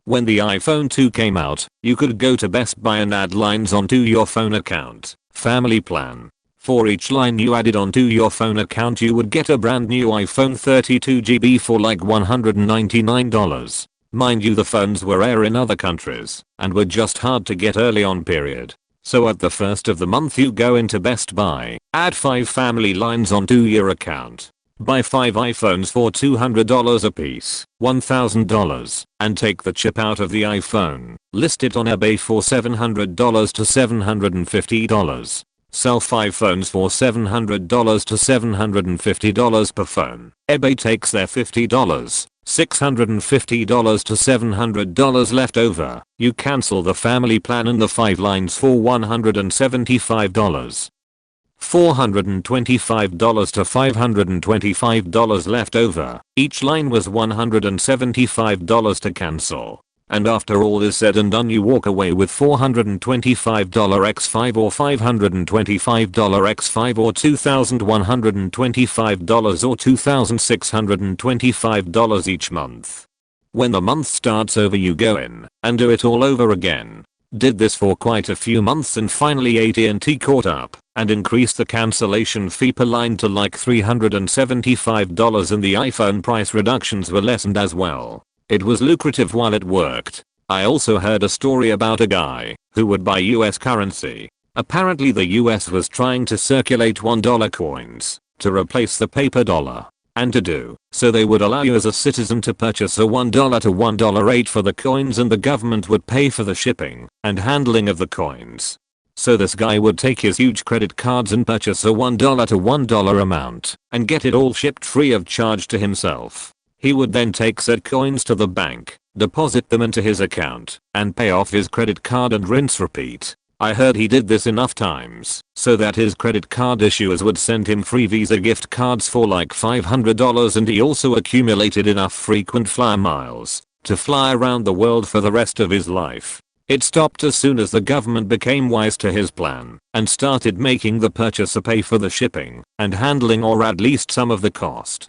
When the iPhone 2 came out, you could go to Best Buy and add lines onto your phone account. Family plan. For each line you added onto your phone account you would get a brand new iPhone 32GB for like $199. Mind you, the phones were rare in other countries and were just hard to get early on period. So at the first of the month you go into Best Buy, add 5 family lines onto your account, buy 5 iPhones for $200 a piece, $1,000, and take the chip out of the iPhone, list it on eBay for $700 to $750. Sell 5 phones for $700 to $750 per phone. eBay takes their $50, $650 to $700 left over. You cancel the family plan and the 5 lines for $175. $425 to $525 left over. Each line was $175 to cancel. And after all is said and done you walk away with $425 x 5 or $525 x 5 or $2,125 or $2,625 each month. When the month starts over you go in and do it all over again. Did this for quite a few months and finally AT&T caught up and increased the cancellation fee per line to like $375 and the iPhone price reductions were lessened as well. It was lucrative while it worked. I also heard a story about a guy who would buy US currency. Apparently the US was trying to circulate $1 coins to replace the paper dollar. And to do so they would allow you as a citizen to purchase a $1 to $1.08 for the coins and the government would pay for the shipping and handling of the coins. So this guy would take his huge credit cards and purchase a $1 to $1 amount and get it all shipped free of charge to himself. He would then take said coins to the bank, deposit them into his account, and pay off his credit card and rinse repeat. I heard he did this enough times so that his credit card issuers would send him free Visa gift cards for like $500 and he also accumulated enough frequent flyer miles to fly around the world for the rest of his life. It stopped as soon as the government became wise to his plan and started making the purchaser pay for the shipping and handling or at least some of the cost.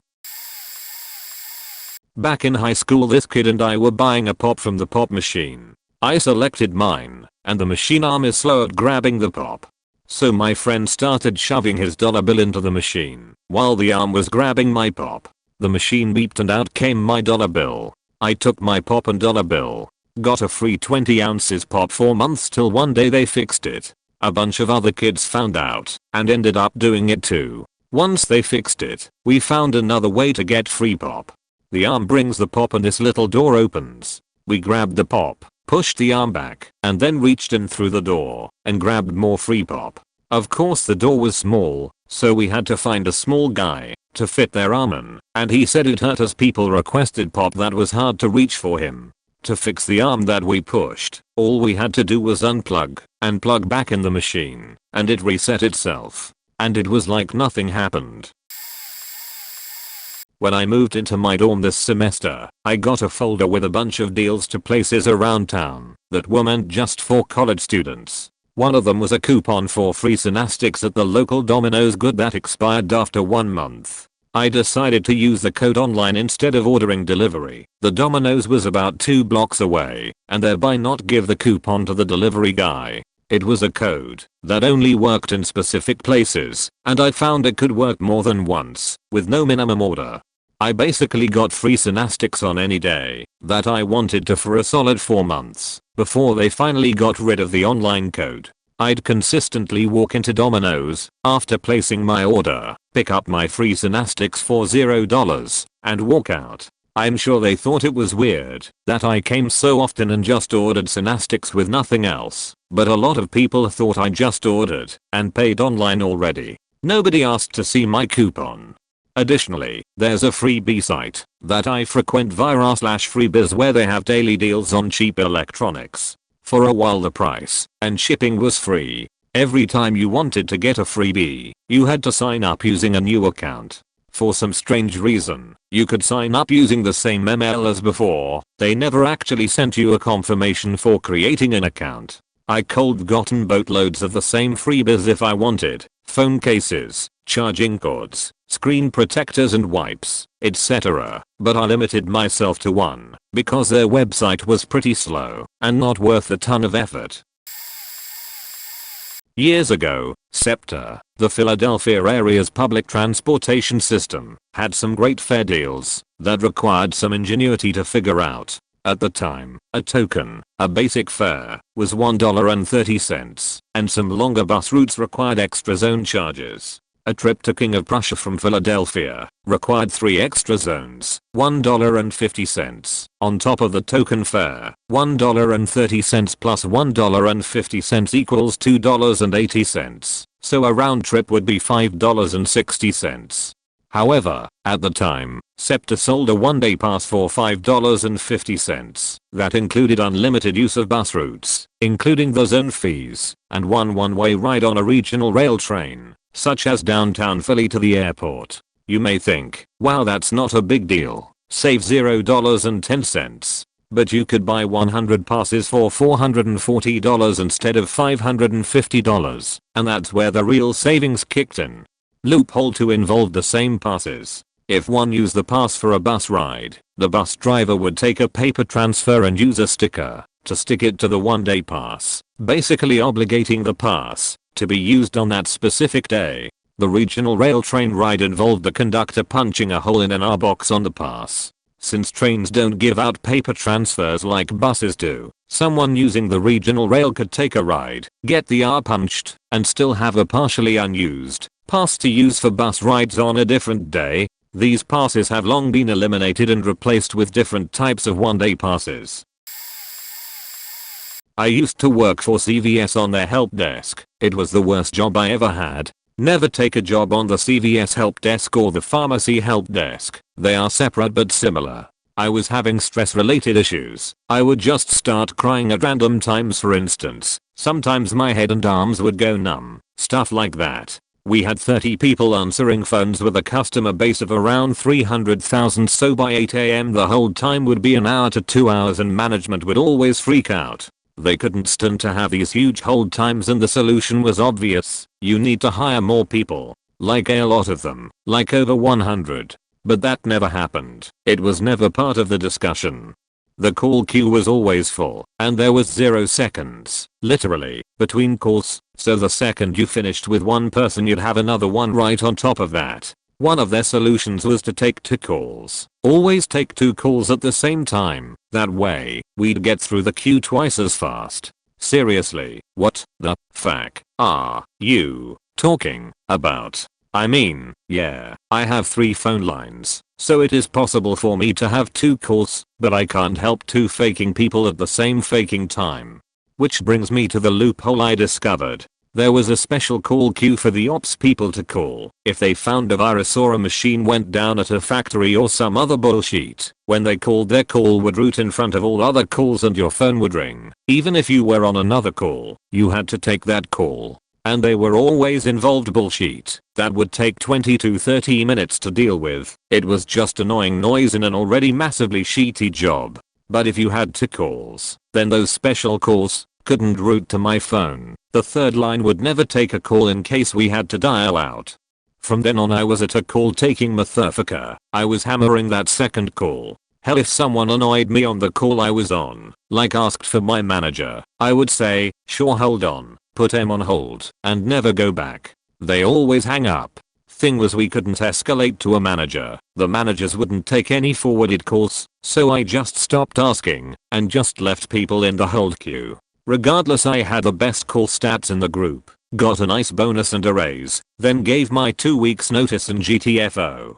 Back in high school this kid and I were buying a pop from the pop machine. I selected mine, and the machine arm is slow at grabbing the pop. So my friend started shoving his dollar bill into the machine while the arm was grabbing my pop. The machine beeped and out came my dollar bill. I took my pop and dollar bill. Got a free 20 ounces pop for months till one day they fixed it. A bunch of other kids found out and ended up doing it too. Once they fixed it, we found another way to get free pop. The arm brings the pop and this little door opens. We grabbed the pop, pushed the arm back, and then reached in through the door and grabbed more free pop. Of course the door was small, so we had to find a small guy to fit their arm in, and he said it hurt as people requested pop that was hard to reach for him. To fix the arm that we pushed, all we had to do was unplug and plug back in the machine, and it reset itself. And it was like nothing happened. When I moved into my dorm this semester, I got a folder with a bunch of deals to places around town that were meant just for college students. One of them was a coupon for free synastics at the local Domino's good that expired after 1 month. I decided to use the code online instead of ordering delivery. The Domino's was about 2 blocks away, and thereby not give the coupon to the delivery guy. It was a code that only worked in specific places, and I found it could work more than once, with no minimum order. I basically got free synastics on any day that I wanted to for a solid 4 months before they finally got rid of the online code. I'd consistently walk into Domino's after placing my order, pick up my free synastics for $0, and walk out. I'm sure they thought it was weird that I came so often and just ordered synastics with nothing else, but a lot of people thought I just ordered and paid online already. Nobody asked to see my coupon. Additionally, there's a freebie site that I frequent via r/freebiz where they have daily deals on cheap electronics. For a while the price and shipping was free. Every time you wanted to get a freebie, you had to sign up using a new account. For some strange reason, you could sign up using the same email as before. They never actually sent you a confirmation for creating an account. I cold gotten boatloads of the same freebies if I wanted. Phone cases, charging cords, screen protectors and wipes, etc. But I limited myself to one because their website was pretty slow and not worth a ton of effort. Years ago, SEPTA, the Philadelphia area's public transportation system, had some great fare deals that required some ingenuity to figure out. At the time, a token, a basic fare, was $1.30, and some longer bus routes required extra zone charges. A trip to King of Prussia from Philadelphia required 3 extra zones, $1.50, on top of the token fare. $1.30 plus $1.50 equals $2.80, so a round trip would be $5.60. However, at the time, SEPTA sold a one-day pass for $5.50 that included unlimited use of bus routes, including the zone fees, and one-way ride on a regional rail train, such as downtown Philly to the airport. You may think, wow, that's not a big deal, save $0.10. But you could buy 100 passes for $440 instead of $550, and that's where the real savings kicked in. Loophole 2 involved the same passes. If one used the pass for a bus ride, the bus driver would take a paper transfer and use a sticker to stick it to the one-day pass, basically obligating the pass to be used on that specific day. The regional rail train ride involved the conductor punching a hole in an R box on the pass. Since trains don't give out paper transfers like buses do, someone using the regional rail could take a ride, get the R punched, and still have a partially unused pass to use for bus rides on a different day. These passes have long been eliminated and replaced with different types of one-day passes. I used to work for CVS on their help desk. It was the worst job I ever had. Never take a job on the CVS help desk or the pharmacy help desk. They are separate but similar. I was having stress-related issues. I would just start crying at random times, for instance. Sometimes my head and arms would go numb. Stuff like that. We had 30 people answering phones with a customer base of around 300,000, so by 8 AM the hold time would be an hour to 2 hours and management would always freak out. They couldn't stand to have these huge hold times and the solution was obvious. You need to hire more people. Like a lot of them. Like over 100. But that never happened. It was never part of the discussion. The call queue was always full, and there was 0 seconds, literally, between calls, so the second you finished with one person you'd have another one right on top of that. One of their solutions was to take 2 calls. Always take 2 calls at the same time. That way, we'd get through the queue twice as fast. Seriously, what the fuck are you talking about? I mean, yeah, I have 3 phone lines, so it is possible for me to have 2 calls, but I can't help 2 faking people at the same faking time. Which brings me to the loophole I discovered. There was a special call queue for the ops people to call if they found a virus or a machine went down at a factory or some other bullshit. When they called, their call would route in front of all other calls and your phone would ring. Even if you were on another call, you had to take that call. And they were always involved bullshit that would take 20 to 30 minutes to deal with. It was just annoying noise in an already massively shitty job. But if you had 2 calls, then those special calls couldn't route to my phone. The third line would never take a call in case we had to dial out. From then on I was at a call taking motherfucker. I was hammering that second call. Hell, if someone annoyed me on the call I was on, like asked for my manager, I would say, sure, hold on, put him on hold, and never go back. They always hang up. Thing was, we couldn't escalate to a manager. The managers wouldn't take any forwarded calls, so I just stopped asking and just left people in the hold queue. Regardless, I had the best call stats in the group, got a nice bonus and a raise, then gave my 2 weeks notice and GTFO.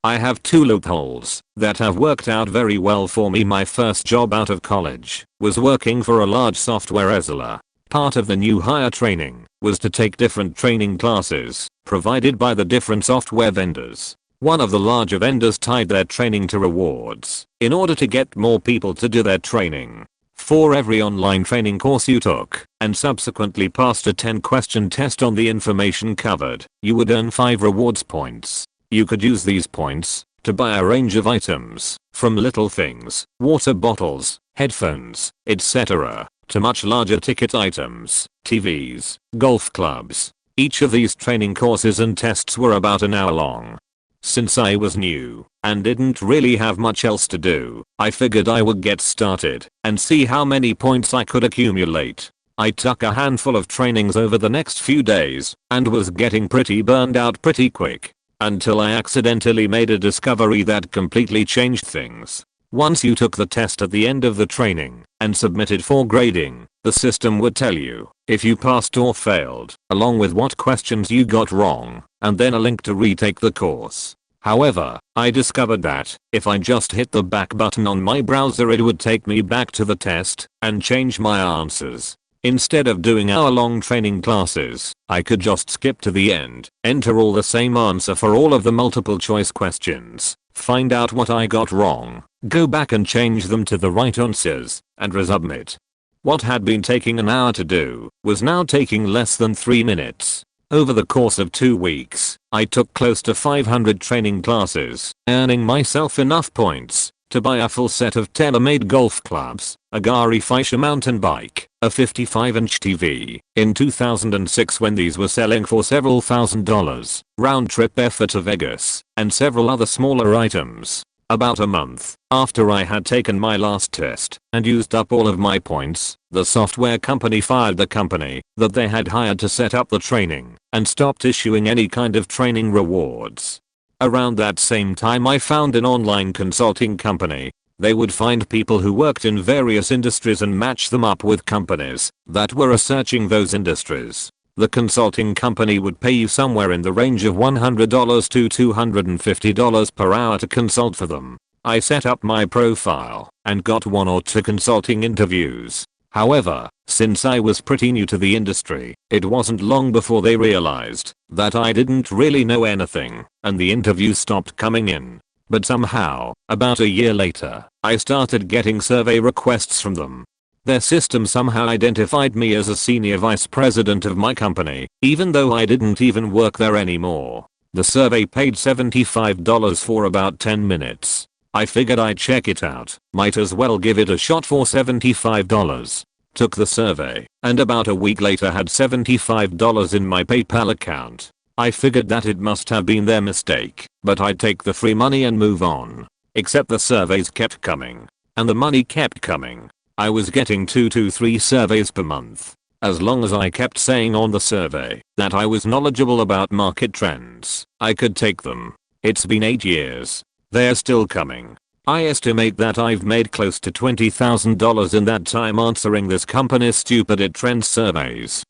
I have 2 loopholes that have worked out very well for me. My first job out of college was working for a large software reseller. Part of the new hire training was to take different training classes provided by the different software vendors. One of the larger vendors tied their training to rewards in order to get more people to do their training. For every online training course you took and subsequently passed a 10-question test on the information covered, you would earn 5 rewards points. You could use these points to buy a range of items, from little things, water bottles, headphones, etc., to much larger ticket items, TVs, golf clubs. Each of these training courses and tests were about an hour long. Since I was new and didn't really have much else to do, I figured I would get started and see how many points I could accumulate. I took a handful of trainings over the next few days and was getting pretty burned out pretty quick, until I accidentally made a discovery that completely changed things. Once you took the test at the end of the training and submitted for grading, the system would tell you if you passed or failed, along with what questions you got wrong, and then a link to retake the course. However, I discovered that if I just hit the back button on my browser, it would take me back to the test and change my answers. Instead of doing hour-long training classes, I could just skip to the end, enter all the same answer for all of the multiple choice questions, find out what I got wrong, go back and change them to the right answers, and resubmit. What had been taking an hour to do was now taking less than 3 minutes. Over the course of 2 weeks, I took close to 500 training classes, earning myself enough points to buy a full set of tailor-made golf clubs, a Gary Fisher mountain bike, a 55-inch TV. In 2006, when these were selling for several $1,000s, round-trip effort to Vegas, and several other smaller items. About a month after I had taken my last test and used up all of my points, the software company fired the company that they had hired to set up the training and stopped issuing any kind of training rewards. Around that same time I found an online consulting company. They would find people who worked in various industries and match them up with companies that were researching those industries. The consulting company would pay you somewhere in the range of $100 to $250 per hour to consult for them. I set up my profile and got 1 or 2 consulting interviews. However, since I was pretty new to the industry, it wasn't long before they realized that I didn't really know anything, and the interviews stopped coming in. But somehow, about a year later, I started getting survey requests from them. Their system somehow identified me as a senior vice president of my company, even though I didn't even work there anymore. The survey paid $75 for about 10 minutes. I figured I'd check it out, might as well give it a shot for $75. Took the survey, and about a week later had $75 in my PayPal account. I figured that it must have been their mistake, but I'd take the free money and move on. Except the surveys kept coming. And the money kept coming. I was getting 2 to 3 surveys per month. As long as I kept saying on the survey that I was knowledgeable about market trends, I could take them. It's been 8 years. They're still coming. I estimate that I've made close to $20,000 in that time answering this company's stupid trend surveys.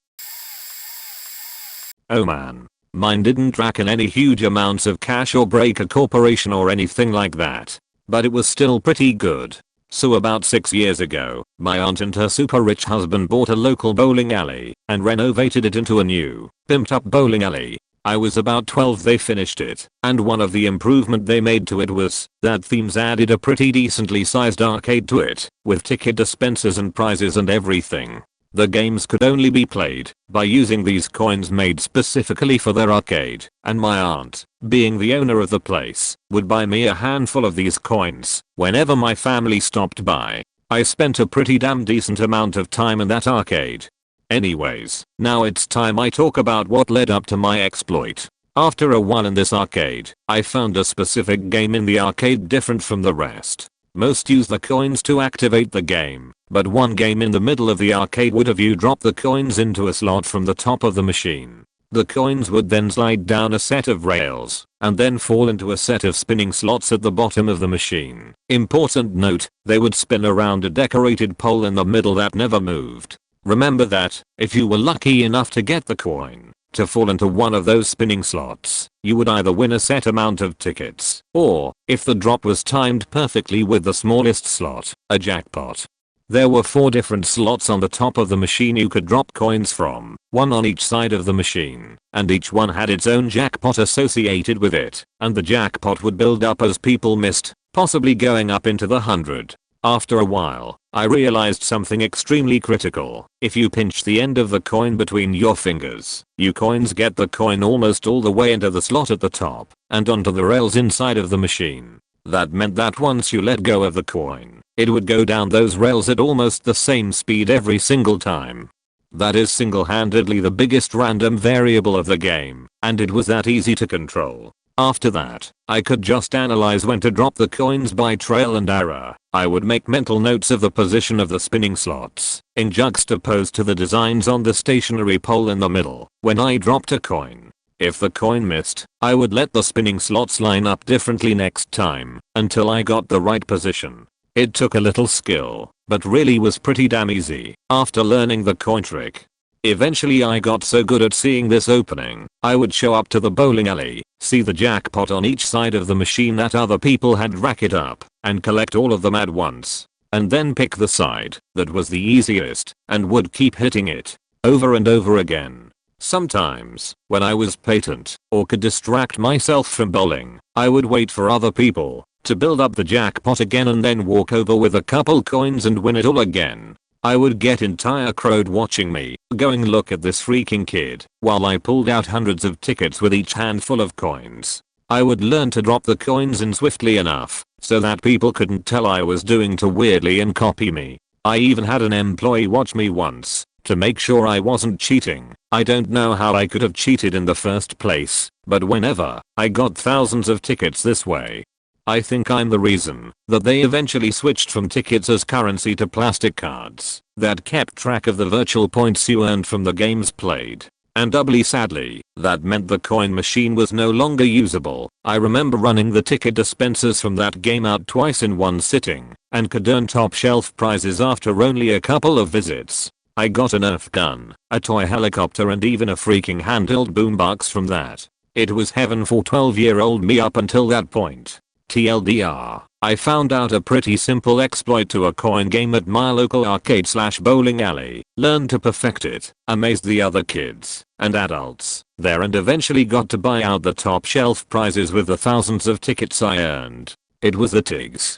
Oh man. Mine didn't rack in any huge amounts of cash or break a corporation or anything like that. But it was still pretty good. So about 6 years ago, my aunt and her super rich husband bought a local bowling alley and renovated it into a new, pimped up bowling alley. I was about 12 they finished it, and one of the improvement they made to it was that themes added a pretty decently sized arcade to it, with ticket dispensers and prizes and everything. The games could only be played by using these coins made specifically for their arcade, and my aunt, being the owner of the place, would buy me a handful of these coins whenever my family stopped by. I spent a pretty damn decent amount of time in that arcade. Anyways, now it's time I talk about what led up to my exploit. After a while in this arcade, I found a specific game in the arcade different from the rest. Most use the coins to activate the game, but one game in the middle of the arcade would have you drop the coins into a slot from the top of the machine. The coins would then slide down a set of rails, and then fall into a set of spinning slots at the bottom of the machine. Important note, they would spin around a decorated pole in the middle that never moved. Remember that, if you were lucky enough to get the coin to fall into one of those spinning slots, you would either win a set amount of tickets, or, if the drop was timed perfectly with the smallest slot, a jackpot. There were 4 different slots on the top of the machine you could drop coins from, one on each side of the machine, and each one had its own jackpot associated with it, and the jackpot would build up as people missed, possibly going up into the 100. After a while, I realized something extremely critical. If you pinch the end of the coin between your fingers, you coins get the coin almost all the way into the slot at the top and onto the rails inside of the machine. That meant that once you let go of the coin, it would go down those rails at almost the same speed every single time. That is single-handedly the biggest random variable of the game, and it was that easy to control. After that, I could just analyze when to drop the coins by trial and error. I would make mental notes of the position of the spinning slots, in juxtaposed to the designs on the stationary pole in the middle, when I dropped a coin. If the coin missed, I would let the spinning slots line up differently next time, until I got the right position. It took a little skill, but really was pretty damn easy after learning the coin trick. Eventually I got so good at seeing this opening, I would show up to the bowling alley, see the jackpot on each side of the machine that other people had rack it up, and collect all of them at once. And then pick the side that was the easiest, and would keep hitting it, over and over again. Sometimes, when I was patent, or could distract myself from bowling, I would wait for other people to build up the jackpot again and then walk over with a couple coins and win it all again. I would get entire crowd watching me, going look at this freaking kid, while I pulled out hundreds of tickets with each handful of coins. I would learn to drop the coins in swiftly enough, so that people couldn't tell I was doing too weirdly and copy me. I even had an employee watch me once, to make sure I wasn't cheating. I don't know how I could have cheated in the first place, but whenever, I got thousands of tickets this way. I think I'm the reason that they eventually switched from tickets as currency to plastic cards that kept track of the virtual points you earned from the games played. And doubly sadly, that meant the coin machine was no longer usable. I remember running the ticket dispensers from that game out twice in one sitting and could earn top shelf prizes after only a couple of visits. I got a Nerf gun, a toy helicopter and even a freaking handheld boombox from that. It was heaven for 12-year-old me up until that point. TLDR, I found out a pretty simple exploit to a coin game at my local arcade/bowling alley, learned to perfect it, amazed the other kids and adults there and eventually got to buy out the top shelf prizes with the thousands of tickets I earned. It was the TIGs.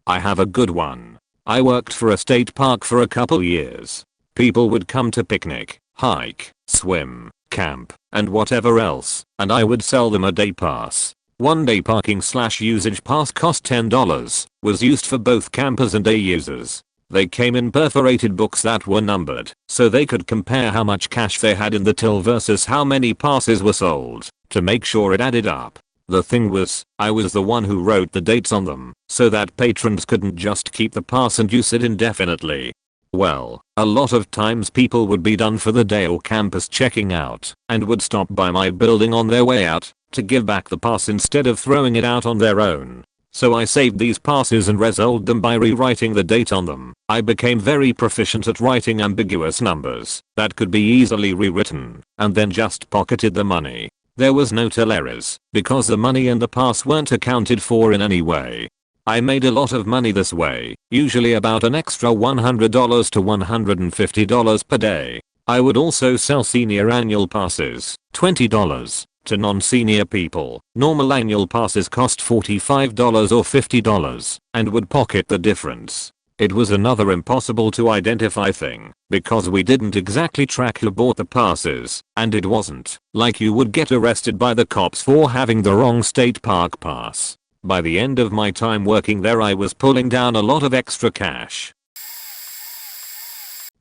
I have a good one. I worked for a state park for a couple years. People would come to picnic, hike, swim, camp, and whatever else, and I would sell them a day pass. One day parking/usage pass cost $10, was used for both campers and day users. They came in perforated books that were numbered, so they could compare how much cash they had in the till versus how many passes were sold, to make sure it added up. The thing was, I was the one who wrote the dates on them, so that patrons couldn't just keep the pass and use it indefinitely. Well, a lot of times people would be done for the day or campus checking out, and would stop by my building on their way out, to give back the pass instead of throwing it out on their own. So I saved these passes and resold them by rewriting the date on them. I became very proficient at writing ambiguous numbers that could be easily rewritten, and then just pocketed the money. There was no till errors, because the money and the pass weren't accounted for in any way. I made a lot of money this way, usually about an extra $100 to $150 per day. I would also sell senior annual passes, $20, to non-senior people. Normal annual passes cost $45 or $50, and would pocket the difference. It was another impossible to identify thing, because we didn't exactly track who bought the passes, and it wasn't like you would get arrested by the cops for having the wrong state park pass. By the end of my time working there I was pulling down a lot of extra cash.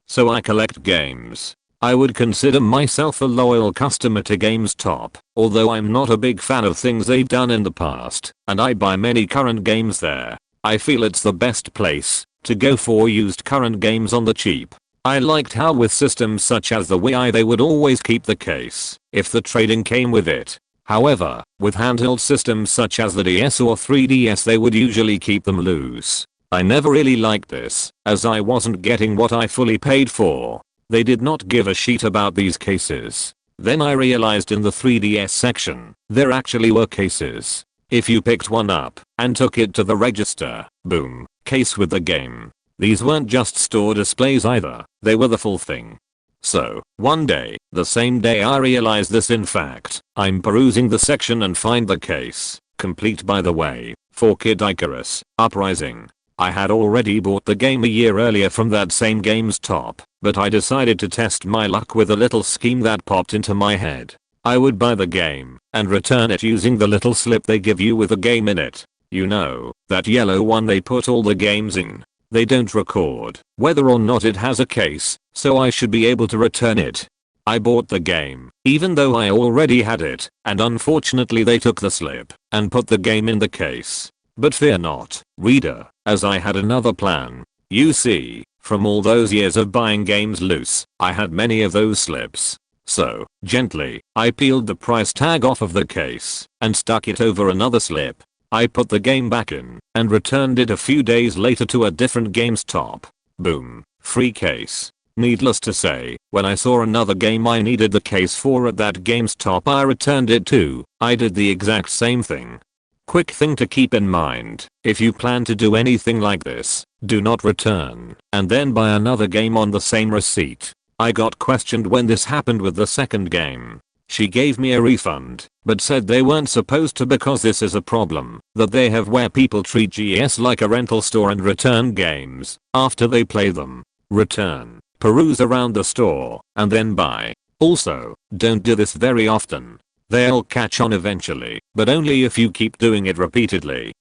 So I collect games. I would consider myself a loyal customer to GameStop, although I'm not a big fan of things they've done in the past, and I buy many current games there. I feel it's the best place to go for used current games on the cheap. I liked how with systems such as the Wii they would always keep the case if the trading came with it. However, with handheld systems such as the DS or 3DS they would usually keep them loose. I never really liked this, as I wasn't getting what I fully paid for. They did not give a shit about these cases. Then I realized in the 3DS section, there actually were cases. If you picked one up and took it to the register, boom, case with the game. These weren't just store displays either, they were the full thing. So, one day, the same day I realized this in fact, I'm perusing the section and find the case, complete by the way, for Kid Icarus, Uprising. I had already bought the game a year earlier from that same GameStop, but I decided to test my luck with a little scheme that popped into my head. I would buy the game and return it using the little slip they give you with the game in it. You know, that yellow one they put all the games in. They don't record whether or not it has a case, so I should be able to return it. I bought the game, even though I already had it, and unfortunately they took the slip and put the game in the case. But fear not, reader, as I had another plan. You see, from all those years of buying games loose, I had many of those slips. So, gently, I peeled the price tag off of the case and stuck it over another slip. I put the game back in and returned it a few days later to a different GameStop. Boom, free case. Needless to say, when I saw another game I needed the case for at that GameStop I returned it too. I did the exact same thing. Quick thing to keep in mind, if you plan to do anything like this, do not return and then buy another game on the same receipt. I got questioned when this happened with the second game. She gave me a refund, but said they weren't supposed to because this is a problem that they have where people treat GS like a rental store and return games after they play them. Return, peruse around the store, and then buy. Also, don't do this very often. They'll catch on eventually, but only if you keep doing it repeatedly.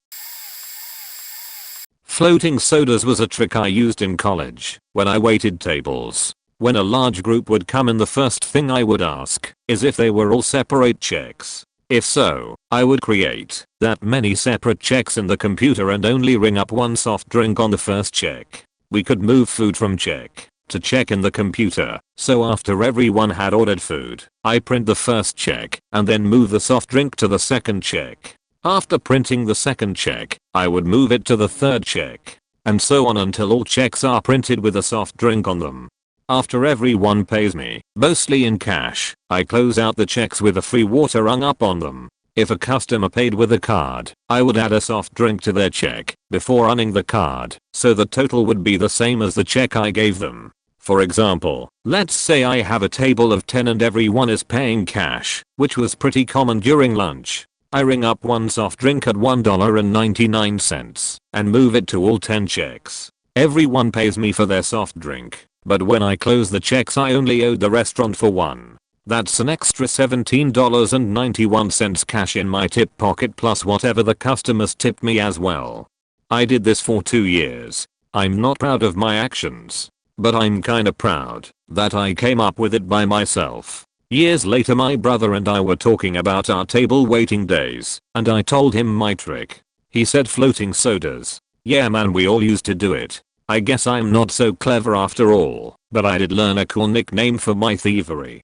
Floating sodas was a trick I used in college when I waited tables. When a large group would come in the first thing I would ask is if they were all separate checks. If so, I would create that many separate checks in the computer and only ring up one soft drink on the first check. We could move food from check to check in the computer, so after everyone had ordered food, I print the first check and then move the soft drink to the second check. After printing the second check, I would move it to the third check, and so on until all checks are printed with a soft drink on them. After everyone pays me, mostly in cash, I close out the checks with a free water rung up on them. If a customer paid with a card, I would add a soft drink to their check before running the card, so the total would be the same as the check I gave them. For example, let's say I have a table of 10 and everyone is paying cash, which was pretty common during lunch. I ring up one soft drink at $1.99 and move it to all 10 checks. Everyone pays me for their soft drink, but when I close the checks I only owed the restaurant for one. That's an extra $17.91 cash in my tip pocket plus whatever the customers tipped me as well. I did this for 2 years. I'm not proud of my actions, but I'm kinda proud that I came up with it by myself. Years later my brother and I were talking about our table waiting days, and I told him my trick. He said floating sodas. Yeah man, we all used to do it. I guess I'm not so clever after all, but I did learn a cool nickname for my thievery.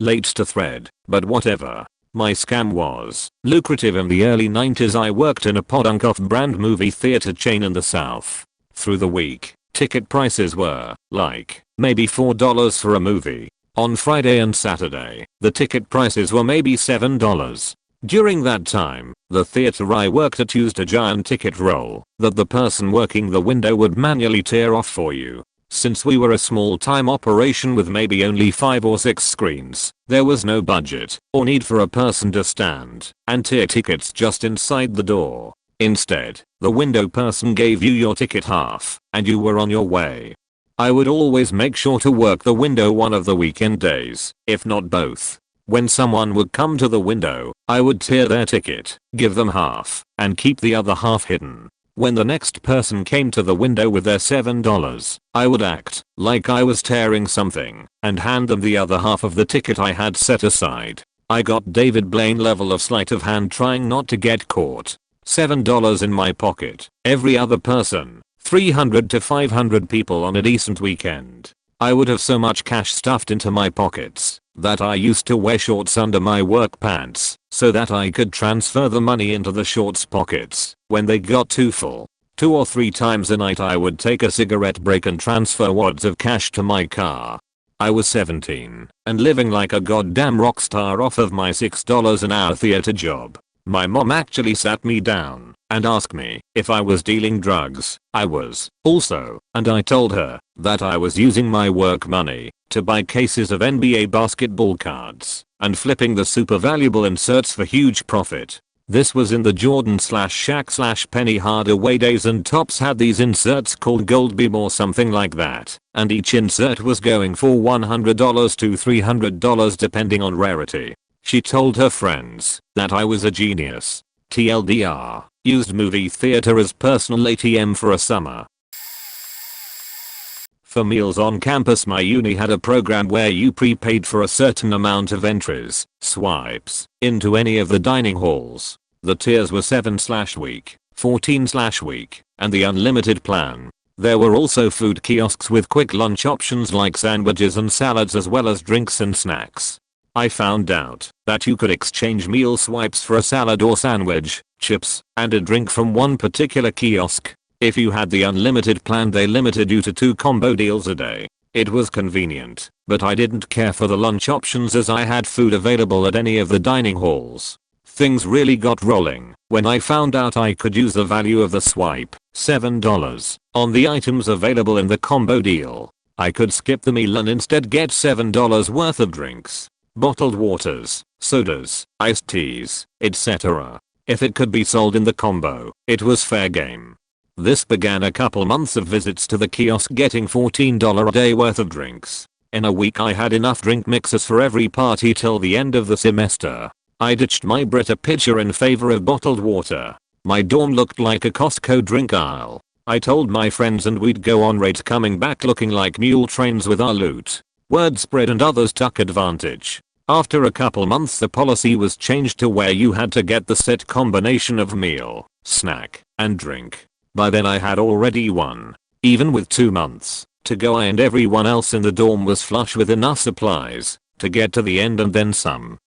Late to thread, but whatever. My scam was lucrative. In the early 90s I worked in a podunk off-brand movie theater chain in the south. Through the week, ticket prices were, like, maybe $4 for a movie. On Friday and Saturday, the ticket prices were maybe $7. During that time, the theater I worked at used a giant ticket roll that the person working the window would manually tear off for you. Since we were a small time operation with maybe only 5 or 6 screens, there was no budget or need for a person to stand and tear tickets just inside the door. Instead, the window person gave you your ticket half and you were on your way. I would always make sure to work the window one of the weekend days, if not both. When someone would come to the window, I would tear their ticket, give them half, and keep the other half hidden. When the next person came to the window with their $7, I would act like I was tearing something and hand them the other half of the ticket I had set aside. I got David Blaine level of sleight of hand trying not to get caught. $7 in my pocket. Every other person, 300 to 500 people on a decent weekend. I would have so much cash stuffed into my pockets that I used to wear shorts under my work pants so that I could transfer the money into the shorts pockets when they got too full. 2 or 3 times a night I would take a cigarette break and transfer wads of cash to my car. I was 17 and living like a goddamn rock star off of my $6 an hour theater job. My mom actually sat me down and asked me if I was dealing drugs. I was also, and I told her that I was using my work money to buy cases of NBA basketball cards and flipping the super valuable inserts for huge profit. This was in the Jordan Shaq Penny Hardaway days, and Topps had these inserts called Gold Beam or something like that, and each insert was going for $100 to $300 depending on rarity. She told her friends that I was a genius. TLDR, used movie theater as personal ATM for a summer. For meals on campus, my uni had a program where you prepaid for a certain amount of entries, swipes, into any of the dining halls. The tiers were 7/week, 14/week, and the unlimited plan. There were also food kiosks with quick lunch options like sandwiches and salads as well as drinks and snacks. I found out that you could exchange meal swipes for a salad or sandwich, chips, and a drink from one particular kiosk. If you had the unlimited plan, they limited you to 2 combo deals a day. It was convenient, but I didn't care for the lunch options as I had food available at any of the dining halls. Things really got rolling when I found out I could use the value of the swipe, $7, on the items available in the combo deal. I could skip the meal and instead get $7 worth of drinks, bottled waters, sodas, iced teas, etc. If it could be sold in the combo, it was fair game. This began a couple months of visits to the kiosk, getting $14 a day worth of drinks. In a week I had enough drink mixes for every party till the end of the semester. I ditched my Brita pitcher in favor of bottled water. My dorm looked like a Costco drink aisle. I told my friends and we'd go on raids, coming back looking like mule trains with our loot. Word spread and others took advantage. After a couple months the policy was changed to where you had to get the set combination of meal, snack, and drink. By then I had already won. Even with 2 months to go and everyone else in the dorm was flush with enough supplies to get to the end and then some.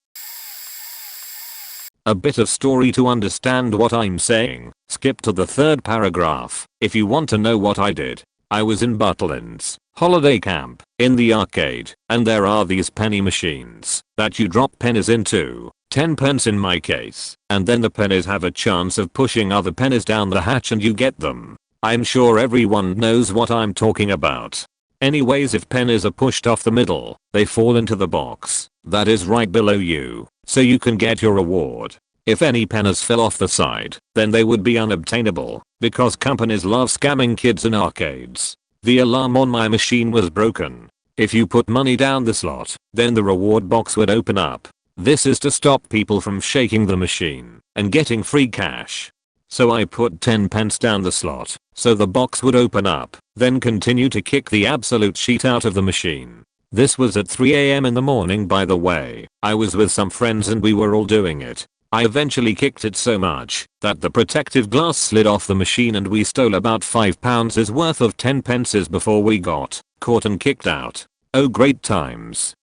A bit of story to understand what I'm saying. Skip to the third paragraph if you want to know what I did. I was in Butlins holiday camp in the arcade, and there are these penny machines that you drop pennies into, 10 pence in my case, and then the pennies have a chance of pushing other pennies down the hatch and you get them. I'm sure everyone knows what I'm talking about. Anyways, if pennies are pushed off the middle, they fall into the box that is right below you, so you can get your reward. If any pennies fell off the side, then they would be unobtainable, because companies love scamming kids in arcades. The alarm on my machine was broken. If you put money down the slot, then the reward box would open up. This is to stop people from shaking the machine and getting free cash. So I put 10 pence down the slot, so the box would open up, then continue to kick the absolute shit out of the machine. This was at 3 AM in the morning, by the way. I was with some friends and we were all doing it. I eventually kicked it so much that the protective glass slid off the machine and we stole about £5 worth of 10 pences before we got caught and kicked out. Oh, great times.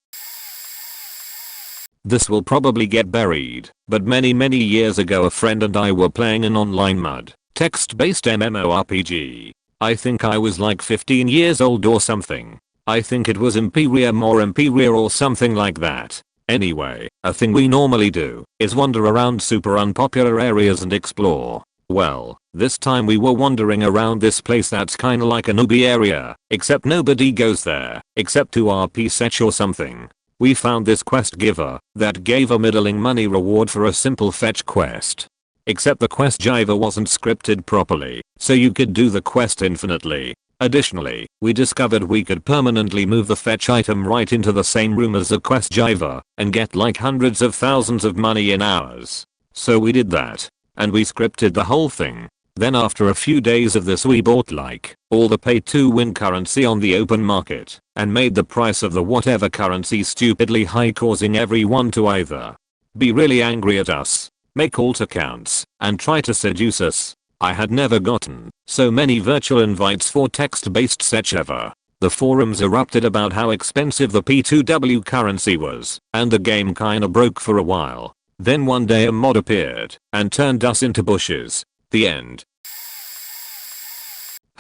This will probably get buried, but many years ago a friend and I were playing an online MUD, text-based MMORPG. I think I was like 15 years old or something. I think it was Imperium or Imperia or something like that. Anyway, a thing we normally do is wander around super unpopular areas and explore. Well, this time we were wandering around this place that's kinda like a newbie area, except nobody goes there, except to RP Setch or something. We found this quest giver that gave a middling money reward for a simple fetch quest. Except the quest giver wasn't scripted properly, so you could do the quest infinitely. Additionally, we discovered we could permanently move the fetch item right into the same room as the quest giver and get like hundreds of thousands of money in hours. So we did that. And we scripted the whole thing. Then after a few days of this we bought like all the pay to win currency on the open market and made the price of the whatever currency stupidly high, causing everyone to either be really angry at us, make alt accounts, and try to seduce us. I had never gotten so many virtual invites for text-based Setch ever. The forums erupted about how expensive the P2W currency was, and the game kinda broke for a while. Then one day a mod appeared and turned us into bushes. The end.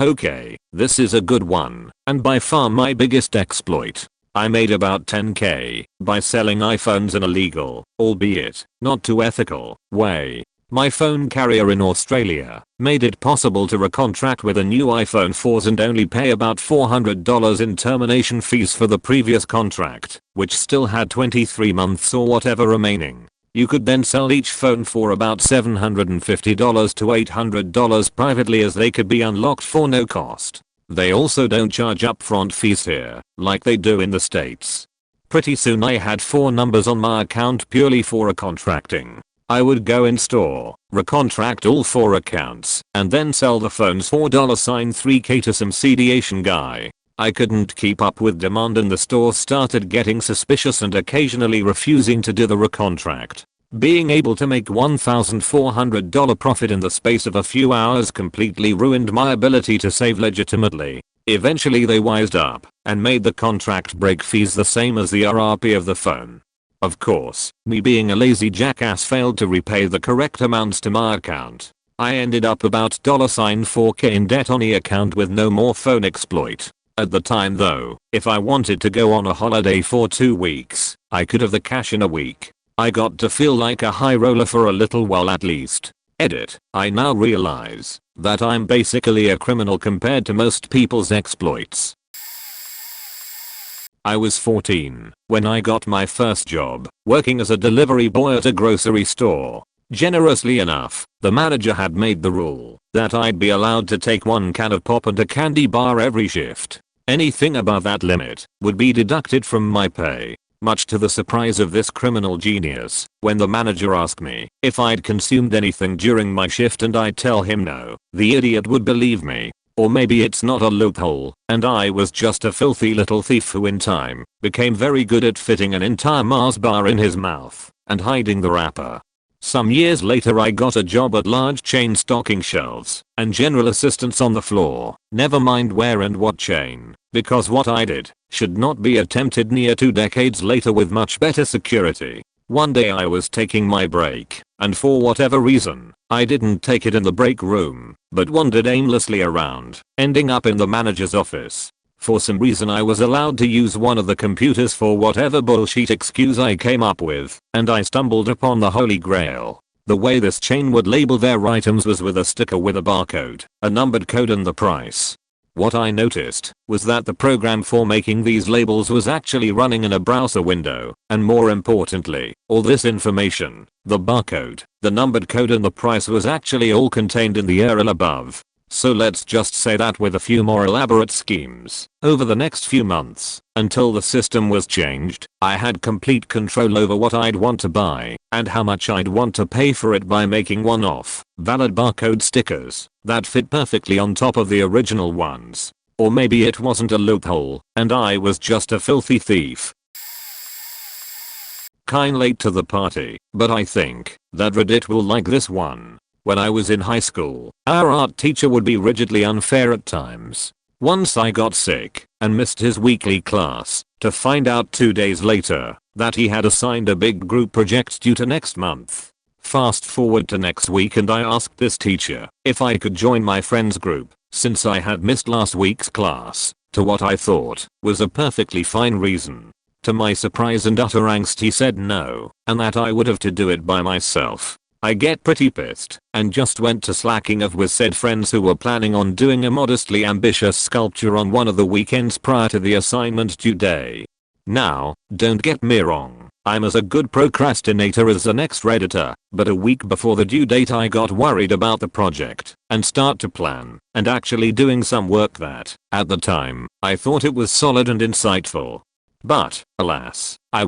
Okay, this is a good one, and by far my biggest exploit. I made about 10k by selling iPhones in a legal, albeit not too ethical, way. My phone carrier in Australia made it possible to recontract with a new iPhone 4s and only pay about $400 in termination fees for the previous contract, which still had 23 months or whatever remaining. You could then sell each phone for about $750 to $800 privately, as they could be unlocked for no cost. They also don't charge upfront fees here, like they do in the States. Pretty soon I had 4 numbers on my account purely for recontracting. I would go in store, recontract all 4 accounts, and then sell the phones for $3k to some seedy Asian guy. I couldn't keep up with demand and the store started getting suspicious and occasionally refusing to do the recontract. Being able to make $1,400 profit in the space of a few hours completely ruined my ability to save legitimately. Eventually they wised up and made the contract break fees the same as the RRP of the phone. Of course, me being a lazy jackass failed to repay the correct amounts to my account. I ended up about $4k in debt on the account with no more phone exploit. At the time though, if I wanted to go on a holiday for 2 weeks, I could have the cash in a week. I got to feel like a high roller for a little while at least. Edit. I now realize that I'm basically a criminal compared to most people's exploits. I was 14 when I got my first job, working as a delivery boy at a grocery store. Generously enough, the manager had made the rule that I'd be allowed to take 1 can of pop and a candy bar every shift. Anything above that limit would be deducted from my pay. Much to the surprise of this criminal genius, when the manager asked me if I'd consumed anything during my shift and I'd tell him no, the idiot would believe me. Or maybe it's not a loophole, and I was just a filthy little thief who in time became very good at fitting an entire Mars bar in his mouth and hiding the wrapper. Some years later I got a job at large chain stocking shelves and general assistance on the floor, never mind where and what chain, because what I did should not be attempted near 2 decades later with much better security. One day I was taking my break, and for whatever reason, I didn't take it in the break room, but wandered aimlessly around, ending up in the manager's office. For some reason I was allowed to use one of the computers for whatever bullshit excuse I came up with, and I stumbled upon the holy grail. The way this chain would label their items was with a sticker with a barcode, a numbered code and the price. What I noticed was that the program for making these labels was actually running in a browser window, and more importantly, all this information, the barcode, the numbered code and the price was actually all contained in the URL above. So let's just say that with a few more elaborate schemes, over the next few months, until the system was changed, I had complete control over what I'd want to buy, and how much I'd want to pay for it by making one-off, valid barcode stickers, that fit perfectly on top of the original ones. Or maybe it wasn't a loophole, and I was just a filthy thief. Kinda late to the party, but I think that Reddit will like this one. When I was in high school, our art teacher would be rigidly unfair at times. Once I got sick and missed his weekly class to find out 2 days later that he had assigned a big group project due to next month. Fast forward to next week and I asked this teacher if I could join my friend's group since I had missed last week's class, to what I thought was a perfectly fine reason. To my surprise and utter angst he said no, and that I would have to do it by myself. I get pretty pissed and just went to slacking off with said friends who were planning on doing a modestly ambitious sculpture on one of the weekends prior to the assignment due day. Now, don't get me wrong, I'm as a good procrastinator as the next Redditor, but a week before the due date I got worried about the project and start to plan and actually doing some work that, at the time, I thought it was solid and insightful. But, alas, I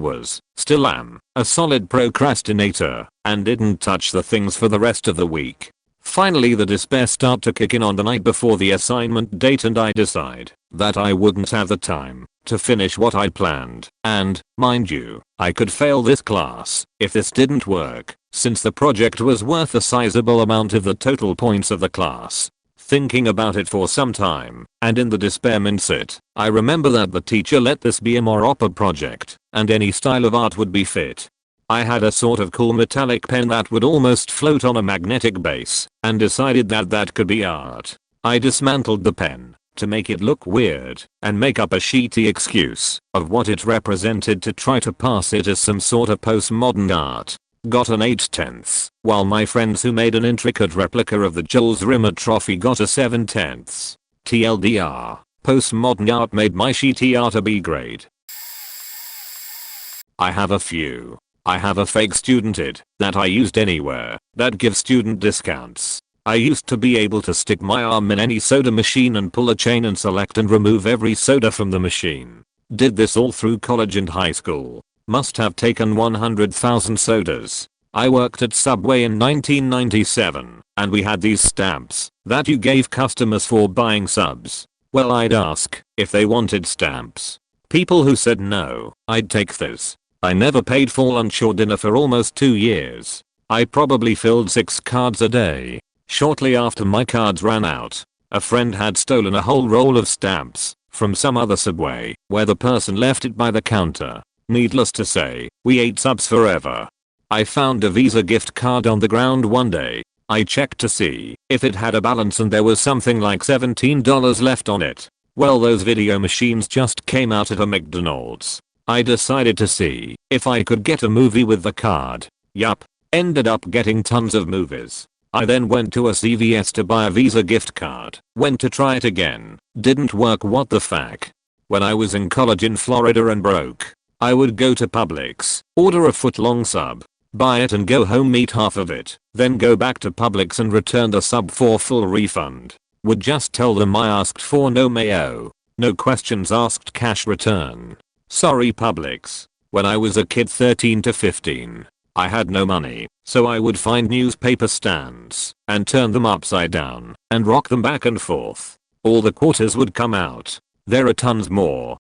still am, a solid procrastinator, and didn't touch the things for the rest of the week. Finally the despair start to kick in on the night before the assignment date and I decide that I wouldn't have the time to finish what I'd planned, and, mind you, I could fail this class if this didn't work, since the project was worth a sizable amount of the total points of the class. Thinking about it for some time, and in the despair mindset, I remember that the teacher let this be a more upper project, and any style of art would be fit. I had a sort of cool metallic pen that would almost float on a magnetic base, and decided that that could be art. I dismantled the pen to make it look weird, and make up a shitty excuse of what it represented to try to pass it as some sort of postmodern art. Got an 8/10, while my friends who made an intricate replica of the Jules Rimet trophy got a 7/10. TLDR, postmodern art made my shitty art a B grade. I have a few. I have a fake student ID that I used anywhere that gives student discounts. I used to be able to stick my arm in any soda machine and pull a chain and select and remove every soda from the machine. Did this all through college and high school. Must have taken 100,000 sodas. I worked at Subway in 1997, and we had these stamps that you gave customers for buying subs. Well, I'd ask if they wanted stamps. People who said no, I'd take those. I never paid for lunch or dinner for almost 2 years. I probably filled 6 cards a day. Shortly after my cards ran out, a friend had stolen a whole roll of stamps from some other Subway where the person left it by the counter. Needless to say, we ate subs forever. I found a Visa gift card on the ground one day. I checked to see if it had a balance and there was something like $17 left on it. Well, those video machines just came out at a McDonald's. I decided to see if I could get a movie with the card. Yup, ended up getting tons of movies. I then went to a CVS to buy a Visa gift card. Went to try it again. Didn't work, what the fuck. When I was in college in Florida and broke, I would go to Publix, order a foot-long sub, buy it and go home, eat half of it, then go back to Publix and return the sub for full refund. Would just tell them I asked for no mayo. No questions asked, cash return. Sorry Publix. When I was a kid 13 to 15, I had no money, so I would find newspaper stands and turn them upside down and rock them back and forth. all the quarters would come out. There are tons more.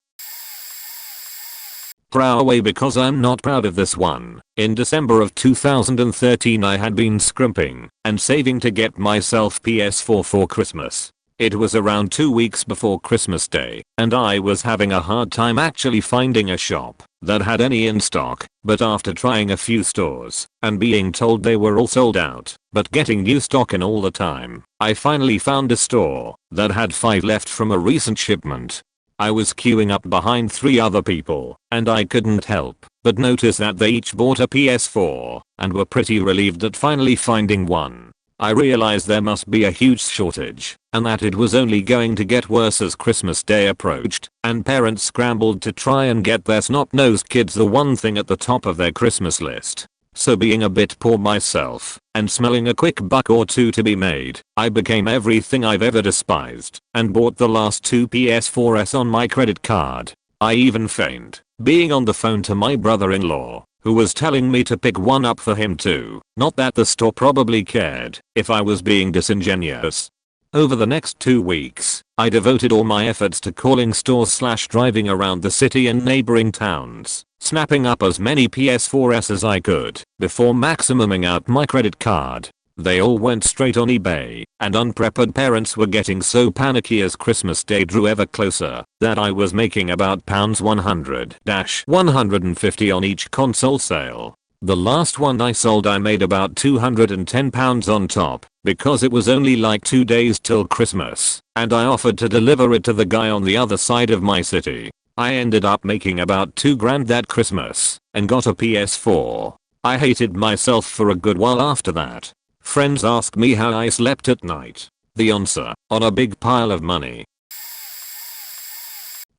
Away because I'm not proud of this one. In December of 2013 I had been scrimping and saving to get myself PS4 for Christmas. It was around 2 weeks before Christmas Day and I was having a hard time actually finding a shop that had any in stock, but after trying a few stores and being told they were all sold out but getting new stock in all the time, I finally found a store that had 5 left from a recent shipment. I was queuing up behind 3 other people and I couldn't help but notice that they each bought a PS4 and were pretty relieved at finally finding one. I realized there must be a huge shortage and that it was only going to get worse as Christmas Day approached and parents scrambled to try and get their snot-nosed kids the one thing at the top of their Christmas list. So being a bit poor myself and smelling a quick buck or two to be made, I became everything I've ever despised and bought the last 2 PS4s on my credit card. I even feigned being on the phone to my brother-in-law, who was telling me to pick one up for him too. Not that the store probably cared if I was being disingenuous. Over the next 2 weeks, I devoted all my efforts to calling stores / driving around the city and neighboring towns, snapping up as many PS4s as I could before maximuming out my credit card. They all went straight on eBay, and unprepared parents were getting so panicky as Christmas Day drew ever closer that I was making about £100-150 on each console sale. The last one I sold I made about £210 on top because it was only like 2 days till Christmas and I offered to deliver it to the guy on the other side of my city. I ended up making about $2 grand that Christmas and got a PS4. I hated myself for a good while after that. Friends ask me how I slept at night. The answer, on a big pile of money.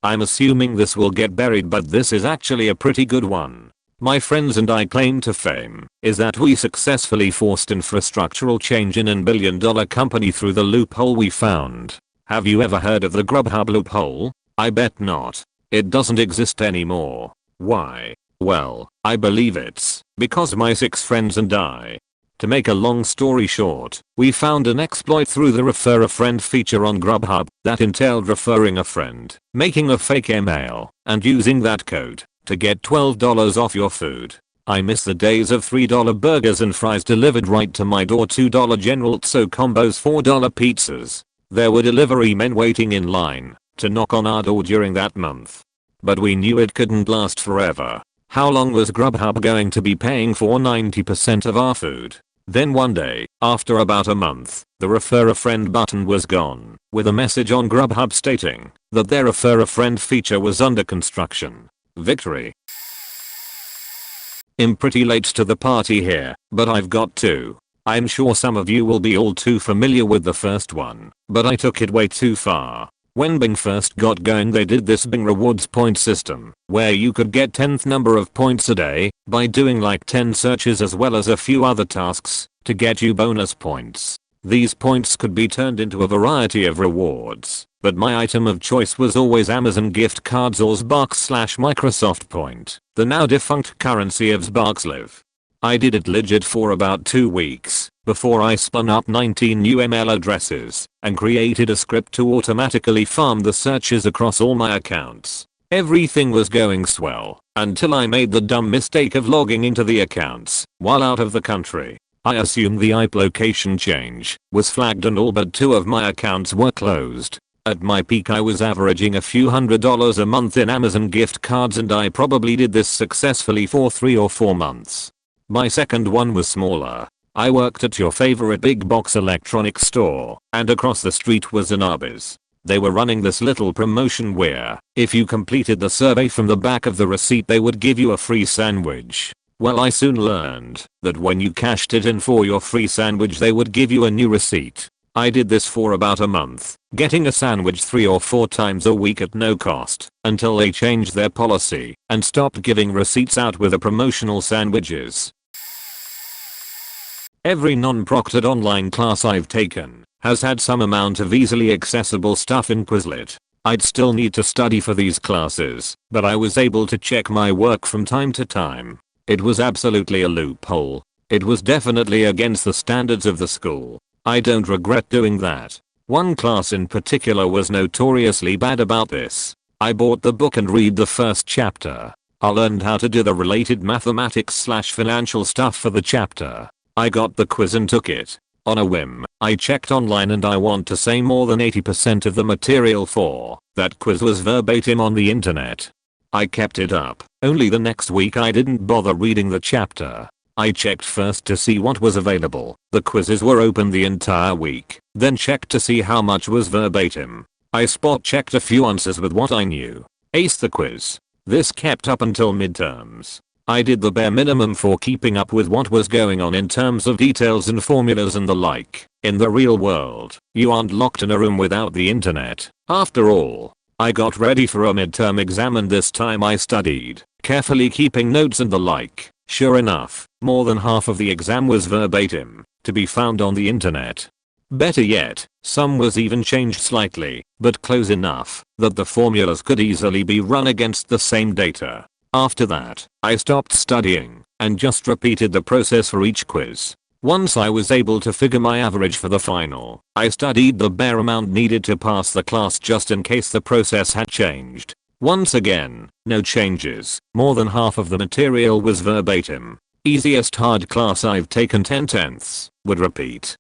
I'm assuming this will get buried, but this is actually a pretty good one. My friends and I claim to fame is that we successfully forced infrastructural change in a billion-dollar company through the loophole we found. Have you ever heard of the Grubhub loophole? I bet not. It doesn't exist anymore. Why? Well, I believe it's because my 6 friends and I. To make a long story short, we found an exploit through the refer a friend feature on Grubhub that entailed referring a friend, making a fake email, and using that code to get $12 off your food. I miss the days of $3 burgers and fries delivered right to my door, $2 General Tso combos, $4 pizzas. There were delivery men waiting in line to knock on our door during that month. But we knew it couldn't last forever. How long was Grubhub going to be paying for 90% of our food? Then one day, after about a month, the refer a friend button was gone, with a message on Grubhub stating that their refer a friend feature was under construction. Victory. I'm pretty late to the party here, but I've got 2. I'm sure some of you will be all too familiar with the first one, but I took it way too far. When Bing first got going, they did this Bing rewards point system where you could get 10th number of points a day by doing like 10 searches as well as a few other tasks to get you bonus points. These points could be turned into a variety of rewards, but my item of choice was always Amazon gift cards or Sparks/Microsoft Point, the now defunct currency of Sparkslive. I did it legit for about 2 weeks before I spun up 19 new email addresses and created a script to automatically farm the searches across all my accounts. Everything was going swell until I made the dumb mistake of logging into the accounts while out of the country. I assumed the IP location change was flagged and all but 2 of my accounts were closed. At my peak I was averaging a few $100s a month in Amazon gift cards, and I probably did this successfully for 3 or 4 months. My second one was smaller. I worked at your favorite big box electronics store, and across the street was an Arby's. They were running this little promotion where, if you completed the survey from the back of the receipt, they would give you a free sandwich. Well, I soon learned that when you cashed it in for your free sandwich, they would give you a new receipt. I did this for about a month, getting a sandwich 3 or 4 times a week at no cost, until they changed their policy and stopped giving receipts out with the promotional sandwiches. Every non-proctored online class I've taken has had some amount of easily accessible stuff in Quizlet. I'd still need to study for these classes, but I was able to check my work from time to time. It was absolutely a loophole. It was definitely against the standards of the school. I don't regret doing that. One class in particular was notoriously bad about this. I bought the book and read the first chapter. I learned how to do the related mathematics/financial stuff for the chapter. I got the quiz and took it. On a whim, I checked online and I want to say more than 80% of the material for that quiz was verbatim on the internet. I kept it up. Only the next week I didn't bother reading the chapter. I checked first to see what was available. The quizzes were open the entire week. Then checked to see how much was verbatim. I spot checked a few answers with what I knew. Aced the quiz. This kept up until midterms. I did the bare minimum for keeping up with what was going on in terms of details and formulas and the like. In the real world, you aren't locked in a room without the internet. After all, I got ready for a midterm exam and this time I studied, carefully keeping notes and the like. Sure enough, more than half of the exam was verbatim, to be found on the internet. Better yet, some was even changed slightly, but close enough that the formulas could easily be run against the same data. After that, I stopped studying and just repeated the process for each quiz. Once I was able to figure my average for the final, I studied the bare amount needed to pass the class just in case the process had changed. Once again, no changes. More than half of the material was verbatim. Easiest hard class I've taken 10/10. Would repeat.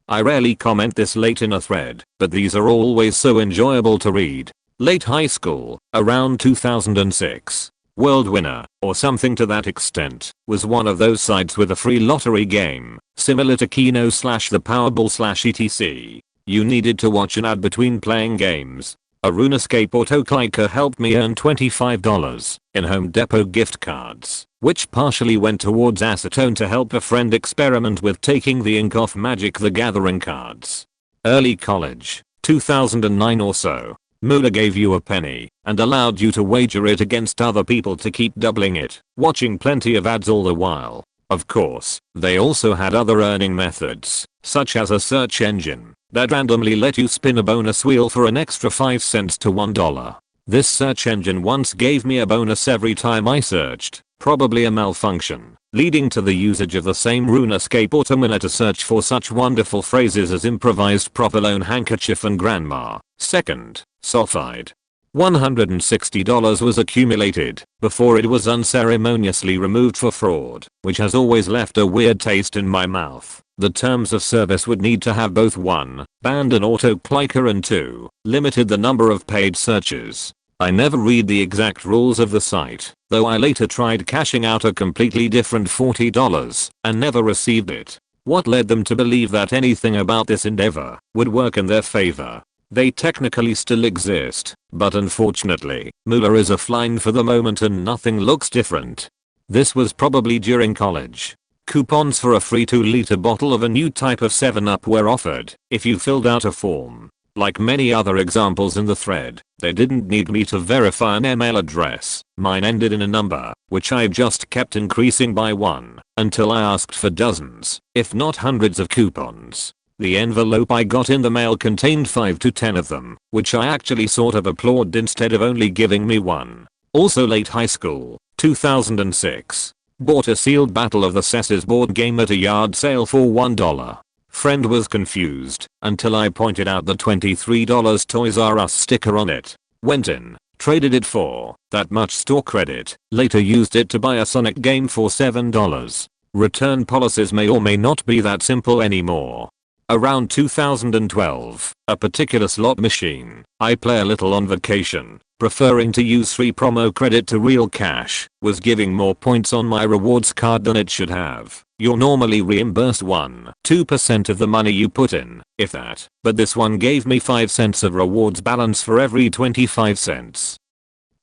I rarely comment this late in a thread, but these are always so enjoyable to read. Late high school, around 2006. World Winner, or something to that extent, was one of those sites with a free lottery game, similar to Keno/the Powerball/etc. You needed to watch an ad between playing games. A RuneScape autoclicker helped me earn $25 in Home Depot gift cards, which partially went towards acetone to help a friend experiment with taking the ink off Magic the Gathering cards. Early college, 2009 or so. Moolah gave you a penny and allowed you to wager it against other people to keep doubling it, watching plenty of ads all the while. Of course, they also had other earning methods, such as a search engine that randomly let you spin a bonus wheel for an extra 5 cents to $1. This search engine once gave me a bonus every time I searched, probably a malfunction, leading to the usage of the same RuneScape automata to search for such wonderful phrases as improvised provolone handkerchief and grandma. Second, sulfide. $160 was accumulated before it was unceremoniously removed for fraud, which has always left a weird taste in my mouth. The terms of service would need to have both 1. Banned an autoclicker and 2. Limited the number of paid searches. I never read the exact rules of the site, though I later tried cashing out a completely different $40 and never received it. What led them to believe that anything about this endeavor would work in their favor? They technically still exist, but unfortunately, Moolah is offline for the moment and nothing looks different. This was probably during college. Coupons for a free 2-liter bottle of a new type of 7-Up were offered if you filled out a form. Like many other examples in the thread, they didn't need me to verify an email address. Mine ended in a number, which I just kept increasing by 1 until I asked for dozens, if not hundreds of coupons. The envelope I got in the mail contained 5 to 10 of them, which I actually sort of applauded instead of only giving me 1. Also late high school, 2006. Bought a sealed Battle of the Sexes board game at a yard sale for $1. Friend was confused until I pointed out the $23 Toys R Us sticker on it. Went in, traded it for that much store credit, later used it to buy a Sonic game for $7. Return policies may or may not be that simple anymore. Around 2012, a particular slot machine I play a little on vacation, preferring to use free promo credit to real cash, was giving more points on my rewards card than it should have. You're normally reimbursed 1-2% of the money you put in, if that, but this one gave me 5 cents of rewards balance for every 25 cents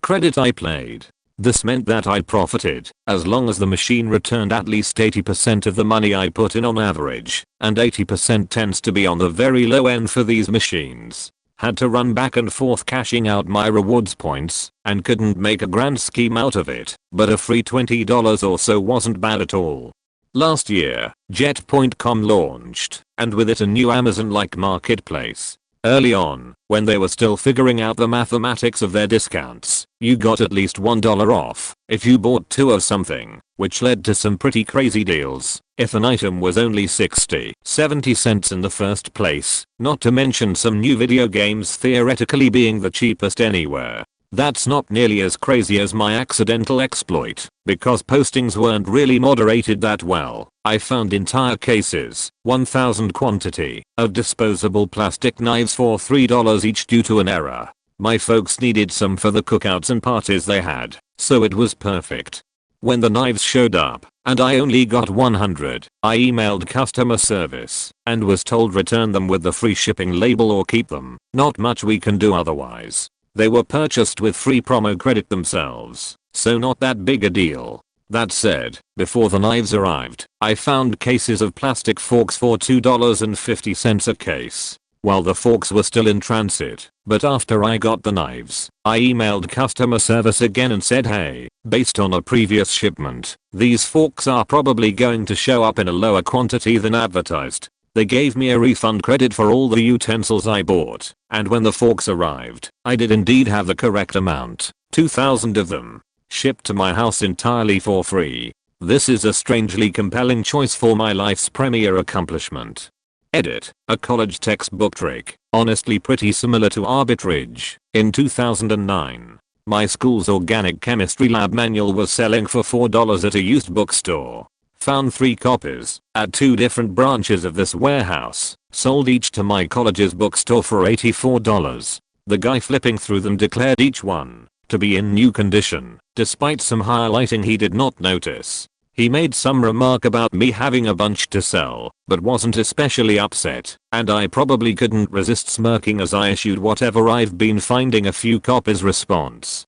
credit I played. This meant that I profited as long as the machine returned at least 80% of the money I put in on average, and 80% tends to be on the very low end for these machines. Had to run back and forth cashing out my rewards points, and couldn't make a grand scheme out of it, but a free $20 or so wasn't bad at all. Last year, Jet.com launched, and with it a new Amazon-like marketplace. Early on, when they were still figuring out the mathematics of their discounts, you got at least $1 off if you bought 2 of something, which led to some pretty crazy deals if an item was only 60-70 cents in the first place, not to mention some new video games theoretically being the cheapest anywhere. That's not nearly as crazy as my accidental exploit, because postings weren't really moderated that well. I found entire cases, 1,000 quantity, of disposable plastic knives for $3 each due to an error. My folks needed some for the cookouts and parties they had, so it was perfect. When the knives showed up, and I only got 100, I emailed customer service, and was told return them with the free shipping label or keep them, not much we can do otherwise. They were purchased with free promo credit themselves, so not that big a deal. That said, before the knives arrived, I found cases of plastic forks for $2.50 a case, while the forks were still in transit. But after I got the knives, I emailed customer service again and said, hey, based on a previous shipment, these forks are probably going to show up in a lower quantity than advertised. They gave me a refund credit for all the utensils I bought, and when the forks arrived, I did indeed have the correct amount, 2,000 of them, shipped to my house entirely for free. This is a strangely compelling choice for my life's premier accomplishment. Edit, a college textbook trick, honestly pretty similar to arbitrage. In 2009, my school's organic chemistry lab manual was selling for $4 at a used bookstore. Found 3 copies at 2 different branches of this warehouse, sold each to my college's bookstore for $84. The guy flipping through them declared each one to be in new condition, despite some highlighting he did not notice. He made some remark about me having a bunch to sell, but wasn't especially upset, and I probably couldn't resist smirking as I issued whatever I've been finding a few copies response.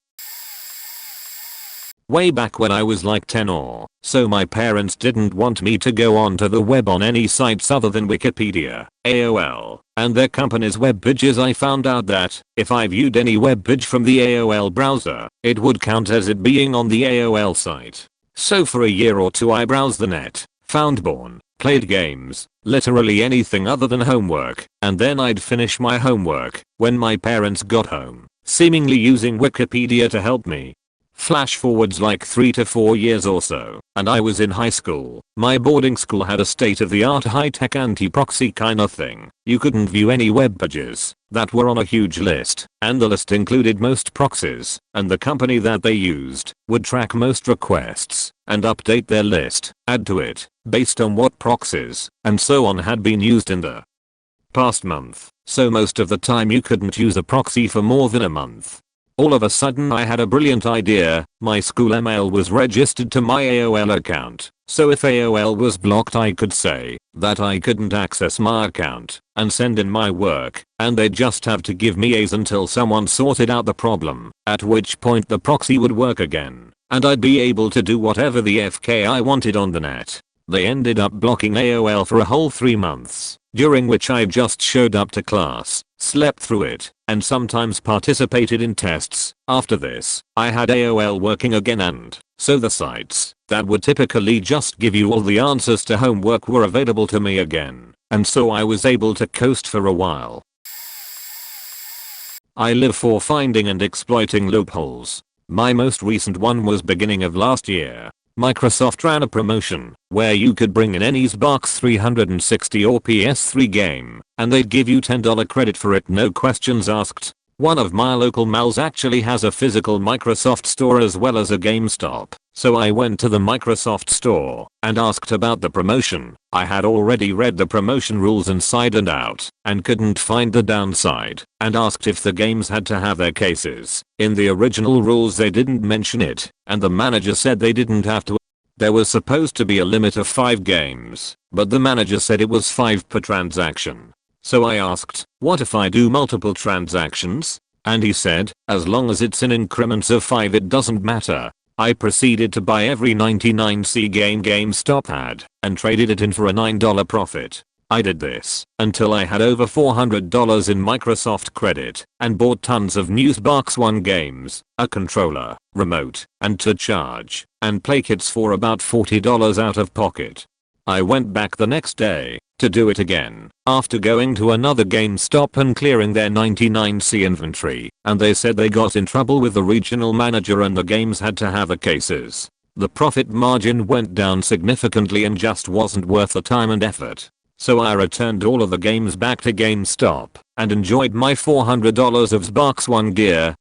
Way back when I was like 10 or so, my parents didn't want me to go onto the web on any sites other than Wikipedia, AOL, and their company's web pages. I found out that if I viewed any web page from the AOL browser, it would count as it being on the AOL site. So for a year or 2 I browsed the net, found porn, played games, literally anything other than homework, and then I'd finish my homework when my parents got home, seemingly using Wikipedia to help me. Flash forwards like 3 to 4 years or so, and I was in high school. My boarding school had a state-of-the-art high-tech anti-proxy kinda thing. You couldn't view any web pages that were on a huge list, and the list included most proxies, and the company that they used would track most requests and update their list, add to it, based on what proxies and so on had been used in the past month. So most of the time you couldn't use a proxy for more than a month. All of a sudden I had a brilliant idea. My school email was registered to my AOL account, so if AOL was blocked I could say that I couldn't access my account and send in my work, and they'd just have to give me A's until someone sorted out the problem, at which point the proxy would work again, and I'd be able to do whatever the FK I wanted on the net. They ended up blocking AOL for a whole 3 months, during which I just showed up to class, slept through it, and sometimes participated in tests. After this, I had AOL working again, and so the sites that would typically just give you all the answers to homework were available to me again, and so I was able to coast for a while. I live for finding and exploiting loopholes. My most recent one was beginning of last year. Microsoft ran a promotion where you could bring in any Xbox 360 or PS3 game, and they'd give you $10 credit for it, no questions asked. One of my local malls actually has a physical Microsoft store as well as a GameStop, so I went to the Microsoft store and asked about the promotion. I had already read the promotion rules inside and out and couldn't find the downside, and asked if the games had to have their cases. In the original rules they didn't mention it, and the manager said they didn't have to. There was supposed to be a limit of 5 games, but the manager said it was 5 per transaction. So I asked, what if I do multiple transactions? And he said, as long as it's in increments of 5 it doesn't matter. I proceeded to buy every 99c game GameStop had and traded it in for a $9 profit. I did this until I had over $400 in Microsoft credit and bought tons of new Xbox One games, a controller, remote, and to charge, and play kits for about $40 out of pocket. I went back the next day to do it again after going to another GameStop and clearing their 99C inventory, and they said they got in trouble with the regional manager and the games had to have a cases. The profit margin went down significantly and just wasn't worth the time and effort. So I returned all of the games back to GameStop and enjoyed my $400 of Xbox One gear.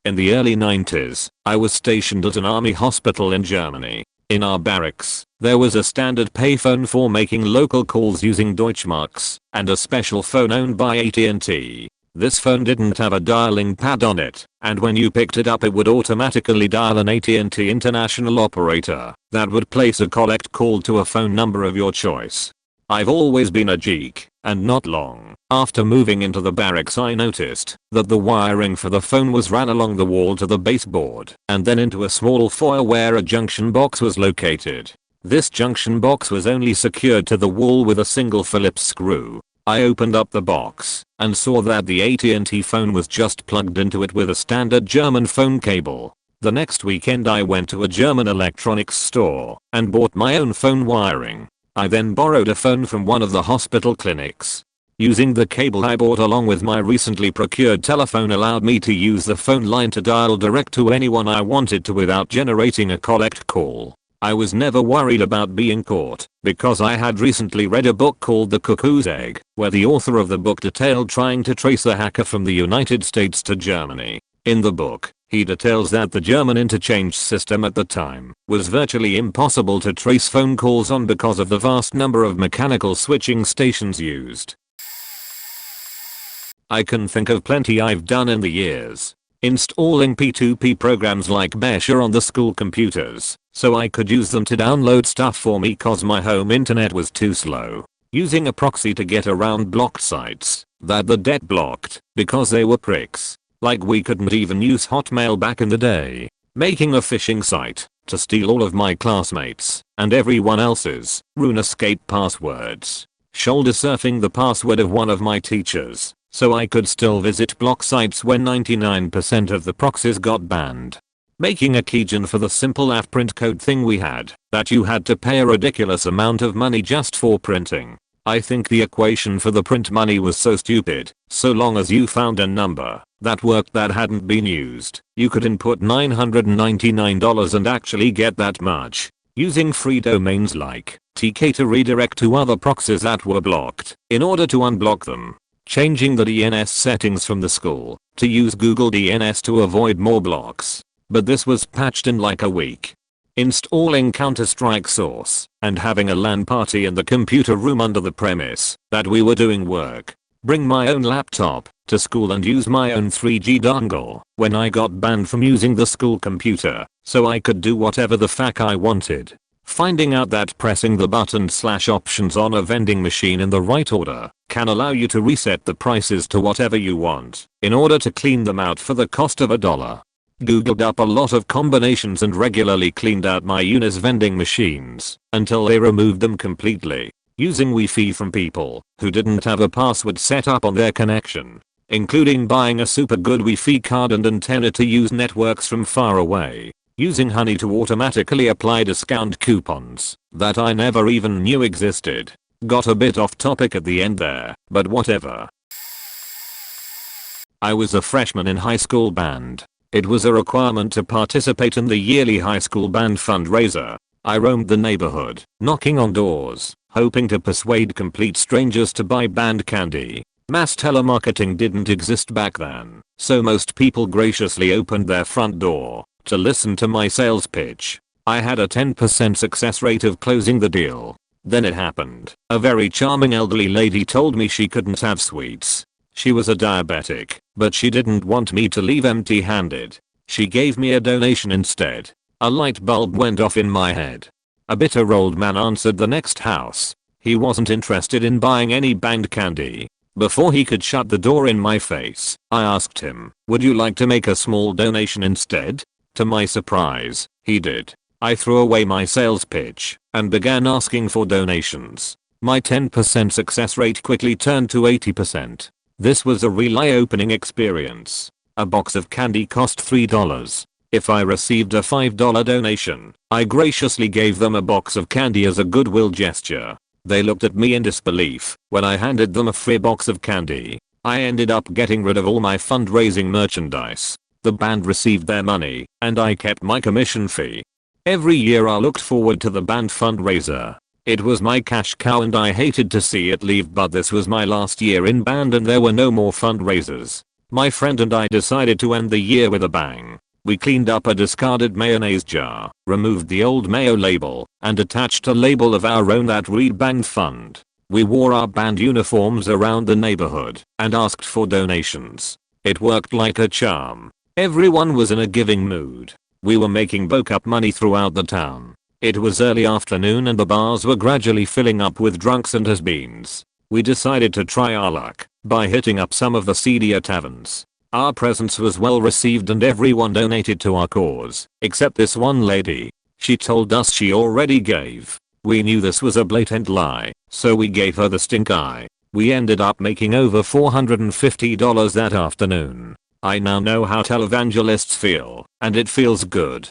In the early 90s, I was stationed at an army hospital in Germany. In our barracks, there was a standard payphone for making local calls using Deutschmarks, and a special phone owned by AT&T. This phone didn't have a dialing pad on it, and when you picked it up it would automatically dial an AT&T international operator that would place a collect call to a phone number of your choice. I've always been a geek, and not long after moving into the barracks I noticed that the wiring for the phone was ran along the wall to the baseboard and then into a small foyer where a junction box was located. This junction box was only secured to the wall with a single Phillips screw. I opened up the box and saw that the AT&T phone was just plugged into it with a standard German phone cable. The next weekend I went to a German electronics store and bought my own phone wiring. I then borrowed a phone from one of the hospital clinics. Using the cable I bought along with my recently procured telephone allowed me to use the phone line to dial direct to anyone I wanted to without generating a collect call. I was never worried about being caught because I had recently read a book called The Cuckoo's Egg, where the author of the book detailed trying to trace a hacker from the United States to Germany. In the book, he details that the German interchange system at the time was virtually impossible to trace phone calls on because of the vast number of mechanical switching stations used. I can think of plenty I've done in the years. Installing P2P programs like Bear on the school computers so I could use them to download stuff for me cause my home internet was too slow. Using a proxy to get around blocked sites that the det blocked because they were pricks. Like we couldn't even use Hotmail back in the day. Making a phishing site to steal all of my classmates and everyone else's RuneScape passwords. Shoulder surfing the password of one of my teachers so I could still visit block sites when 99% of the proxies got banned. Making a keygen for the simple AF print code thing we had that you had to pay a ridiculous amount of money just for printing. I think the equation for the print money was so stupid. So long as you found a number that worked that hadn't been used, you could input $999 and actually get that much. Using free domains like TK to redirect to other proxies that were blocked in order to unblock them. Changing the DNS settings from the school to use Google DNS to avoid more blocks. But this was patched in like a week. Installing Counter-Strike Source and having a LAN party in the computer room under the premise that we were doing work. Bring my own laptop to school and use my own 3G dongle when I got banned from using the school computer so I could do whatever the fuck I wanted. Finding out that pressing the button / options on a vending machine in the right order can allow you to reset the prices to whatever you want in order to clean them out for the cost of $1. Googled up a lot of combinations and regularly cleaned out my Unis vending machines until they removed them completely. Using Wi-Fi from people who didn't have a password set up on their connection. Including buying a super good Wi-Fi card and antenna to use networks from far away. Using Honey to automatically apply discount coupons that I never even knew existed. Got a bit off topic at the end there, but whatever. I was a freshman in high school band. It was a requirement to participate in the yearly high school band fundraiser. I roamed the neighborhood, knocking on doors, hoping to persuade complete strangers to buy band candy. Mass telemarketing didn't exist back then, so most people graciously opened their front door to listen to my sales pitch. I had a 10% success rate of closing the deal. Then it happened. A very charming elderly lady told me she couldn't have sweets. She was a diabetic, but she didn't want me to leave empty-handed. She gave me a donation instead. A light bulb went off in my head. A bitter old man answered the next house. He wasn't interested in buying any band candy. Before he could shut the door in my face, I asked him, "Would you like to make a small donation instead?" To my surprise, he did. I threw away my sales pitch and began asking for donations. My 10% success rate quickly turned to 80%. This was a real eye-opening experience. A box of candy cost $3. If I received a $5 donation, I graciously gave them a box of candy as a goodwill gesture. They looked at me in disbelief when I handed them a free box of candy. I ended up getting rid of all my fundraising merchandise. The band received their money, and I kept my commission fee. Every year I looked forward to the band fundraiser. It was my cash cow and I hated to see it leave, but this was my last year in band and there were no more fundraisers. My friend and I decided to end the year with a bang. We cleaned up a discarded mayonnaise jar, removed the old mayo label, and attached a label of our own that read Band Fund. We wore our band uniforms around the neighborhood and asked for donations. It worked like a charm. Everyone was in a giving mood. We were making bulk-up money throughout the town. It was early afternoon and the bars were gradually filling up with drunks and has-beens. We decided to try our luck by hitting up some of the seedier taverns. Our presence was well received and everyone donated to our cause, except this one lady. She told us she already gave. We knew this was a blatant lie, so we gave her the stink eye. We ended up making over $450 that afternoon. I now know how televangelists feel, and it feels good.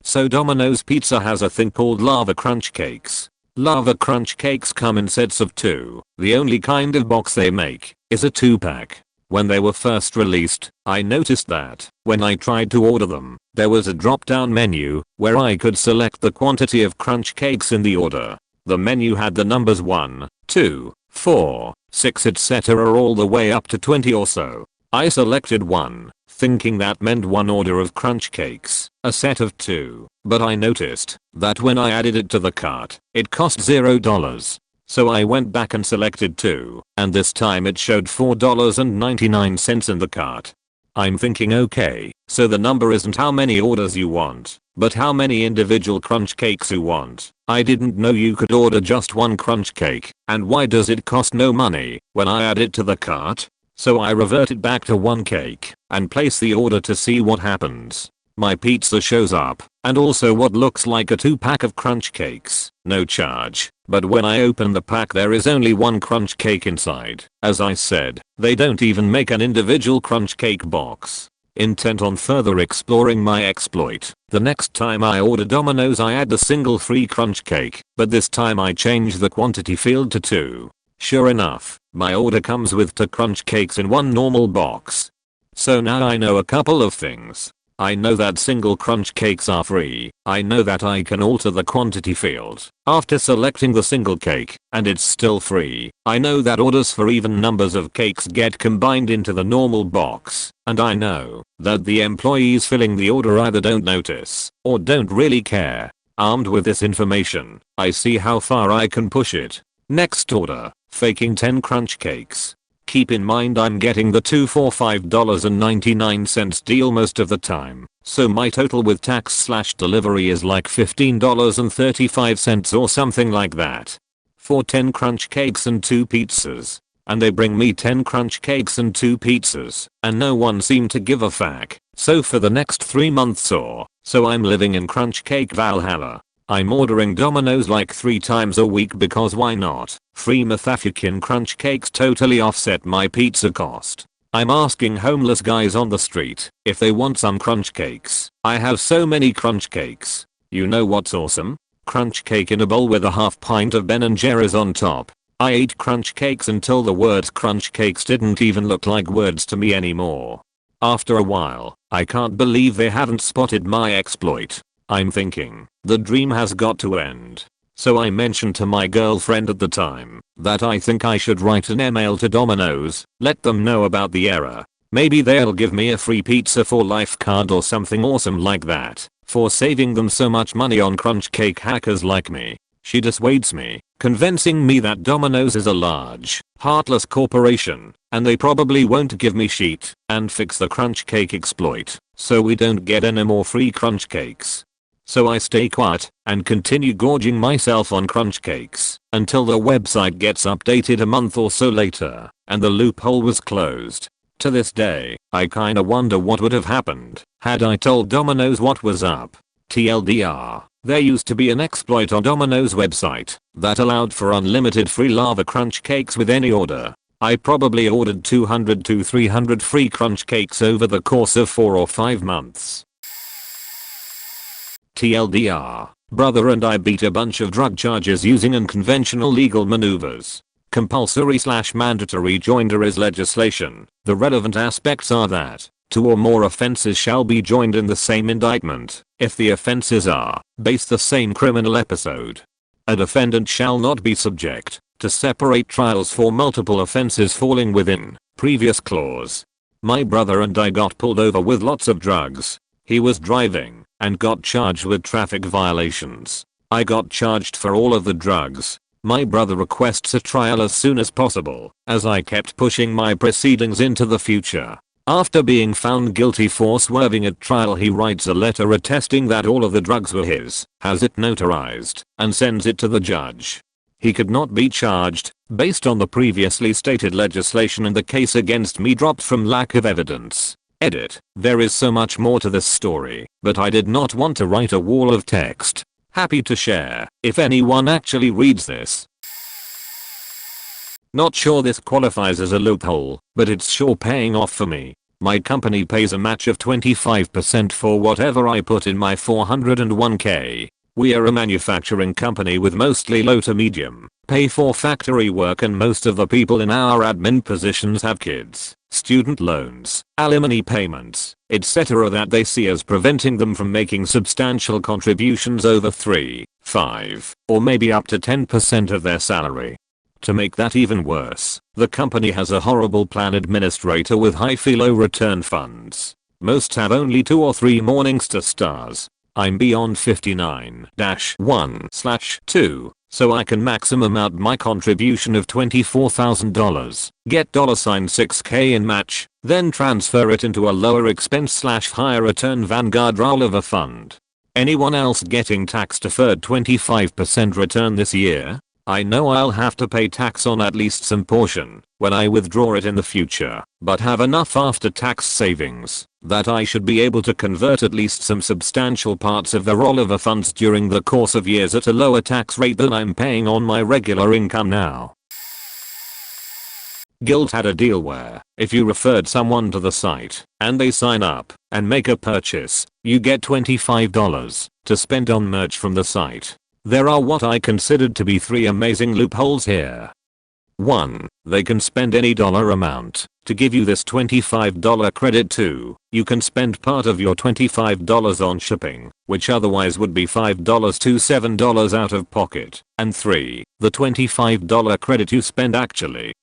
So Domino's Pizza has a thing called lava crunch cakes. Lava crunch cakes come in sets of 2. The only kind of box they make is a 2-pack. When they were first released, I noticed that when I tried to order them, there was a drop-down menu where I could select the quantity of crunch cakes in the order. The menu had the numbers 1, 2, 4, 6 etc. all the way up to 20 or so. I selected 1, thinking that meant 1 order of crunch cakes, a set of 2, but I noticed that when I added it to the cart, it cost $0. So I went back and selected 2, and this time it showed $4.99 in the cart. I'm thinking, okay, so the number isn't how many orders you want, but how many individual crunch cakes you want. I didn't know you could order just 1 crunch cake, and why does it cost no money when I add it to the cart? So I reverted back to 1 cake and place the order to see what happens. My pizza shows up, and also what looks like a 2-pack of crunch cakes, no charge. But when I open the pack there is only 1 crunch cake inside. As I said, they don't even make an individual crunch cake box. Intent on further exploring my exploit, the next time I order Domino's I add a single free crunch cake, but this time I change the quantity field to 2. Sure enough, my order comes with 2 crunch cakes in 1 normal box. So now I know a couple of things. I know that single crunch cakes are free. I know that I can alter the quantity field after selecting the single cake and it's still free. I know that orders for even numbers of cakes get combined into the normal box. And I know that the employees filling the order either don't notice or don't really care. Armed with this information, I see how far I can push it. Next order, faking 10 crunch cakes. Keep in mind I'm getting the 2 for $5.99 deal most of the time, so my total with tax/delivery is like $15.35 or something like that. For 10 crunch cakes and 2 pizzas. And they bring me 10 crunch cakes and 2 pizzas, and no one seemed to give a fuck. So for the next 3 months or so I'm living in crunch cake Valhalla. I'm ordering Domino's like 3 times a week because why not? Free motherfucking crunch cakes totally offset my pizza cost. I'm asking homeless guys on the street if they want some crunch cakes. I have so many crunch cakes. You know what's awesome? Crunch cake in a bowl with a half pint of Ben & Jerry's on top. I ate crunch cakes until the words crunch cakes didn't even look like words to me anymore. After a while, I can't believe they haven't spotted my exploit. I'm thinking, the dream has got to end. So I mentioned to my girlfriend at the time that I think I should write an email to Domino's, let them know about the error. Maybe they'll give me a free pizza for life card or something awesome like that, for saving them so much money on crunch cake hackers like me. She dissuades me, convincing me that Domino's is a large, heartless corporation, and they probably won't give me shit and fix the crunch cake exploit, so we don't get any more free crunch cakes. So I stay quiet and continue gorging myself on crunch cakes until the website gets updated a month or so later and the loophole was closed. To this day, I kinda wonder what would have happened had I told Domino's what was up. TLDR, there used to be an exploit on Domino's website that allowed for unlimited free lava crunch cakes with any order. I probably ordered 200 to 300 free crunch cakes over the course of 4 or 5 months. TLDR, brother and I beat a bunch of drug charges using unconventional legal maneuvers. Compulsory/mandatory joinder is legislation. The relevant aspects are that 2 or more offenses shall be joined in the same indictment if the offenses are based the same criminal episode. A defendant shall not be subject to separate trials for multiple offenses falling within previous clause. My brother and I got pulled over with lots of drugs. He was driving and got charged with traffic violations. I got charged for all of the drugs. My brother requests a trial as soon as possible, as I kept pushing my proceedings into the future. After being found guilty for swerving at trial, he writes a letter attesting that all of the drugs were his, has it notarized, and sends it to the judge. He could not be charged, based on the previously stated legislation, and the case against me dropped from lack of evidence. Edit. There is so much more to this story, but I did not want to write a wall of text. Happy to share if anyone actually reads this. Not sure this qualifies as a loophole, but it's sure paying off for me. My company pays a match of 25% for whatever I put in my 401k. We are a manufacturing company with mostly low to medium pay for factory work, and most of the people in our admin positions have kids, student loans, alimony payments, etc. that they see as preventing them from making substantial contributions over 3, 5, or maybe up to 10% of their salary. To make that even worse, the company has a horrible plan administrator with high fee low return funds. Most have only 2 or 3 Morningstar stars. I'm beyond 59-1/2, so I can maximum out my contribution of $24,000, get $6K in match, then transfer it into a lower expense/higher return Vanguard rollover fund. Anyone else getting tax deferred 25% return this year? I know I'll have to pay tax on at least some portion when I withdraw it in the future, but have enough after-tax savings that I should be able to convert at least some substantial parts of the rollover funds during the course of years at a lower tax rate than I'm paying on my regular income now. Guild had a deal where if you referred someone to the site and they sign up and make a purchase, you get $25 to spend on merch from the site. There are what I considered to be 3 amazing loopholes here. 1. They can spend any dollar amount to give you this $25 credit. 2. You can spend part of your $25 on shipping, which otherwise would be $5 to $7 out of pocket. And 3. The $25 credit you spend actually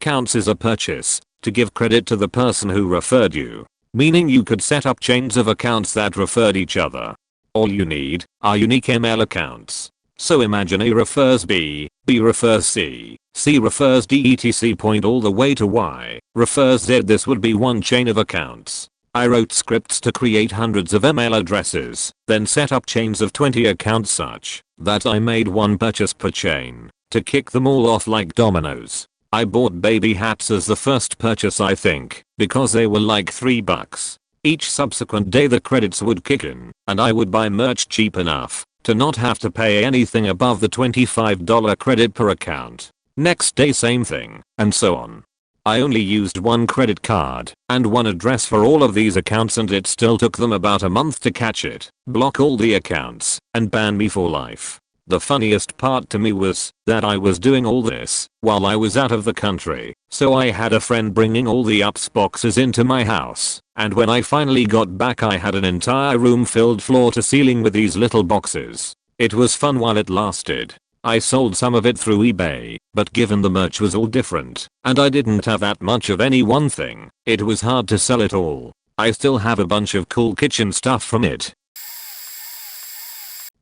counts as a purchase to give credit to the person who referred you, meaning you could set up chains of accounts that referred each other. All you need are unique email accounts. So imagine A refers B, B refers C, C refers D, etc. point all the way to Y refers Z. This would be one chain of accounts. I wrote scripts to create hundreds of email addresses, then set up chains of 20 accounts such that I made one purchase per chain to kick them all off like dominoes. I bought baby hats as the first purchase, I think, because they were like $3. Each subsequent day the credits would kick in, and I would buy merch cheap enough to not have to pay anything above the $25 credit per account. Next day same thing, and so on. I only used one credit card and one address for all of these accounts, and it still took them about a month to catch it, block all the accounts, and ban me for life. The funniest part to me was that I was doing all this while I was out of the country, so I had a friend bringing all the UPS boxes into my house, and when I finally got back I had an entire room filled floor to ceiling with these little boxes. It was fun while it lasted. I sold some of it through eBay, but given the merch was all different, and I didn't have that much of any one thing, it was hard to sell it all. I still have a bunch of cool kitchen stuff from it.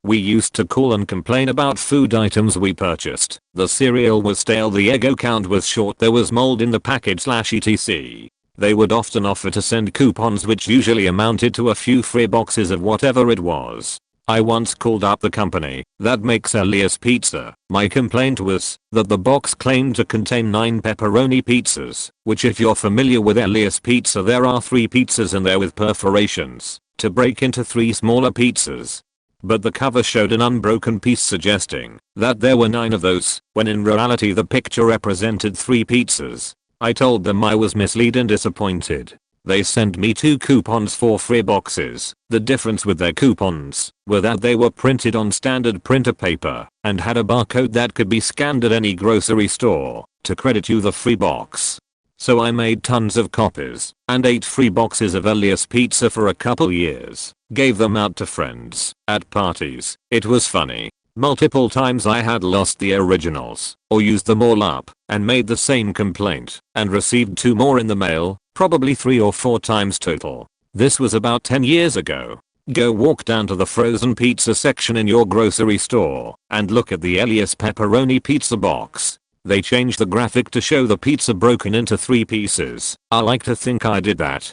We used to call and complain about food items we purchased. The cereal was stale, the egg count was short, there was mold in the package/etc. They would often offer to send coupons which usually amounted to a few free boxes of whatever it was. I once called up the company that makes Lease pizza. My complaint was that the box claimed to contain 9 pepperoni pizzas, which if you're familiar with Lease pizza, there are 3 pizzas in there with perforations to break into 3 smaller pizzas. but the cover showed an unbroken piece suggesting that there were 9 of those, when in reality the picture represented 3 pizzas. I told them I was misled and disappointed. They sent me 2 coupons for free boxes. The difference with their coupons were that they were printed on standard printer paper and had a barcode that could be scanned at any grocery store to credit you the free box. So I made tons of copies and ate free boxes of Elias pizza for a couple years. Gave them out to friends at parties. It was funny. Multiple times I had lost the originals or used them all up and made the same complaint and received 2 more in the mail, probably 3 or 4 times total. This was about 10 years ago. Go walk down to the frozen pizza section in your grocery store and look at the Elias pepperoni pizza box. They changed the graphic to show the pizza broken into 3 pieces. I like to think I did that.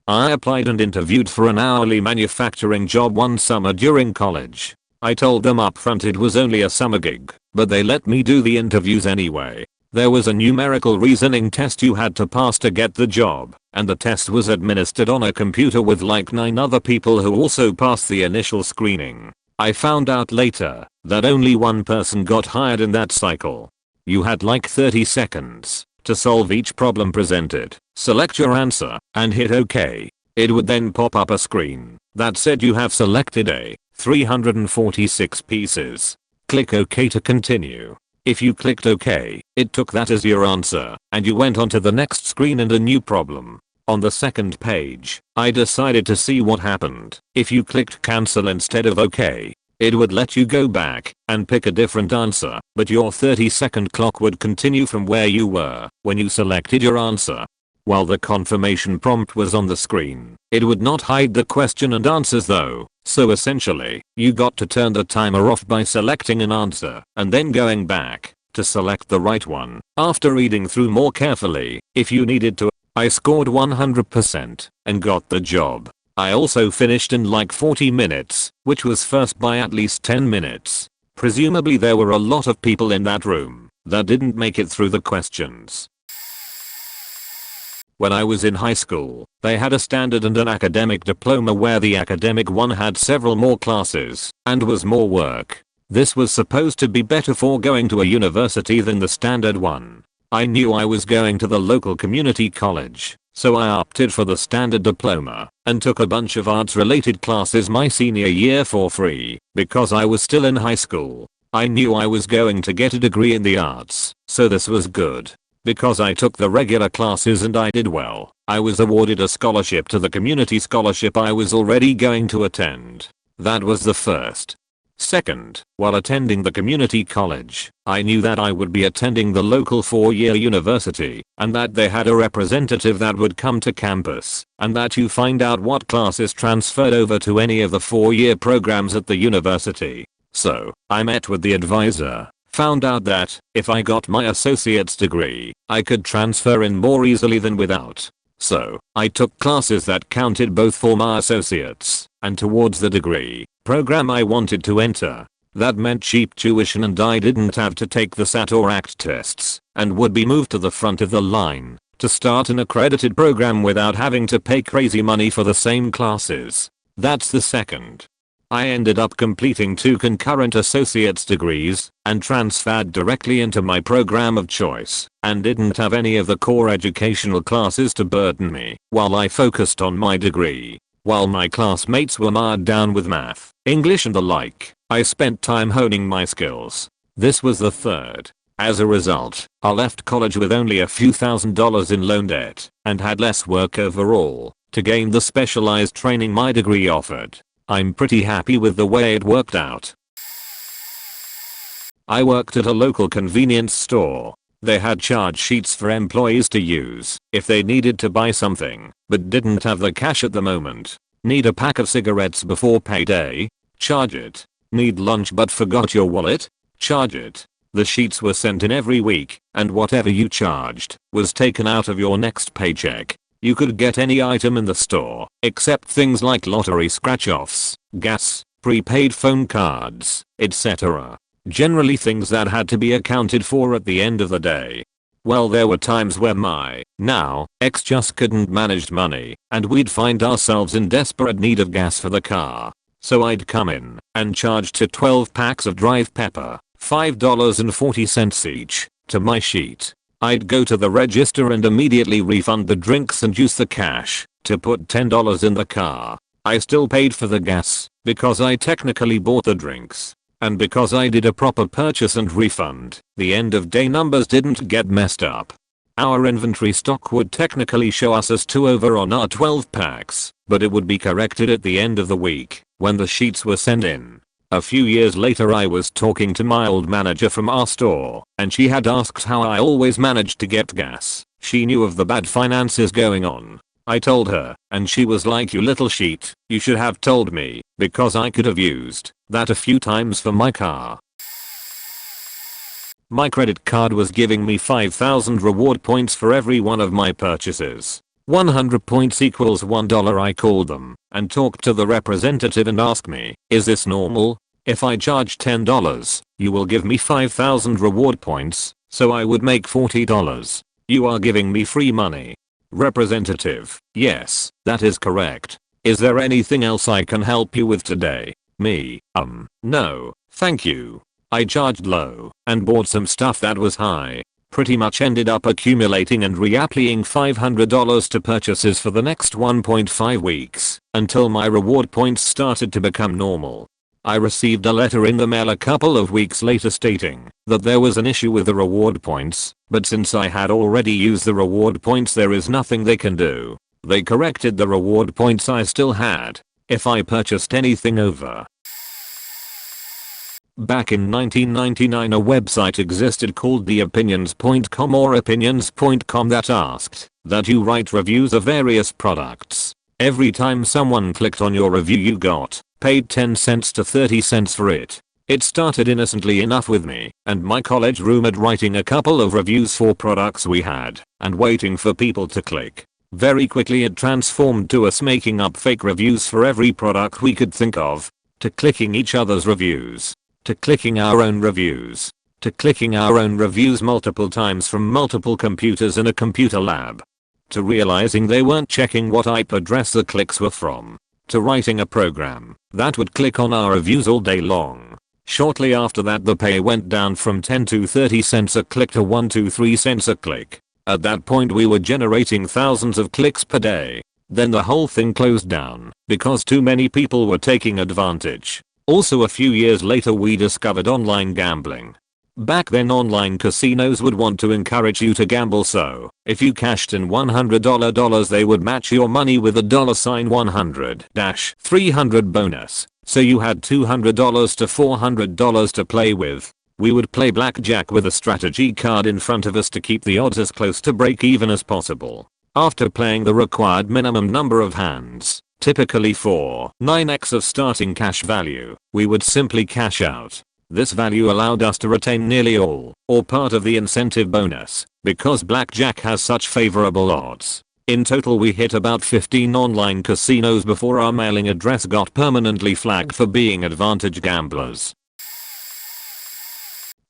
I applied and interviewed for an hourly manufacturing job one summer during college. I told them upfront it was only a summer gig, but they let me do the interviews anyway. There was a numerical reasoning test you had to pass to get the job, and the test was administered on a computer with like 9 other people who also passed the initial screening. I found out later that only one person got hired in that cycle. You had like 30 seconds to solve each problem presented, select your answer, and hit OK. It would then pop up a screen that said you have selected a 346 pieces. Click OK to continue. If you clicked OK, it took that as your answer, and you went on to the next screen and a new problem. On the second page, I decided to see what happened. If you clicked cancel instead of OK, it would let you go back and pick a different answer, but your 30-second clock would continue from where you were when you selected your answer. While the confirmation prompt was on the screen, it would not hide the question and answers though, so essentially, you got to turn the timer off by selecting an answer and then going back to select the right one after reading through more carefully if you needed to. I scored 100% and got the job. I also finished in like 40 minutes, which was first by at least 10 minutes. Presumably there were a lot of people in that room that didn't make it through the questions. When I was in high school, they had a standard and an academic diploma where the academic one had several more classes and was more work. This was supposed to be better for going to a university than the standard one. I knew I was going to the local community college, so I opted for the standard diploma and took a bunch of arts related classes my senior year for free because I was still in high school. I knew I was going to get a degree in the arts, so this was good. Because I took the regular classes and I did well, I was awarded a scholarship to the community scholarship I was already going to attend. That was the first. Second, while attending the community college, I knew that I would be attending the local 4-year university and that they had a representative that would come to campus and that you find out what classes transferred over to any of the 4-year programs at the university. So, I met with the advisor, found out that if I got my associate's degree, I could transfer in more easily than without. So, I took classes that counted both for my associates and towards the degree program I wanted to enter. That meant cheap tuition and I didn't have to take the SAT or ACT tests and would be moved to the front of the line to start an accredited program without having to pay crazy money for the same classes. That's the second. I ended up completing 2 concurrent associate's degrees and transferred directly into my program of choice and didn't have any of the core educational classes to burden me while I focused on my degree. While my classmates were mired down with math, English and the like, I spent time honing my skills. This was the third. As a result, I left college with only a few $1,000s in loan debt and had less work overall to gain the specialized training my degree offered. I'm pretty happy with the way it worked out. I worked at a local convenience store. They had charge sheets for employees to use if they needed to buy something but didn't have the cash at the moment. Need a pack of cigarettes before payday? Charge it. Need lunch but forgot your wallet? Charge it. The sheets were sent in every week and whatever you charged was taken out of your next paycheck. You could get any item in the store except things like lottery scratch-offs, gas, prepaid phone cards, etc. Generally things that had to be accounted for at the end of the day. Well, there were times where my now ex just couldn't manage money and we'd find ourselves in desperate need of gas for the car. So I'd come in and charge to 12 packs of dried pepper, $5.40 each, to my sheet. I'd go to the register and immediately refund the drinks and use the cash to put $10 in the car. I still paid for the gas because I technically bought the drinks. And because I did a proper purchase and refund, the end of day numbers didn't get messed up. Our inventory stock would technically show us as 2 over on our 12 packs, but it would be corrected at the end of the week when the sheets were sent in. A few years later I was talking to my old manager from our store, and she had asked how I always managed to get gas. She knew of the bad finances going on. I told her, and she was like, "You little sheet, you should have told me, because I could have used that a few times for my car." My credit card was giving me 5,000 reward points for every one of my purchases. 100 points equals $1. I called them and talked to the representative and asked me, "Is this normal? If I charge $10, you will give me 5,000 reward points, so I would make $40. You are giving me free money." Representative: "Yes, that is correct. Is there anything else I can help you with today?" Me: No, thank you. I charged low and bought some stuff that was high. Pretty much ended up accumulating and reapplying $500 to purchases for the next 1.5 weeks until my reward points started to become normal. I received a letter in the mail a couple of weeks later stating that there was an issue with the reward points, but since I had already used the reward points there is nothing they can do. They corrected the reward points I still had if I purchased anything over. Back in 1999 a website existed called theopinions.com or opinions.com that asked that you write reviews of various products. Every time someone clicked on your review you got paid 10 cents to 30 cents for it. It started innocently enough with me and my college roommate writing a couple of reviews for products we had and waiting for people to click. Very quickly it transformed to us making up fake reviews for every product we could think of, to clicking each other's reviews, to clicking our own reviews, to clicking our own reviews multiple times from multiple computers in a computer lab, to realizing they weren't checking what IP address the clicks were from, to writing a program that would click on our reviews all day long. Shortly after that the pay went down from 10 to 30 cents a click to 1 to 3 cents a click. At that point we were generating thousands of clicks per day. Then the whole thing closed down because too many people were taking advantage. Also a few years later we discovered online gambling. Back then online casinos would want to encourage you to gamble, so if you cashed in $100 they would match your money with a $100-300 bonus. So you had $200 to $400 to play with. We would play blackjack with a strategy card in front of us to keep the odds as close to break even as possible. After playing the required minimum number of hands, typically 9x of starting cash value, we would simply cash out. This value allowed us to retain nearly all or part of the incentive bonus because blackjack has such favorable odds. In total we hit about 15 online casinos before our mailing address got permanently flagged for being advantage gamblers.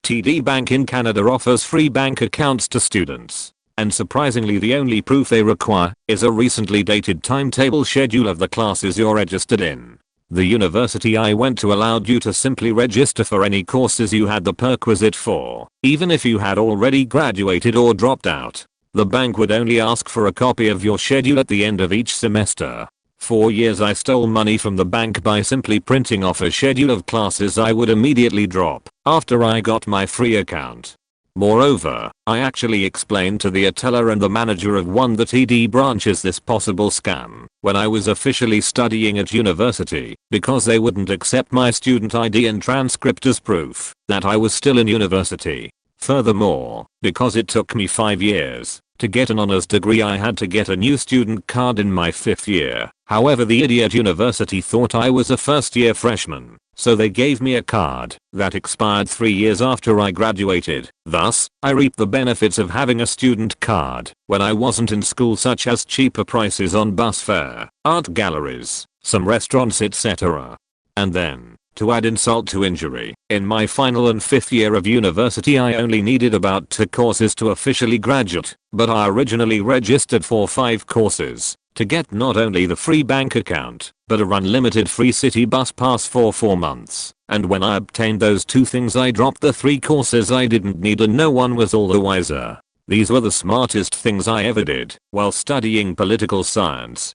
TD Bank in Canada offers free bank accounts to students. And surprisingly the only proof they require is a recently dated timetable schedule of the classes you're registered in. The university I went to allowed you to simply register for any courses you had the prerequisite for, even if you had already graduated or dropped out. The bank would only ask for a copy of your schedule at the end of each semester. For years I stole money from the bank by simply printing off a schedule of classes I would immediately drop after I got my free account. Moreover, I actually explained to the teller and the manager of one of the TD branches this possible scam when I was officially studying at university because they wouldn't accept my student ID and transcript as proof that I was still in university. Furthermore, because it took me 5 years to get an honors degree I had to get a new student card in my 5th year. However, the idiot university thought I was a first-year freshman, so they gave me a card that expired 3 years after I graduated. Thus, I reaped the benefits of having a student card when I wasn't in school, such as cheaper prices on bus fare, art galleries, some restaurants, etc. And then, to add insult to injury, in my final and 5th year of university I only needed about 2 courses to officially graduate, but I originally registered for 5 courses to get not only the free bank account, but a unlimited free city bus pass for 4 months. And when I obtained those 2 things, I dropped the 3 courses I didn't need and no one was all the wiser. These were the smartest things I ever did while studying political science.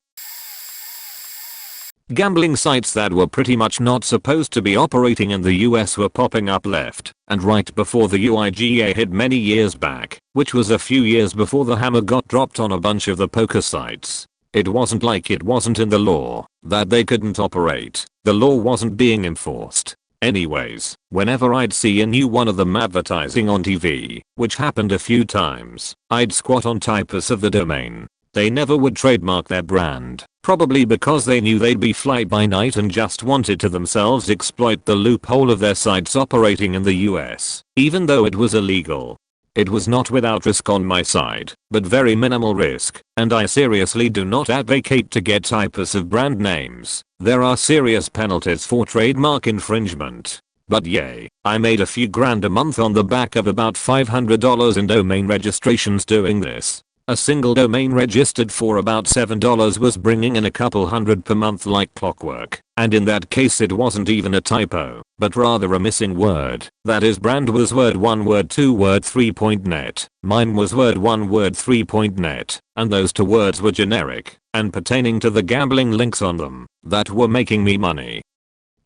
Gambling sites that were pretty much not supposed to be operating in the US were popping up left and right before the UIGA hit many years back, which was a few years before the hammer got dropped on a bunch of the poker sites. It wasn't like it wasn't in the law that they couldn't operate. The law wasn't being enforced. Anyways, whenever I'd see a new one of them advertising on TV, which happened a few times, I'd squat on typus of the domain. They never would trademark their brand, probably because they knew they'd be fly by night and just wanted to themselves exploit the loophole of their sites operating in the US, even though it was illegal. It was not without risk on my side, but very minimal risk, and I seriously do not advocate to get typus of brand names. There are serious penalties for trademark infringement. But yay, I made a few grand a month on the back of about $500 in domain registrations doing this. A single domain registered for about $7 was bringing in a couple hundred per month like clockwork, and in that case it wasn't even a typo, but rather a missing word. That is, brand was word 1 word 2 word 3.net, mine was word 1 word 3.net, and those 2 words were generic and pertaining to the gambling links on them that were making me money.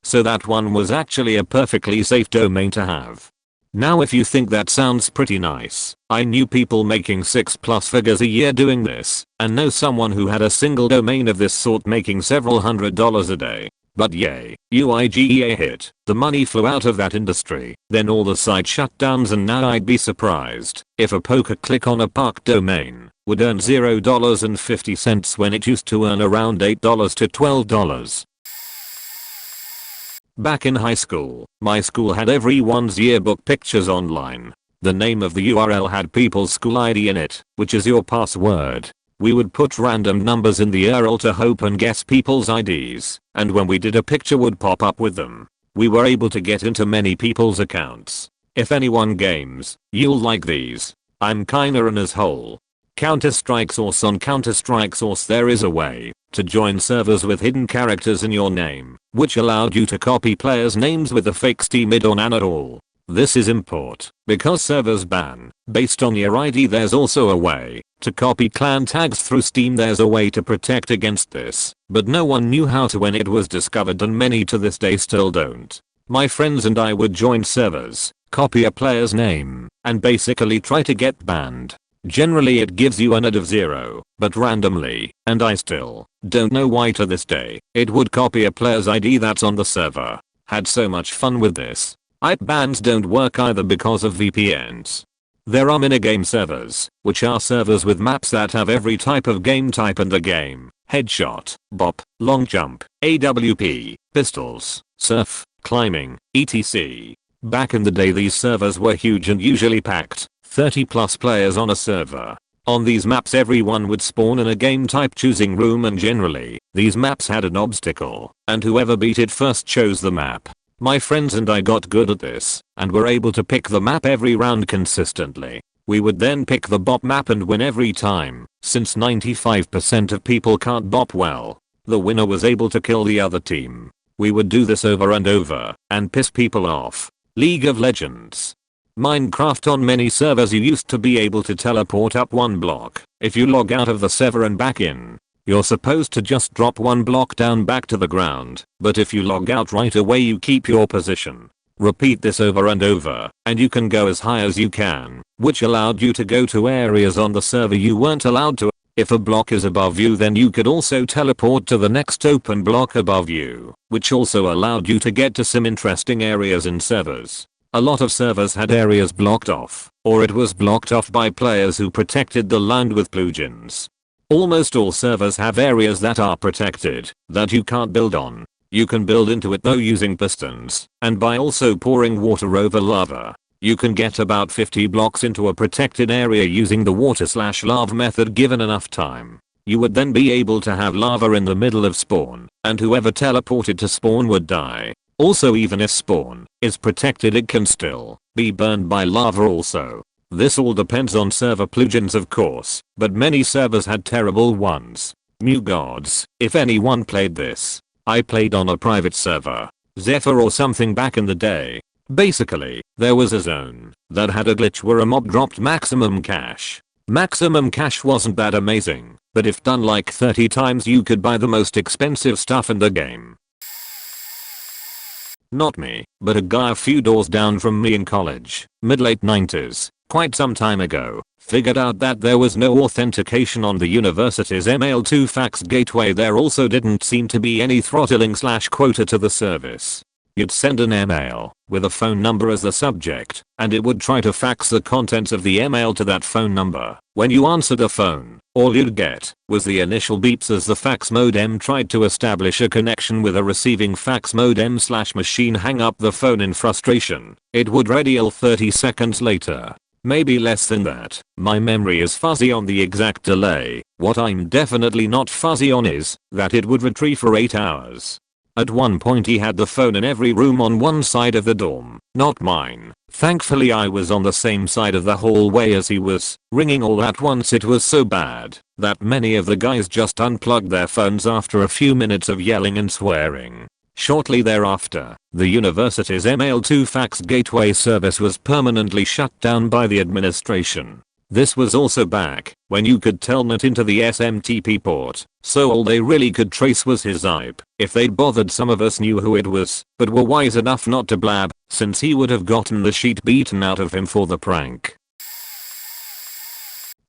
So that one was actually a perfectly safe domain to have. Now if you think that sounds pretty nice, I knew people making 6+ figures a year doing this, and know someone who had a single domain of this sort making several $100s a day. But yay, UIGEA hit, the money flew out of that industry, then all the site shutdowns, and now I'd be surprised if a poker click on a park domain would earn $0.50 when it used to earn around $8 to $12. Back in high school, my school had everyone's yearbook pictures online. The name of the URL had people's school ID in it, which is your password. We would put random numbers in the URL to hope and guess people's IDs, and when we did, a picture would pop up with them. We were able to get into many people's accounts. If anyone games, you'll like these. I'm kinda an asshole. Counter-Strike Source. On Counter-Strike Source there is a way to join servers with hidden characters in your name, which allowed you to copy players' names with a fake Steam id on AWOL. This is important because servers ban based on your ID. There's also a way to copy clan tags through Steam. There's a way to protect against this, but no one knew how to when it was discovered, and many to this day still don't. My friends and I would join servers, copy a player's name, and basically try to get banned. Generally it gives you an ad of 0, but randomly, and I still don't know why to this day, it would copy a player's ID that's on the server. Had so much fun with this. IP bans don't work either because of VPNs. There are minigame servers, which are servers with maps that have every type of game type in the game: headshot, bop, long jump, AWP, pistols, surf, climbing, etc. Back in the day these servers were huge and usually packed. 30+ players on a server. On these maps everyone would spawn in a game type choosing room, and generally, these maps had an obstacle, and whoever beat it first chose the map. My friends and I got good at this, and were able to pick the map every round consistently. We would then pick the bop map and win every time. Since 95% of people can't bop well, the winner was able to kill the other team. We would do this over and over, and piss people off. League of Legends. Minecraft. On many servers you used to be able to teleport up 1 block. If you log out of the server and back in, you're supposed to just drop 1 block down back to the ground, but if you log out right away you keep your position. Repeat this over and over, and you can go as high as you can, which allowed you to go to areas on the server you weren't allowed to. If a block is above you, then you could also teleport to the next open block above you, which also allowed you to get to some interesting areas in servers. A lot of servers had areas blocked off, or it was blocked off by players who protected the land with plugins. Almost all servers have areas that are protected, that you can't build on. You can build into it though using pistons, and by also pouring water over lava. You can get about 50 blocks into a protected area using the water/lava method given enough time. You would then be able to have lava in the middle of spawn, and whoever teleported to spawn would die. Also, even if spawn is protected, it can still be burned by lava also. This all depends on server plugins of course, but many servers had terrible ones. New gods, if anyone played this. I played on a private server, Zephyr or something back in the day. Basically, there was a zone that had a glitch where a mob dropped maximum cash. Maximum cash wasn't that amazing, but if done like 30 times you could buy the most expensive stuff in the game. Not me, but a guy a few doors down from me in college, mid-late 90s, quite some time ago, figured out that there was no authentication on the university's email 2 fax gateway. There also didn't seem to be any throttling/quota to the service. You'd send an email with a phone number as the subject, and it would try to fax the contents of the email to that phone number. When you answered the phone, all you'd get was the initial beeps as the fax modem tried to establish a connection with a receiving fax modem/machine. Hang up the phone in frustration. It would redial 30 seconds later. Maybe less than that. My memory is fuzzy on the exact delay. What I'm definitely not fuzzy on is that it would retrieve for 8 hours. At one point he had the phone in every room on one side of the dorm, not mine. Thankfully I was on the same side of the hallway as he was, ringing all at once. It was so bad that many of the guys just unplugged their phones after a few minutes of yelling and swearing. Shortly thereafter, the university's email 2 fax gateway service was permanently shut down by the administration. This was also back when you could telnet into the SMTP port, so all they really could trace was his IP. If they'd bothered, some of us knew who it was, but were wise enough not to blab, since he would have gotten the sheet beaten out of him for the prank.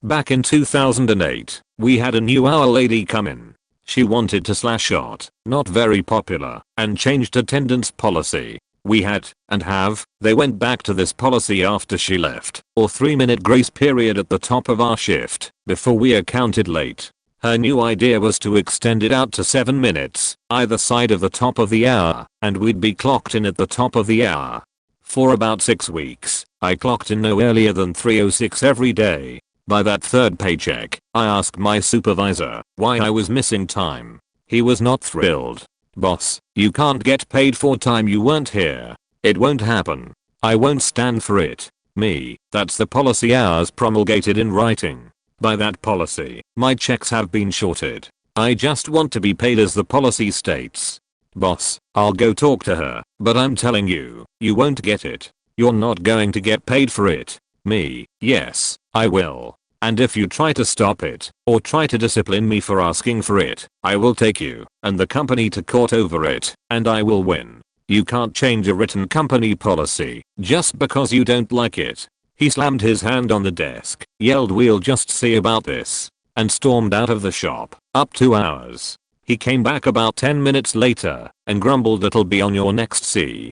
Back in 2008, we had a new hour lady come in. She wanted to slash out, not very popular, and changed attendance policy. We had, and have, they went back to this policy after she left, or 3-minute grace period at the top of our shift, before we accounted late. Her new idea was to extend it out to 7 minutes, either side of the top of the hour, and we'd be clocked in at the top of the hour. For about 6 weeks, I clocked in no earlier than 3:06 every day. By that third paycheck, I asked my supervisor why I was missing time. He was not thrilled. "Boss, you can't get paid for time you weren't here. It won't happen. I won't stand for it." Me, that's the policy hours promulgated in writing. By that policy, my checks have been shorted. I just want to be paid as the policy states. "Boss, I'll go talk to her, but I'm telling you, you won't get it. You're not going to get paid for it." Me, "Yes, I will. And if you try to stop it, or try to discipline me for asking for it, I will take you and the company to court over it, and I will win. You can't change a written company policy just because you don't like it." He slammed his hand on the desk, yelled, "We'll just see about this," and stormed out of the shop. Up 2 hours. He came back about 10 minutes later and grumbled, "It'll be on your next C."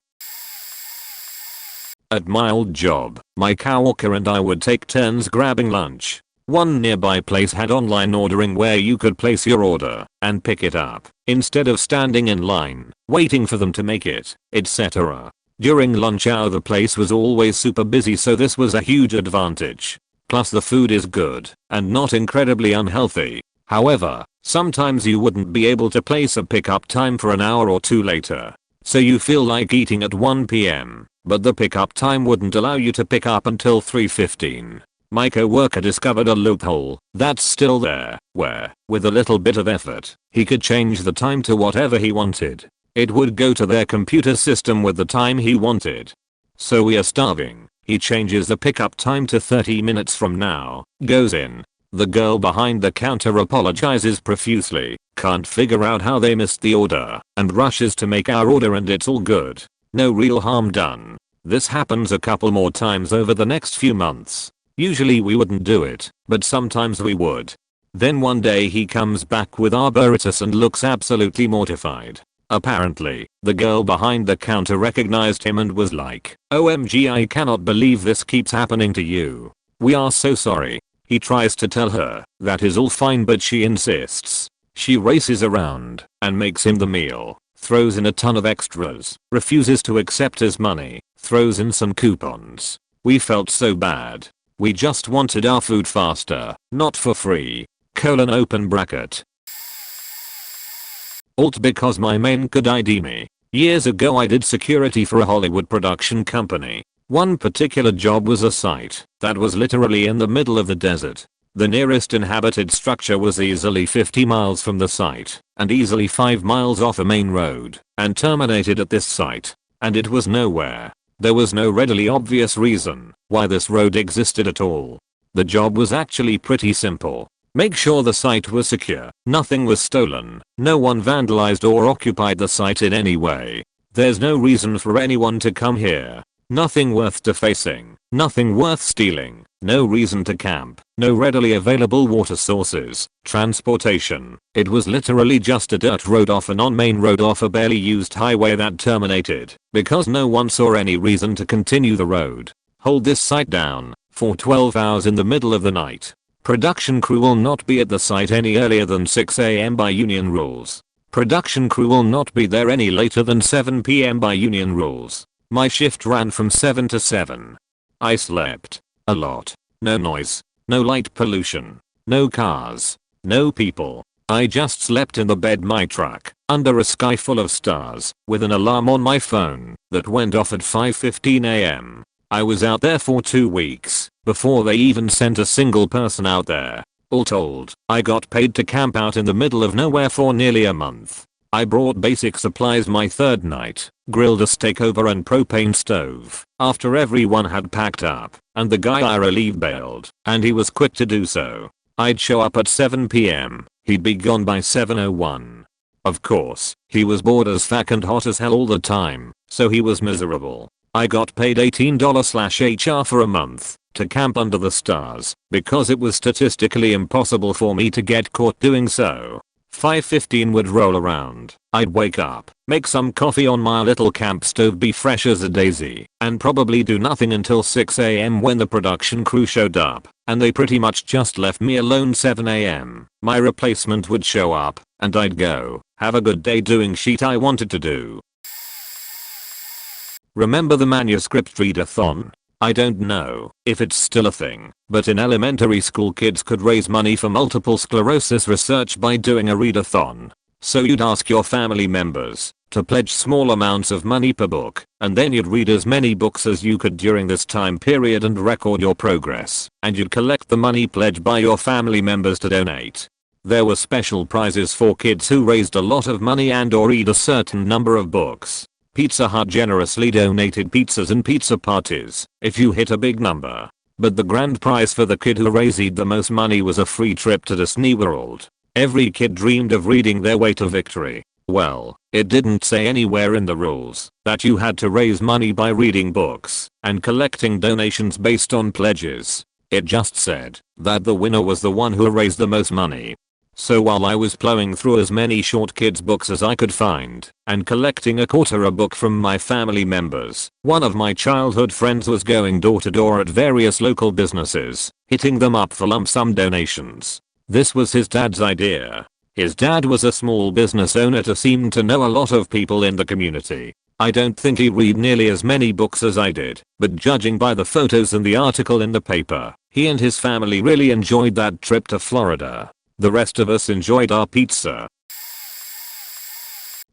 At my old job, my coworker and I would take turns grabbing lunch. One nearby place had online ordering where you could place your order and pick it up instead of standing in line, waiting for them to make it, etc. During lunch hour the place was always super busy, so this was a huge advantage. Plus the food is good and not incredibly unhealthy. However, sometimes you wouldn't be able to place a pickup time for an hour or two later. So you feel like eating at 1 p.m. but the pickup time wouldn't allow you to pick up until 3:15. My coworker discovered a loophole that's still there, where, with a little bit of effort, he could change the time to whatever he wanted. It would go to their computer system with the time he wanted. So we are starving. He changes the pickup time to 30 minutes from now, goes in. The girl behind the counter apologizes profusely, can't figure out how they missed the order, and rushes to make our order, and it's all good. No real harm done. This happens a couple more times over the next few months. Usually we wouldn't do it, but sometimes we would. Then one day he comes back with our burritos and looks absolutely mortified. Apparently, the girl behind the counter recognized him and was like, "OMG, I cannot believe this keeps happening to you. We are so sorry." He tries to tell her that is all fine, but she insists. She races around and makes him the meal, throws in a ton of extras, refuses to accept his money, throws in some coupons. We felt so bad. We just wanted our food faster, not for free. Open bracket. Alt because my main could ID me. Years ago I did security for a Hollywood production company. One particular job was a site that was literally in the middle of the desert. The nearest inhabited structure was easily 50 miles from the site, and easily 5 miles off a main road, and terminated at this site. And it was nowhere. There was no readily obvious reason why this road existed at all. The job was actually pretty simple. Make sure the site was secure, nothing was stolen, no one vandalized or occupied the site in any way. There's no reason for anyone to come here. Nothing worth defacing, nothing worth stealing, no reason to camp, no readily available water sources, transportation. It was literally just a dirt road off a non-main road off a barely used highway that terminated because no one saw any reason to continue the road. Hold this site down for 12 hours in the middle of the night. Production crew will not be at the site any earlier than 6 AM by union rules. Production crew will not be there any later than 7 PM by union rules. My shift ran from 7 to 7. I slept a lot. No noise, no light pollution, no cars, no people. I just slept in the bed my truck, under a sky full of stars, with an alarm on my phone that went off at 5:15 AM. I was out there for 2 weeks before they even sent a single person out there. All told, I got paid to camp out in the middle of nowhere for nearly a month. I brought basic supplies my third night, grilled a steak over an propane stove, after everyone had packed up, and the guy I relieved bailed, and he was quick to do so. I'd show up at 7 PM, he'd be gone by 7:01. Of course, he was bored as fuck and hot as hell all the time, so he was miserable. I got paid $18/HR for a month to camp under the stars, because it was statistically impossible for me to get caught doing so. 5:15 would roll around, I'd wake up, make some coffee on my little camp stove, be fresh as a daisy, and probably do nothing until 6 AM when the production crew showed up, and they pretty much just left me alone. 7 AM, my replacement would show up, and I'd go, have a good day doing shit I wanted to do. Remember the manuscript readathon? I don't know if it's still a thing, but in elementary school kids could raise money for multiple sclerosis research by doing a readathon. So you'd ask your family members to pledge small amounts of money per book, and then you'd read as many books as you could during this time period and record your progress, and you'd collect the money pledged by your family members to donate. There were special prizes for kids who raised a lot of money and or read a certain number of books. Pizza Hut generously donated pizzas and pizza parties if you hit a big number. But the grand prize for the kid who raised the most money was a free trip to Disney World. Every kid dreamed of reading their way to victory. Well, it didn't say anywhere in the rules that you had to raise money by reading books and collecting donations based on pledges. It just said that the winner was the one who raised the most money. So while I was plowing through as many short kids books as I could find and collecting a quarter a book from my family members, one of my childhood friends was going door to door at various local businesses, hitting them up for lump sum donations. This was his dad's idea. His dad was a small business owner who seemed to know a lot of people in the community. I don't think he read nearly as many books as I did, but judging by the photos in the article in the paper, he and his family really enjoyed that trip to Florida. The rest of us enjoyed our pizza.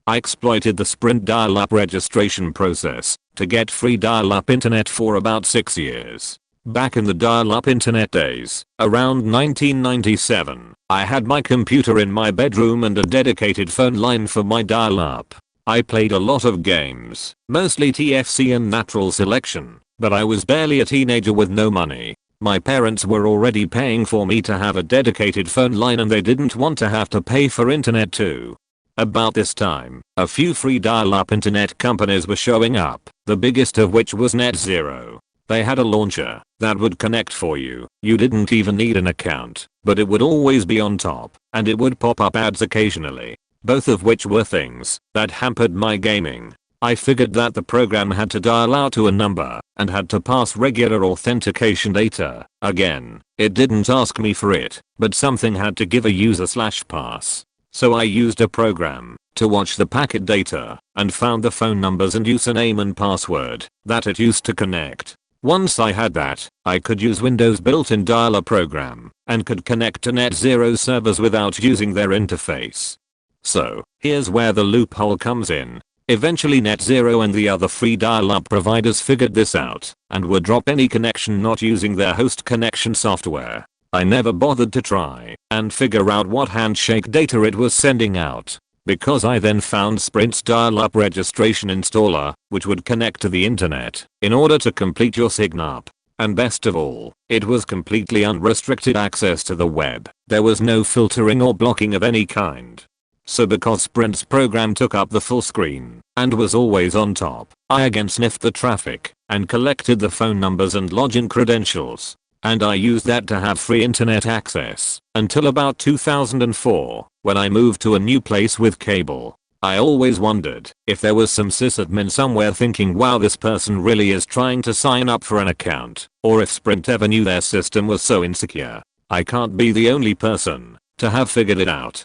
I exploited the Sprint dial-up registration process to get free dial-up internet for about 6 years. Back in the dial-up internet days, around 1997, I had my computer in my bedroom and a dedicated phone line for my dial-up. I played a lot of games, mostly TFC and natural selection, but I was barely a teenager with no money. My parents were already paying for me to have a dedicated phone line and they didn't want to have to pay for internet too. About this time, a few free dial-up internet companies were showing up, the biggest of which was NetZero. They had a launcher that would connect for you. You didn't even need an account, but it would always be on top, and it would pop up ads occasionally, both of which were things that hampered my gaming. I figured that the program had to dial out to a number and had to pass regular authentication data. Again, it didn't ask me for it, but something had to give a user/pass. So I used a program to watch the packet data and found the phone numbers and username and password that it used to connect. Once I had that, I could use Windows' built-in dialer program and could connect to NetZero servers without using their interface. So, here's where the loophole comes in. Eventually NetZero and the other free dial-up providers figured this out and would drop any connection not using their host connection software. I never bothered to try and figure out what handshake data it was sending out, because I then found Sprint's dial-up registration installer, which would connect to the internet in order to complete your sign-up. And best of all, it was completely unrestricted access to the web. There was no filtering or blocking of any kind. So because Sprint's program took up the full screen and was always on top, I again sniffed the traffic and collected the phone numbers and login credentials. And I used that to have free internet access until about 2004, when I moved to a new place with cable. I always wondered if there was some sysadmin somewhere thinking, wow, this person really is trying to sign up for an account, or if Sprint ever knew their system was so insecure. I can't be the only person to have figured it out.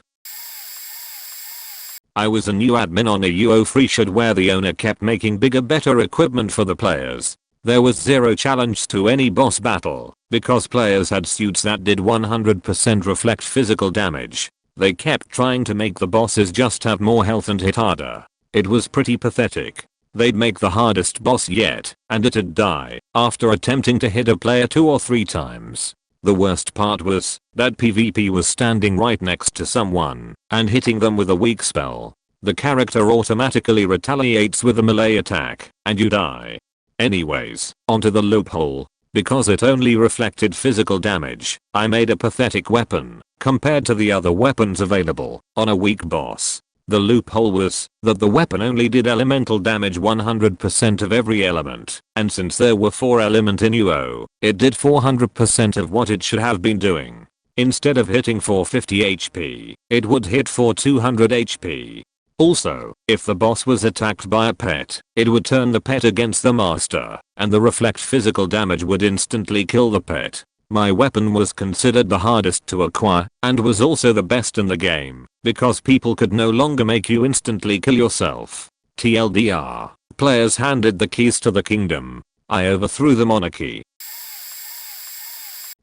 I was a new admin on a UO free shed where the owner kept making bigger, better equipment for the players. There was zero challenge to any boss battle because players had suits that did 100% reflect physical damage. They kept trying to make the bosses just have more health and hit harder. It was pretty pathetic. They'd make the hardest boss yet, and it'd die after attempting to hit a player 2 or 3 times. The worst part was that PvP was standing right next to someone and hitting them with a weak spell. The character automatically retaliates with a melee attack, and you die. Anyways, onto the loophole. Because it only reflected physical damage, I made a pathetic weapon compared to the other weapons available on a weak boss. The loophole was that the weapon only did elemental damage 100% of every element, and since there were 4 elements in UO, it did 400% of what it should have been doing. Instead of hitting 450 HP, it would hit 200 HP. Also, if the boss was attacked by a pet, it would turn the pet against the master, and the reflect physical damage would instantly kill the pet. My weapon was considered the hardest to acquire, and was also the best in the game, because people could no longer make you instantly kill yourself. TLDR, players handed the keys to the kingdom. I overthrew the monarchy.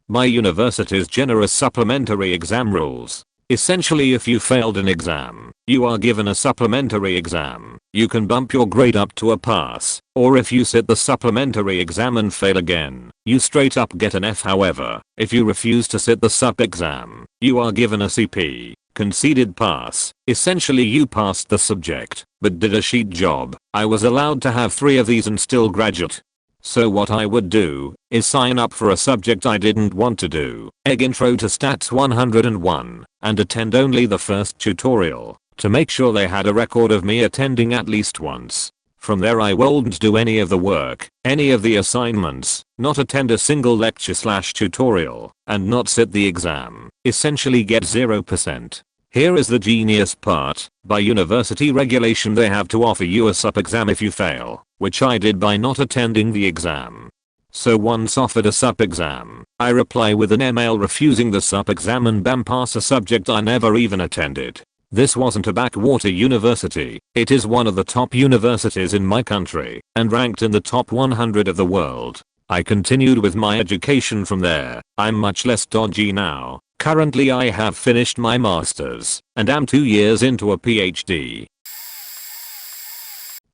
My university's generous supplementary exam rules. Essentially, if you failed an exam, you are given a supplementary exam. You can bump your grade up to a pass, or if you sit the supplementary exam and fail again, you straight up get an F. However, if you refuse to sit the sup exam, you are given a CP, conceded pass. Essentially, you passed the subject, but did a sheet job. I was allowed to have 3 of these and still graduate. So what I would do is sign up for a subject I didn't want to do, Intro to Stats 101, and attend only the first tutorial to make sure they had a record of me attending at least once. From there I wouldn't do any of the work, any of the assignments, not attend a single lecture/tutorial, and not sit the exam. Essentially get 0%. Here is the genius part. By university regulation they have to offer you a sup exam if you fail, which I did by not attending the exam. So once offered a sup exam, I reply with an email refusing the sup exam and bam, pass a subject I never even attended. This wasn't a backwater university, it is one of the top universities in my country, and ranked in the top 100 of the world. I continued with my education from there. I'm much less dodgy now. Currently I have finished my masters, and am 2 years into a PhD.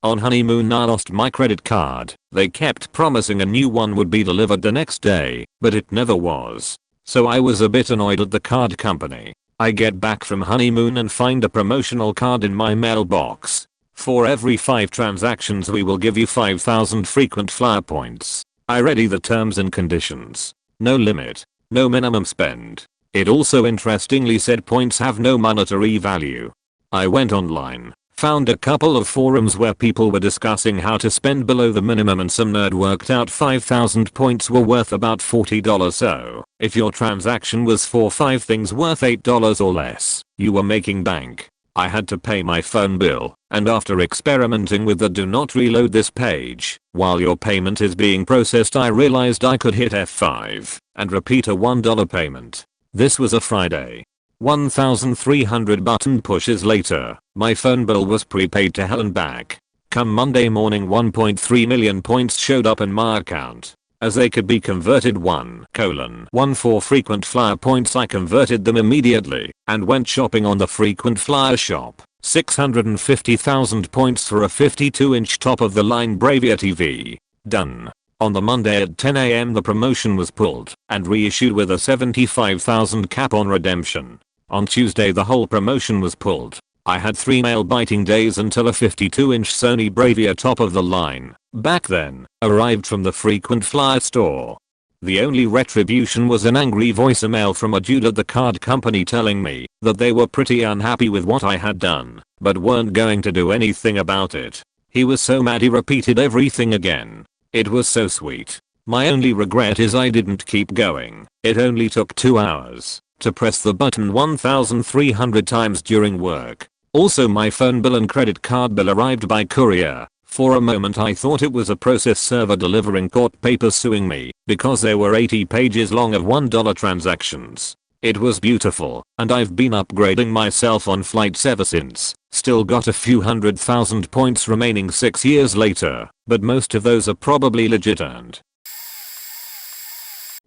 On honeymoon I lost my credit card. They kept promising a new one would be delivered the next day, but it never was. So I was a bit annoyed at the card company. I get back from honeymoon and find a promotional card in my mailbox. For every 5 transactions we will give you 5,000 frequent flyer points. I read the terms and conditions. No limit. No minimum spend. It also interestingly said points have no monetary value. I went online, found a couple of forums where people were discussing how to spend below the minimum, and some nerd worked out 5,000 points were worth about $40. So, if your transaction was for 5 things worth $8 or less, you were making bank. I had to pay my phone bill, and after experimenting with the do not reload this page while your payment is being processed, I realized I could hit F5 and repeat a $1 payment. This was a Friday. 1,300 button pushes later, my phone bill was prepaid to hell and back. Come Monday morning 1.3 million points showed up in my account. As they could be converted 1:1 for frequent flyer points, I converted them immediately and went shopping on the frequent flyer shop. 650,000 points for a 52-inch top of the line Bravia TV. Done. On the Monday at 10 AM the promotion was pulled and reissued with a 75,000 cap on redemption. On Tuesday the whole promotion was pulled. I had 3 nail-biting days until a 52-inch Sony Bravia top of the line, back then, arrived from the frequent flyer store. The only retribution was an angry voicemail from a dude at the card company telling me that they were pretty unhappy with what I had done, but weren't going to do anything about it. He was so mad he repeated everything again. It was so sweet. My only regret is I didn't keep going. It only took 2 hours to press the button 1,300 times during work. Also my phone bill and credit card bill arrived by courier. For a moment I thought it was a process server delivering court papers suing me because there were 80 pages long of $1 transactions. It was beautiful, and I've been upgrading myself on flights ever since. Still got a few 100,000 points remaining 6 years later, but most of those are probably legit earned.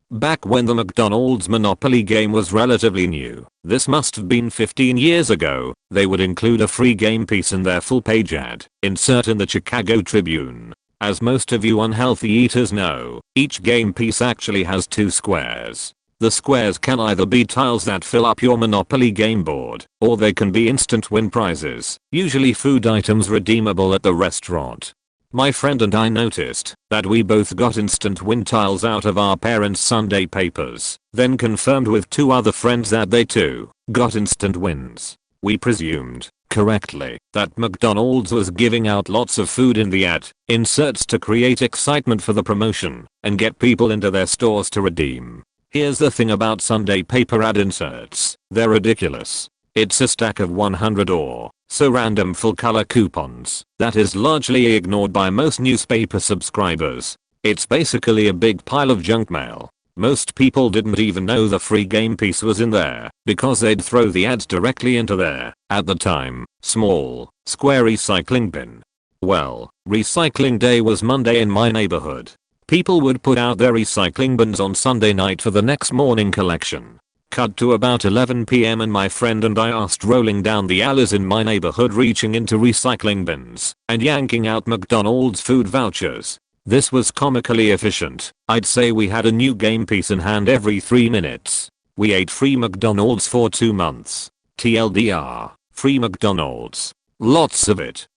Back when the McDonald's Monopoly game was relatively new, this must have been 15 years ago, they would include a free game piece in their full page ad, insert in the Chicago Tribune. As most of you unhealthy eaters know, each game piece actually has 2 squares. The squares can either be tiles that fill up your Monopoly game board, or they can be instant win prizes, usually food items redeemable at the restaurant. My friend and I noticed that we both got instant win tiles out of our parents' Sunday papers, then confirmed with 2 other friends that they too got instant wins. We presumed, correctly, that McDonald's was giving out lots of food in the ad inserts to create excitement for the promotion and get people into their stores to redeem. Here's the thing about Sunday paper ad inserts, they're ridiculous. It's a stack of 100 or so random full color coupons that is largely ignored by most newspaper subscribers. It's basically a big pile of junk mail. Most people didn't even know the free game piece was in there because they'd throw the ads directly into their, at the time, small, square recycling bin. Well, recycling day was Monday in my neighborhood. People would put out their recycling bins on Sunday night for the next morning collection. Cut to about 11 PM and my friend and I asked rolling down the alleys in my neighborhood reaching into recycling bins and yanking out McDonald's food vouchers. This was comically efficient. I'd say we had a new game piece in hand every 3 minutes. We ate free McDonald's for 2 months. TLDR, free McDonald's. Lots of it.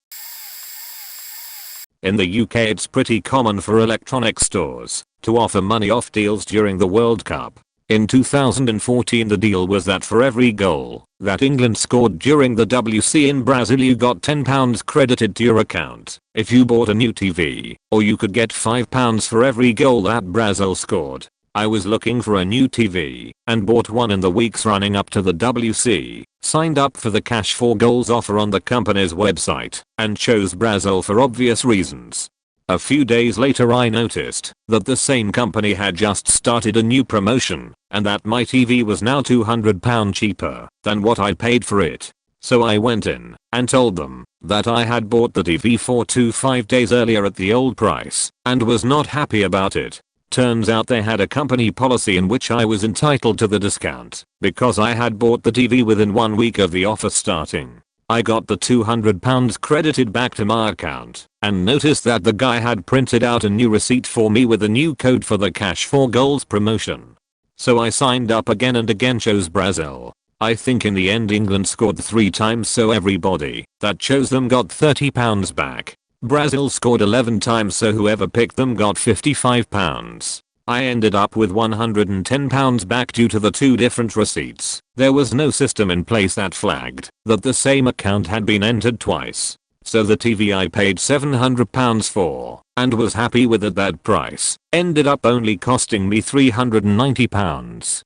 In the UK it's pretty common for electronic stores to offer money off deals during the World Cup. In 2014 the deal was that for every goal that England scored during the WC in Brazil you got £10 credited to your account if you bought a new TV, or you could get £5 for every goal that Brazil scored. I was looking for a new TV and bought one in the weeks running up to the WC, signed up for the cash for goals offer on the company's website, and chose Brazil for obvious reasons. A few days later I noticed that the same company had just started a new promotion and that my TV was now £200 cheaper than what I paid for it. So I went in and told them that I had bought the TV for 5 days earlier at the old price and was not happy about it. Turns out they had a company policy in which I was entitled to the discount because I had bought the TV within 1 week of the offer starting. I got the £200 credited back to my account and noticed that the guy had printed out a new receipt for me with a new code for the cash for goals promotion. So I signed up again and again chose Brazil. I think in the end England scored 3 times so everybody that chose them got £30 back. Brazil scored 11 times so whoever picked them got £55. I ended up with £110 back due to the 2 different receipts. There was no system in place that flagged that the same account had been entered twice. So the TV I paid £700 for and was happy with at that price ended up only costing me £390.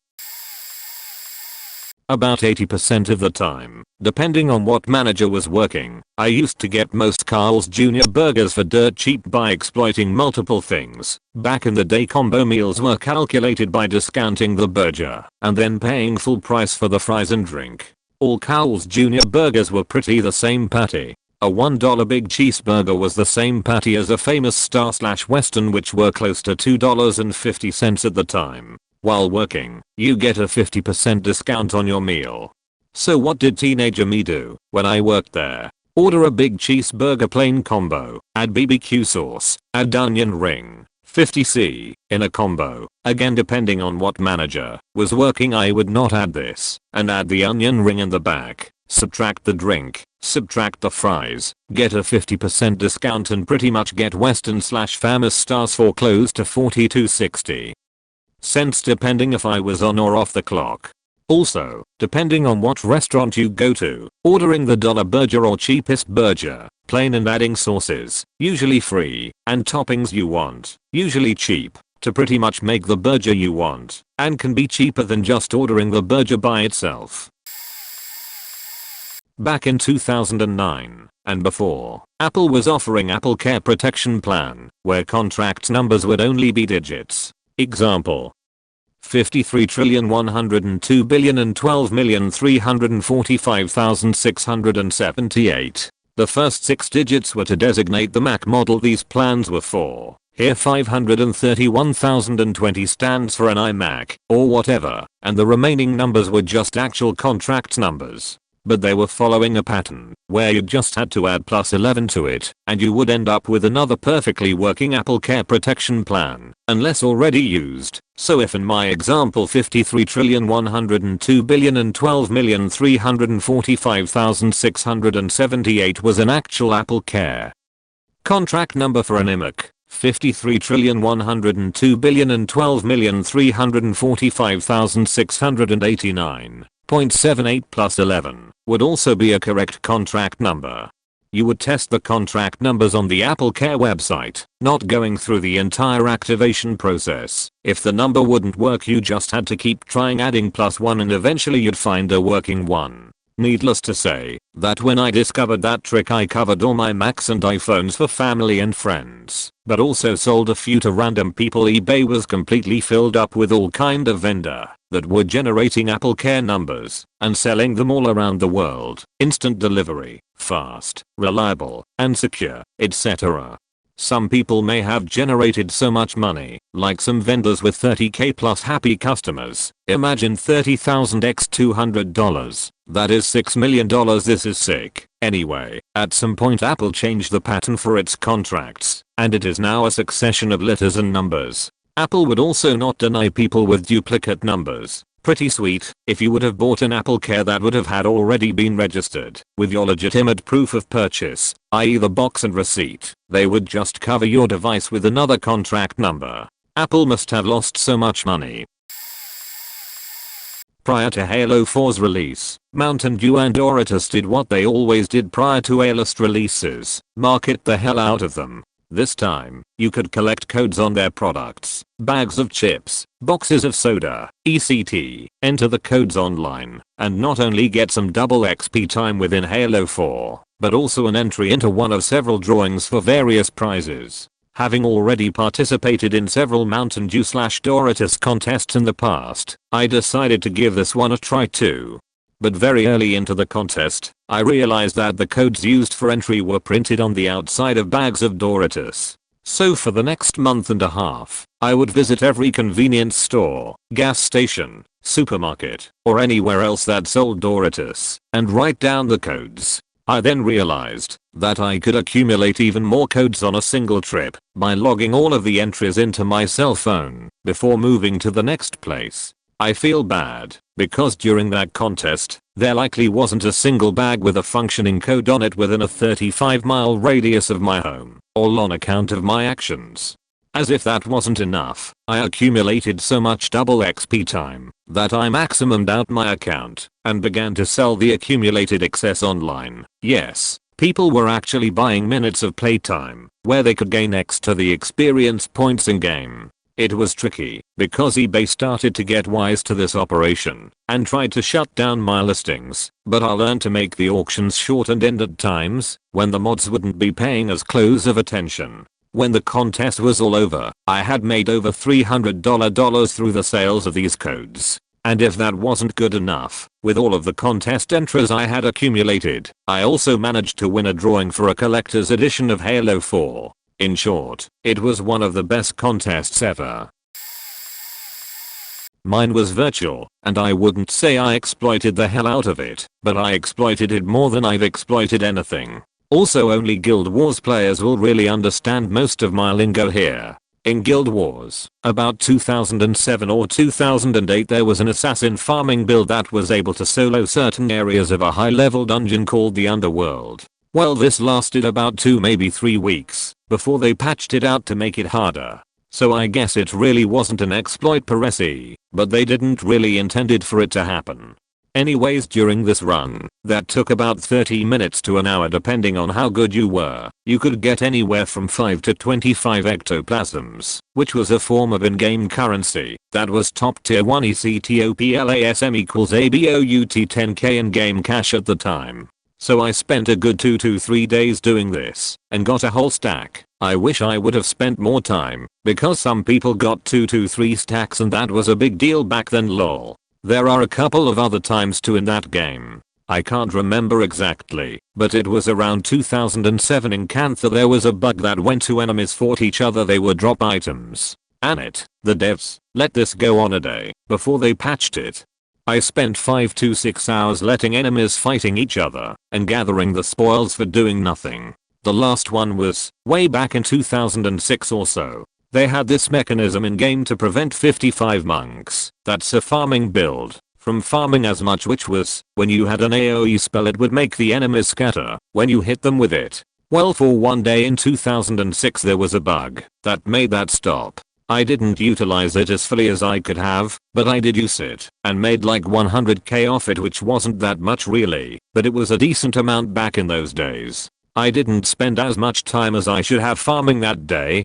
About 80% of the time, depending on what manager was working, I used to get most Carl's Jr. burgers for dirt cheap by exploiting multiple things. Back in the day combo meals were calculated by discounting the burger and then paying full price for the fries and drink. All Carl's Jr. burgers were pretty the same patty. A $1 big cheeseburger was the same patty as a famous Star/Western which were close to $2.50 at the time. While working, you get a 50% discount on your meal. So what did teenager me do when I worked there? Order a big cheeseburger plain combo, add BBQ sauce, add onion ring, 50C in a combo. Again, depending on what manager was working, I would not add this and add the onion ring in the back. Subtract the drink, subtract the fries, get a 50% discount and pretty much get Western/famous stars for close to 42.60 cents depending if I was on or off the clock. Also, depending on what restaurant you go to, ordering the dollar burger or cheapest burger, plain and adding sauces, usually free, and toppings you want, usually cheap, to pretty much make the burger you want, and can be cheaper than just ordering the burger by itself. Back in 2009 and before, Apple was offering Apple Care Protection Plan, where contract numbers would only be digits. Example: 53,102,012,345,678. The first 6 digits were to designate the Mac model these plans were for. Here 531,020 stands for an iMac, or whatever, and the remaining numbers were just actual contract numbers. But they were following a pattern, where you just had to add +11 to it, and you would end up with another perfectly working Apple Care Protection Plan, unless already used. So if in my example 53,102,012,345,678 was an actual Apple Care contract number for an iMac, 53,102,012,345,689.78 plus 11 would also be a correct contract number. You would test the contract numbers on the Apple Care website, not going through the entire activation process. If the number wouldn't work, you just had to keep trying adding +1 and eventually you'd find a working one. Needless to say, that when I discovered that trick I covered all my Macs and iPhones for family and friends, but also sold a few to random people. eBay was completely filled up with all kind of vendor that were generating Apple Care numbers and selling them all around the world. Instant delivery, fast, reliable, and secure, etc. Some people may have generated so much money, like some vendors with 30k plus happy customers. Imagine 30,000 x $200. That is $6 million. This is sick. Anyway, at some point Apple changed the pattern for its contracts, and it is now a succession of letters and numbers. Apple would also not deny people with duplicate numbers. Pretty sweet. If you would have bought an Apple Care that would have had already been registered with your legitimate proof of purchase, i.e. the box and receipt, they would just cover your device with another contract number. Apple must have lost so much money. Prior to Halo 4's release, Mountain Dew and Doritos did what they always did prior to A-list releases: market the hell out of them. This time, you could collect codes on their products, bags of chips, boxes of soda, etc. Enter the codes online, and not only get some double XP time within Halo 4, but also an entry into one of several drawings for various prizes. Having already participated in several Mountain Dew/Doritos contests in the past, I decided to give this one a try too. But very early into the contest, I realized that the codes used for entry were printed on the outside of bags of Doritos. So for the next month and a half, I would visit every convenience store, gas station, supermarket, or anywhere else that sold Doritos, and write down the codes. I then realized that I could accumulate even more codes on a single trip by logging all of the entries into my cell phone before moving to the next place. I feel bad, because during that contest, there likely wasn't a single bag with a functioning code on it within a 35-mile radius of my home, all on account of my actions. As if that wasn't enough, I accumulated so much double XP time that I maximumed out my account and began to sell the accumulated excess online. Yes, people were actually buying minutes of playtime where they could gain X to the experience points in game. It was tricky, because eBay started to get wise to this operation and tried to shut down my listings, but I learned to make the auctions short and end at times when the mods wouldn't be paying as close of attention. When the contest was all over, I had made over $300 through the sales of these codes. And if that wasn't good enough, with all of the contest entries I had accumulated, I also managed to win a drawing for a collector's edition of Halo 4. In short, it was one of the best contests ever. Mine was virtual, and I wouldn't say I exploited the hell out of it, but I exploited it more than I've exploited anything. Also, only Guild Wars players will really understand most of my lingo here. In Guild Wars, about 2007 or 2008 there was an assassin farming build that was able to solo certain areas of a high level dungeon called the Underworld. Well, this lasted about 2 maybe 3 weeks before they patched it out to make it harder. So I guess it really wasn't an exploit per se, but they didn't really intended for it to happen. Anyways, during this run, that took about 30 minutes to an hour depending on how good you were, you could get anywhere from 5 to 25 ectoplasms, which was a form of in-game currency that was top tier 1 ECTOPLASM equals ABOUT 10k in-game cash at the time. So I spent a good 2 to 3 days doing this and got a whole stack. I wish I would have spent more time because some people got 2 to 3 stacks and that was a big deal back then, lol. There are a couple of other times too in that game. I can't remember exactly, but it was around 2007 in Cantha there was a bug that when two enemies fought each other they would drop items. And the devs, let this go on a day before they patched it. I spent 5 to 6 hours letting enemies fighting each other and gathering the spoils for doing nothing. The last one was way back in 2006 or so. They had this mechanism in game to prevent 55 monks, that's a farming build, from farming as much, which was, when you had an AoE spell it would make the enemies scatter when you hit them with it. Well, for one day in 2006 there was a bug that made that stop. I didn't utilize it as fully as I could have, but I did use it and made like 100k off it, which wasn't that much really, but it was a decent amount back in those days. I didn't spend as much time as I should have farming that day.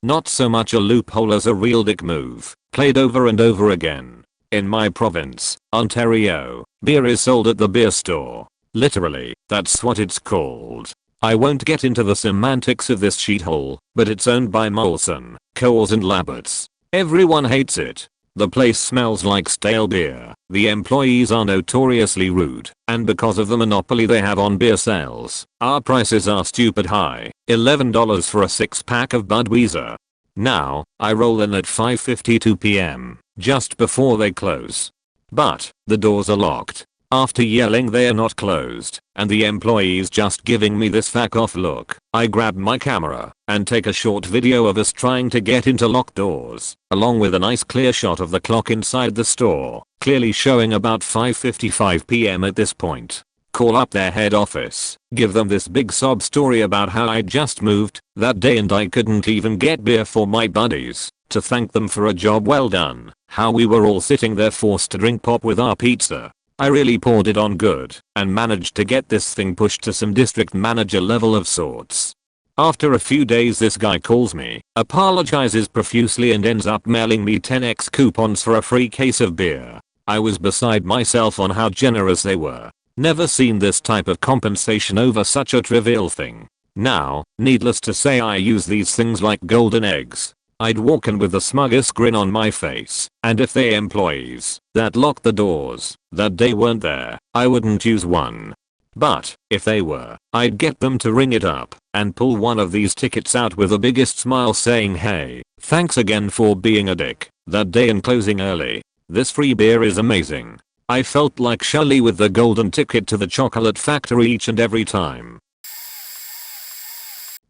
Not so much a loophole as a real dick move, played over and over again. In my province, Ontario, beer is sold at the beer store. Literally, that's what it's called. I won't get into the semantics of this shithole, but it's owned by Molson, Coors and Labatt's. Everyone hates it. The place smells like stale beer, the employees are notoriously rude, and because of the monopoly they have on beer sales, our prices are stupid high, $11 for a 6-pack of Budweiser. Now, I roll in at 5:52 PM, just before they close. But, the doors are locked. After yelling they are not closed, and the employees just giving me this fuck off look, I grab my camera and take a short video of us trying to get into locked doors, along with a nice clear shot of the clock inside the store, clearly showing about 5:55 PM at this point. Call up their head office, give them this big sob story about how I just moved that day and I couldn't even get beer for my buddies, to thank them for a job well done, how we were all sitting there forced to drink pop with our pizza. I really poured it on good and managed to get this thing pushed to some district manager level of sorts. After a few days this guy calls me, apologizes profusely and ends up mailing me 10x coupons for a free case of beer. I was beside myself on how generous they were. Never seen this type of compensation over such a trivial thing. Now, needless to say I use these things like golden eggs. I'd walk in with the smuggest grin on my face, and if the employees that locked the doors that day weren't there, I wouldn't use one. But, if they were, I'd get them to ring it up and pull one of these tickets out with the biggest smile saying, "Hey, thanks again for being a dick that day and closing early. This free beer is amazing." I felt like Shirley with the golden ticket to the chocolate factory each and every time.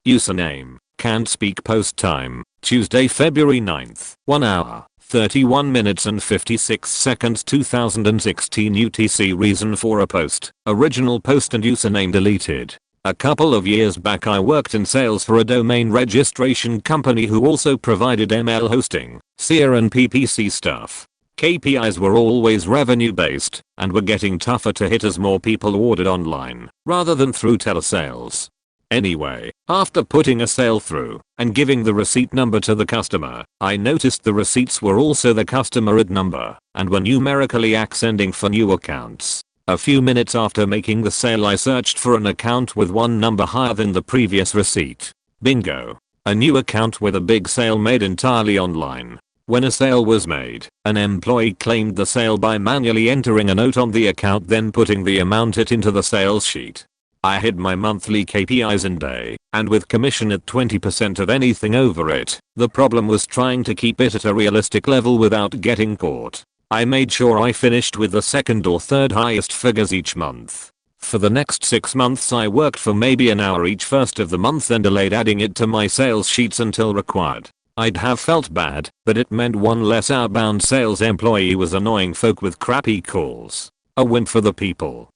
Username, can't speak. Post time, Tuesday, February 9th, 1 hour, 31 minutes and 56 seconds 2016 UTC. Reason for a post, original post and username deleted. A couple of years back I worked in sales for a domain registration company who also provided ML hosting, SEA and PPC stuff. KPIs were always revenue based and were getting tougher to hit as more people ordered online rather than through telesales. Anyway, after putting a sale through and giving the receipt number to the customer, I noticed the receipts were also the customer ID number and were numerically ascending for new accounts. A few minutes after making the sale I searched for an account with one number higher than the previous receipt. Bingo. A new account with a big sale made entirely online. When a sale was made, an employee claimed the sale by manually entering a note on the account then putting the amount it into the sales sheet. I hid my monthly KPIs in day, and with commission at 20% of anything over it, the problem was trying to keep it at a realistic level without getting caught. I made sure I finished with the second or third highest figures each month. For the next 6 months I worked for maybe an hour each first of the month and delayed adding it to my sales sheets until required. I'd have felt bad, but it meant one less outbound sales employee was annoying folk with crappy calls. A win for the people.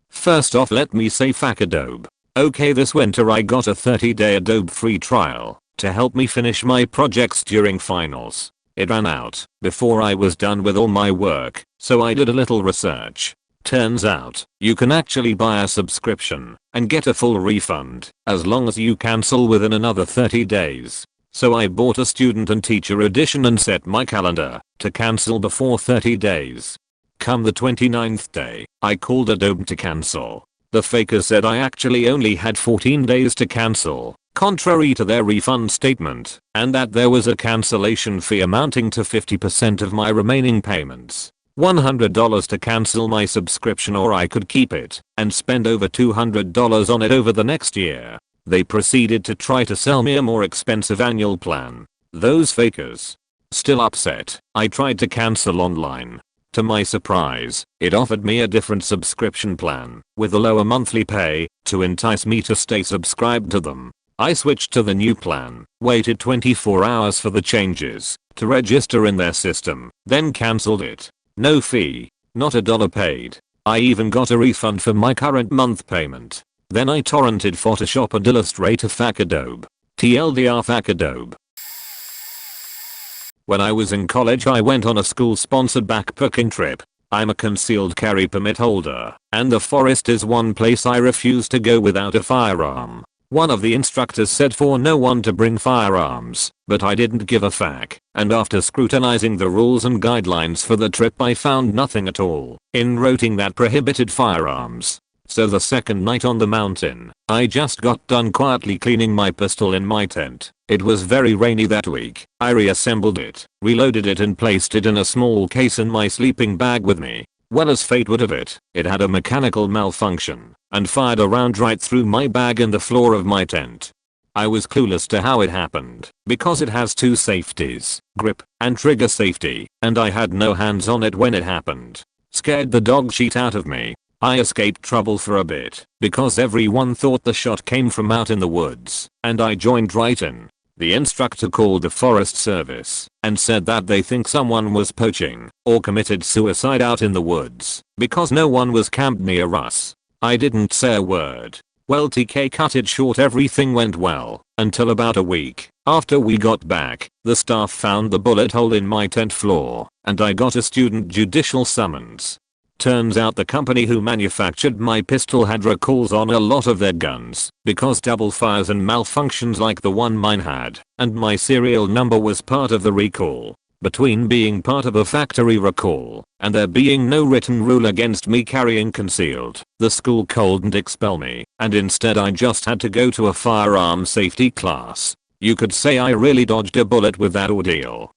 First off, let me say fuck Adobe. Okay, this winter I got a 30-day Adobe free trial to help me finish my projects during finals. It ran out before I was done with all my work, so I did a little research. Turns out, you can actually buy a subscription and get a full refund as long as you cancel within another 30 days. So I bought a student and teacher edition and set my calendar to cancel before 30 days. Come the 29th day, I called Adobe to cancel. The faker said I actually only had 14 days to cancel, contrary to their refund statement, and that there was a cancellation fee amounting to 50% of my remaining payments. $100 to cancel my subscription, or I could keep it and spend over $200 on it over the next year. They proceeded to try to sell me a more expensive annual plan. Those fakers. Still upset, I tried to cancel online. To my surprise, it offered me a different subscription plan with a lower monthly pay to entice me to stay subscribed to them. I switched to the new plan, waited 24 hours for the changes to register in their system, then cancelled it. No fee, not $1 paid. I even got a refund for my current month payment. Then I torrented Photoshop and Illustrator fuck Adobe. TLDR fuck Adobe. When I was in college I went on a school-sponsored backpacking trip. I'm a concealed carry permit holder, and the forest is one place I refuse to go without a firearm. One of the instructors said for no one to bring firearms, but I didn't give a fuck, and after scrutinizing the rules and guidelines for the trip I found nothing at all in writing that prohibited firearms. So the second night on the mountain, I just got done quietly cleaning my pistol in my tent. It was very rainy that week. I reassembled it, reloaded it and placed it in a small case in my sleeping bag with me. Well, as fate would have it had a mechanical malfunction and fired a round right through my bag in the floor of my tent. I was clueless to how it happened because it has two safeties, grip and trigger safety, and I had no hands on it when it happened. Scared the dog shit out of me. I escaped trouble for a bit because everyone thought the shot came from out in the woods, and I joined right in. The instructor called the Forest Service and said that they think someone was poaching or committed suicide out in the woods because no one was camped near us. I didn't say a word. Well, TK, cut it short, everything went well until about a week after we got back. The staff found the bullet hole in my tent floor and I got a student judicial summons. Turns out the company who manufactured my pistol had recalls on a lot of their guns because double fires and malfunctions like the one mine had, and my serial number was part of the recall. Between being part of a factory recall and there being no written rule against me carrying concealed, the school couldn't expel me, and instead I just had to go to a firearm safety class. You could say I really dodged a bullet with that ordeal.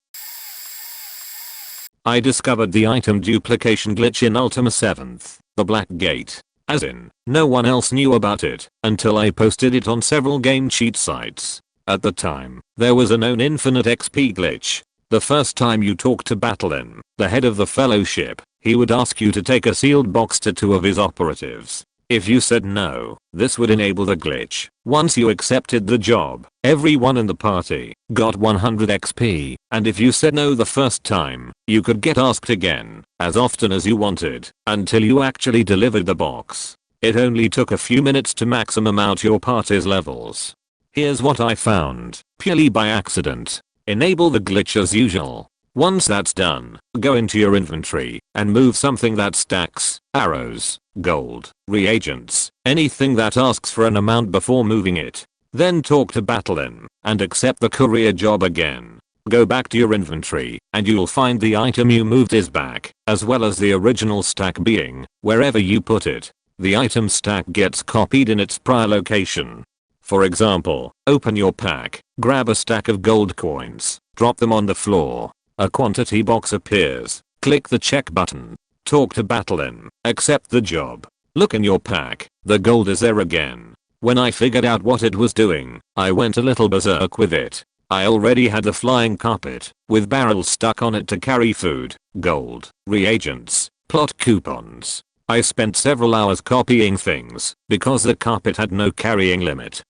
I discovered the item duplication glitch in Ultima 7th, the Black Gate. As in, no one else knew about it until I posted it on several game cheat sites. At the time, there was a known infinite XP glitch. The first time you talked to Battlein, the head of the fellowship, he would ask you to take a sealed box to two of his operatives. If you said no, this would enable the glitch. Once you accepted the job, everyone in the party got 100 XP, and if you said no the first time, you could get asked again, as often as you wanted, until you actually delivered the box. It only took a few minutes to maximum out your party's levels. Here's what I found, purely by accident. Enable the glitch as usual. Once that's done, go into your inventory and move something that stacks, arrows, gold, reagents, anything that asks for an amount before moving it. Then talk to Battlein and accept the courier job again. Go back to your inventory and you'll find the item you moved is back, as well as the original stack being wherever you put it. The item stack gets copied in its prior location. For example, open your pack, grab a stack of gold coins, drop them on the floor. A quantity box appears. Click the check button. Talk to Battlein. Accept the job. Look in your pack. The gold is there again. When I figured out what it was doing, I went a little berserk with it. I already had the flying carpet with barrels stuck on it to carry food, gold, reagents, plot coupons. I spent several hours copying things because the carpet had no carrying limit.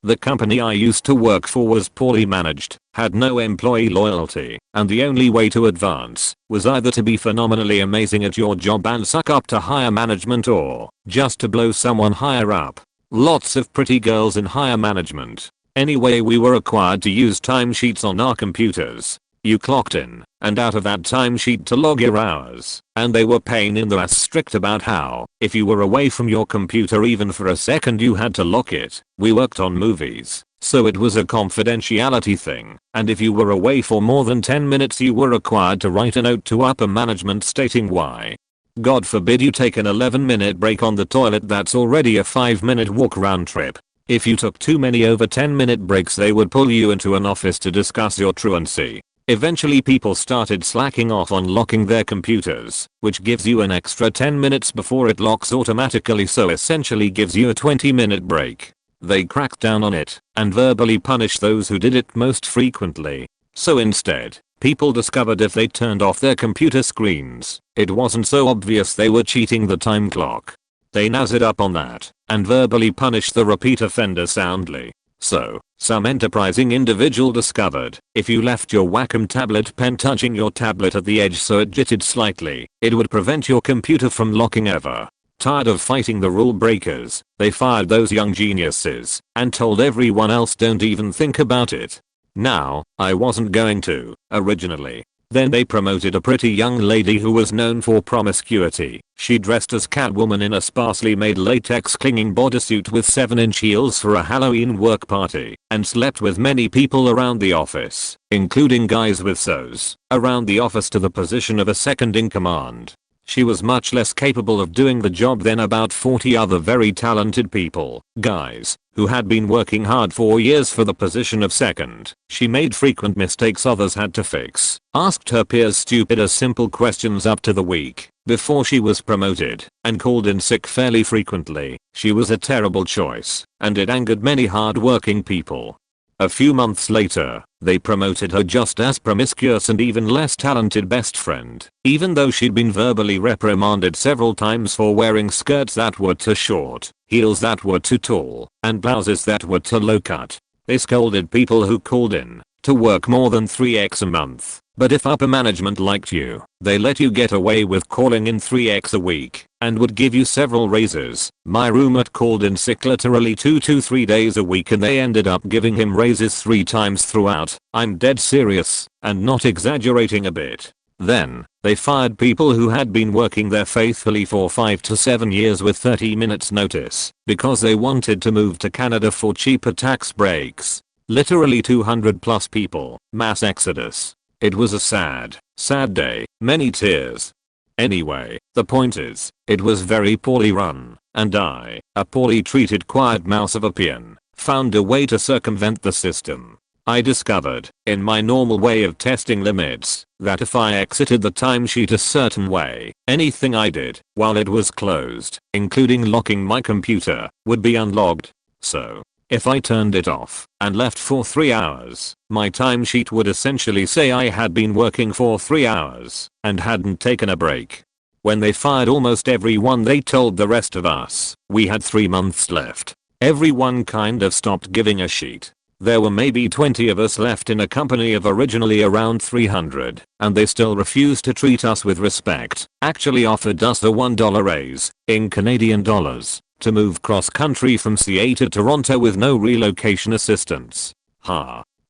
The company I used to work for was poorly managed, had no employee loyalty, and the only way to advance was either to be phenomenally amazing at your job and suck up to higher management or just to blow someone higher up. Lots of pretty girls in higher management. Anyway, we were required to use timesheets on our computers. You clocked in and out of that timesheet to log your hours, and they were pain in the ass strict about how, if you were away from your computer even for a second, you had to lock it. We worked on movies, so it was a confidentiality thing, and if you were away for more than 10 minutes you were required to write a note to upper management stating why. God forbid you take an 11-minute break on the toilet, that's already a 5-minute walk round trip. If you took too many over 10-minute breaks they would pull you into an office to discuss your truancy. Eventually people started slacking off on locking their computers, which gives you an extra 10 minutes before it locks automatically, so essentially gives you a 20-minute break. They cracked down on it and verbally punished those who did it most frequently. So instead, people discovered if they turned off their computer screens, it wasn't so obvious they were cheating the time clock. They nazzed up on that and verbally punished the repeat offender soundly. So, some enterprising individual discovered if you left your Wacom tablet pen touching your tablet at the edge so it jittered slightly, it would prevent your computer from locking ever. Tired of fighting the rule breakers, they fired those young geniuses and told everyone else don't even think about it. Now, I wasn't going to, originally. Then they promoted a pretty young lady who was known for promiscuity. She dressed as Catwoman in a sparsely made latex clinging bodysuit with 7-inch heels for a Halloween work party, and slept with many people around the office, including guys with SOs, around the office to the position of a second in command. She was much less capable of doing the job than about 40 other very talented people, guys, who had been working hard for years for the position of second. She made frequent mistakes others had to fix, asked her peers stupid or simple questions up to the week before she was promoted, and called in sick fairly frequently. She was a terrible choice, and it angered many hard-working people. A few months later, they promoted her just as promiscuous and even less talented best friend, even though she'd been verbally reprimanded several times for wearing skirts that were too short, heels that were too tall, and blouses that were too low cut. They scolded people who called in to work more than 3x a month, but if upper management liked you, they let you get away with calling in 3x a week, and would give you several raises. My roommate called in sick literally 2 to 3 days a week and they ended up giving him raises 3 times throughout. I'm dead serious, and not exaggerating a bit. Then, they fired people who had been working there faithfully for 5 to 7 years with 30 minutes notice, because they wanted to move to Canada for cheaper tax breaks. Literally 200 plus people, mass exodus. It was a sad, sad day, many tears. Anyway, the point is, it was very poorly run, and I, a poorly treated quiet mouse of a peon, found a way to circumvent the system. I discovered, in my normal way of testing limits, that if I exited the timesheet a certain way, anything I did while it was closed, including locking my computer, would be unlogged. So, if I turned it off and left for 3 hours, my timesheet would essentially say I had been working for 3 hours and hadn't taken a break. When they fired almost everyone, they told the rest of us we had 3 months left. Everyone kind of stopped giving a shit. There were maybe 20 of us left in a company of originally around 300, and they still refused to treat us with respect, actually offered us a $1 raise, in Canadian dollars, to move cross country from CA to Toronto with no relocation assistance.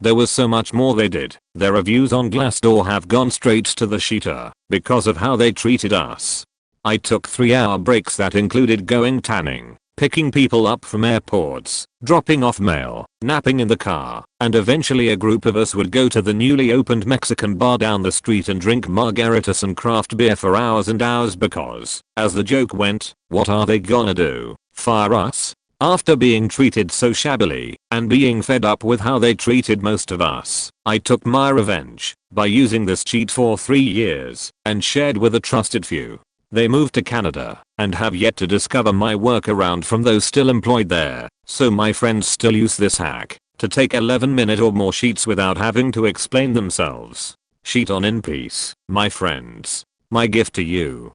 There was so much more they did. Their reviews on Glassdoor have gone straight to the shitter because of how they treated us. I took 3-hour breaks that included going tanning, picking people up from airports, dropping off mail, napping in the car, and eventually a group of us would go to the newly opened Mexican bar down the street and drink margaritas and craft beer for hours and hours because, as the joke went, what are they gonna do? Fire us? After being treated so shabbily and being fed up with how they treated most of us, I took my revenge by using this cheat for 3 years and shared with a trusted few. They moved to Canada and have yet to discover my workaround from those still employed there, so my friends still use this hack to take 11-minute or more sheets without having to explain themselves. Sheet on in peace, my friends. My gift to you.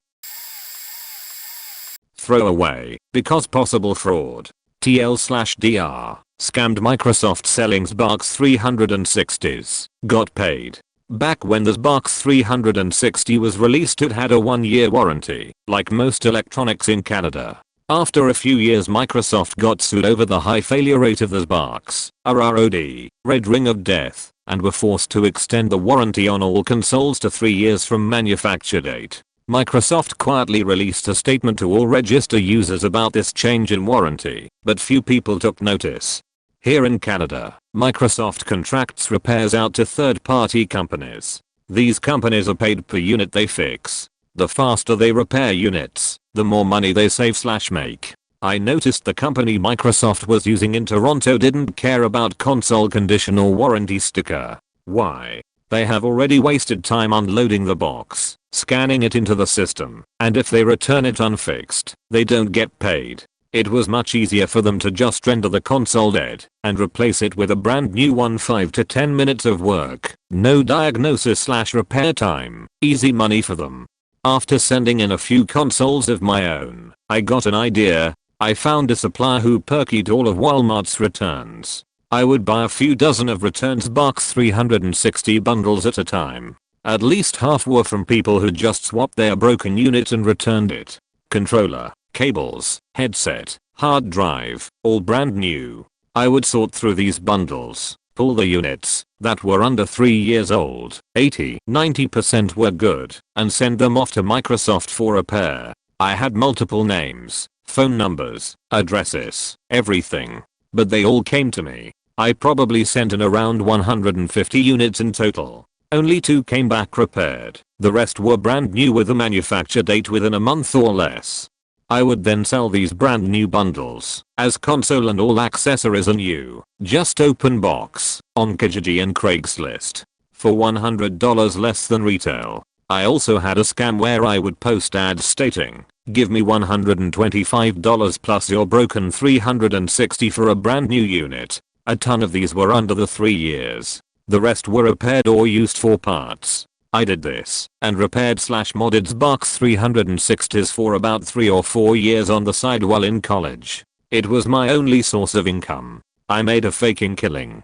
throw away because possible fraud. TL/DR. Scammed Microsoft selling Xbox 360s. Got paid. Back when the Xbox 360 was released it had a 1-year warranty, like most electronics in Canada. After a few years Microsoft got sued over the high failure rate of the Xbox, RROD, Red Ring of Death, and were forced to extend the warranty on all consoles to 3 years from manufacture date. Microsoft quietly released a statement to all register users about this change in warranty, but few people took notice. Here in Canada, Microsoft contracts repairs out to third-party companies. These companies are paid per unit they fix. The faster they repair units, the more money they save/make. I noticed the company Microsoft was using in Toronto didn't care about console condition or warranty sticker. Why? They have already wasted time unloading the box, scanning it into the system, and if they return it unfixed, they don't get paid. It was much easier for them to just render the console dead and replace it with a brand new one. 5 to 10 minutes of work, no diagnosis/repair time, easy money for them. After sending in a few consoles of my own, I got an idea. I found a supplier who purchased all of Walmart's returns. I would buy a few dozen of returns Xbox 360 bundles at a time. At least half were from people who just swapped their broken unit and returned it. Controller, cables, headset, hard drive, all brand new. I would sort through these bundles, pull the units that were under 3 years old, 80-90% were good, and send them off to Microsoft for repair. I had multiple names, phone numbers, addresses, everything. But they all came to me. I probably sent in around 150 units in total. Only 2 came back repaired. The rest were brand new with a manufacture date within a month or less. I would then sell these brand new bundles as console and all accessories are new, just open box, on Kijiji and Craigslist for $100 less than retail. I also had a scam where I would post ads stating, give me $125 plus your broken 360 for a brand new unit. A ton of these were under the 3 years. The rest were repaired or used for parts. I did this and repaired/modded Xbox 360s for about 3 or 4 years on the side while in college. It was my only source of income. I made a faking killing.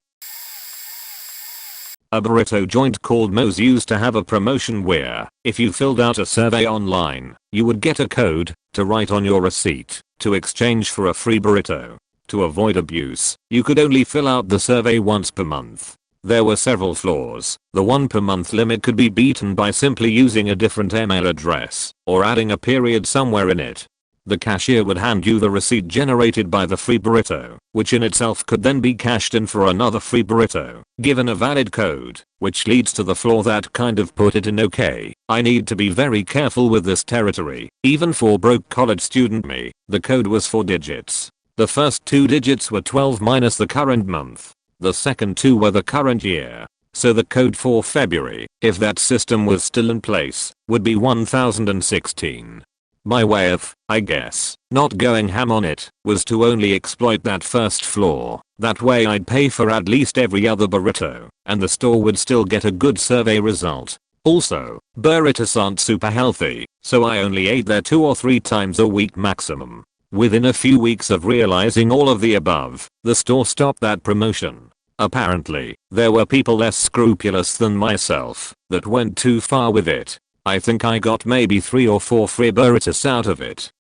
A burrito joint called Moe's used to have a promotion where, if you filled out a survey online, you would get a code to write on your receipt to exchange for a free burrito. To avoid abuse, you could only fill out the survey once per month. There were several flaws. The 1 per month limit could be beaten by simply using a different email address or adding a period somewhere in it. The cashier would hand you the receipt generated by the free burrito, which in itself could then be cashed in for another free burrito, given a valid code, which leads to the flaw that kind of put it in okay. I need to be very careful with this territory. Even for broke college student me, the code was 4 digits. The first 2 digits were 12 minus the current month. The second 2 were the current year. So the code for February, if that system was still in place, would be 1016. My way of, I guess, not going ham on it, was to only exploit that first flaw. That way I'd pay for at least every other burrito, and the store would still get a good survey result. Also, burritos aren't super healthy, so I only ate there 2 or 3 times a week maximum. Within a few weeks of realizing all of the above, the store stopped that promotion. Apparently, there were people less scrupulous than myself that went too far with it. I think I got maybe 3 or 4 free burritos out of it.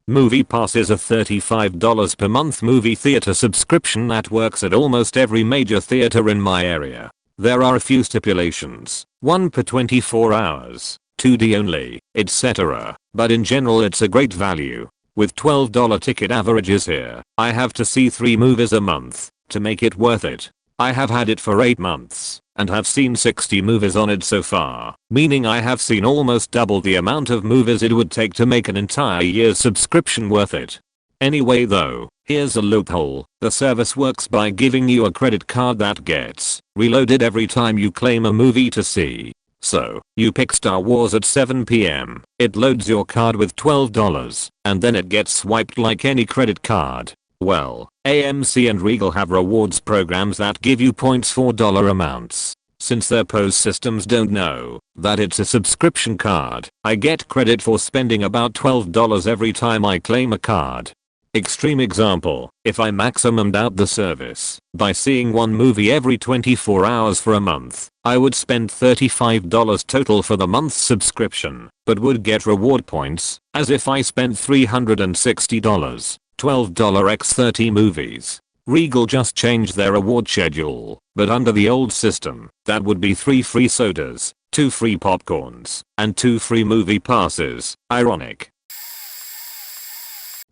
Movie Pass is a $35 per month movie theater subscription that works at almost every major theater in my area. There are a few stipulations, 1 per 24 hours, 2D only, etc. But in general it's a great value. With $12 ticket averages here, I have to see 3 movies a month to make it worth it. I have had it for 8 months and have seen 60 movies on it so far, meaning I have seen almost double the amount of movies it would take to make an entire year's subscription worth it. Anyway though, here's a loophole. The service works by giving you a credit card that gets reloaded every time you claim a movie to see. So, you pick Star Wars at 7 PM, it loads your card with $12, and then it gets swiped like any credit card. Well, AMC and Regal have rewards programs that give you points for dollar amounts. Since their POS systems don't know that it's a subscription card, I get credit for spending about $12 every time I claim a card. Extreme example, if I maximumed out the service by seeing one movie every 24 hours for a month, I would spend $35 total for the month's subscription, but would get reward points as if I spent $360, $12 x 30 movies. Regal just changed their reward schedule, but under the old system, that would be 3 free sodas, 2 free popcorns, and 2 free movie passes. Ironic.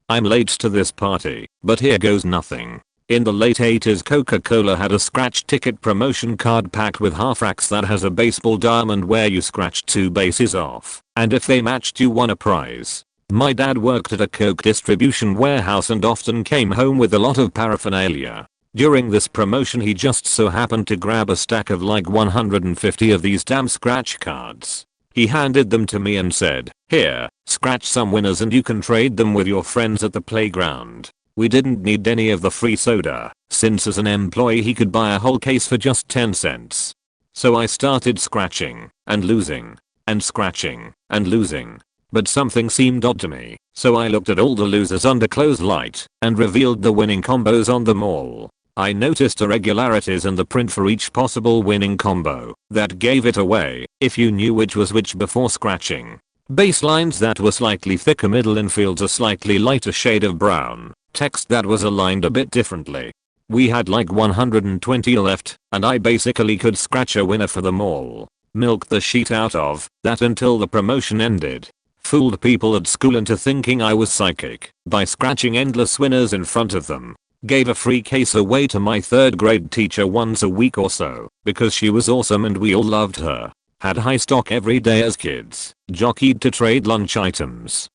I'm late to this party, but here goes nothing. In the late 80s, Coca-Cola had a scratch ticket promotion card packed with half racks that has a baseball diamond where you scratch 2 bases off, and if they matched you won a prize. My dad worked at a Coke distribution warehouse and often came home with a lot of paraphernalia. During this promotion he just so happened to grab a stack of like 150 of these damn scratch cards. He handed them to me and said, "Here, scratch some winners and you can trade them with your friends at the playground." We didn't need any of the free soda, since as an employee he could buy a whole case for just 10 cents. So I started scratching, and losing, and scratching, and losing. But something seemed odd to me, so I looked at all the losers under closed light, and revealed the winning combos on them all. I noticed irregularities in the print for each possible winning combo that gave it away if you knew which was which before scratching. Baselines that were slightly thicker, middle infields a slightly lighter shade of brown, text that was aligned a bit differently. We had like 120 left, and I basically could scratch a winner for them all. Milked the sheet out of that until the promotion ended. Fooled people at school into thinking I was psychic by scratching endless winners in front of them. Gave a free case away to my 3rd grade teacher once a week or so because she was awesome and we all loved her. Had high stock every day as kids. Jockeyed to trade lunch items.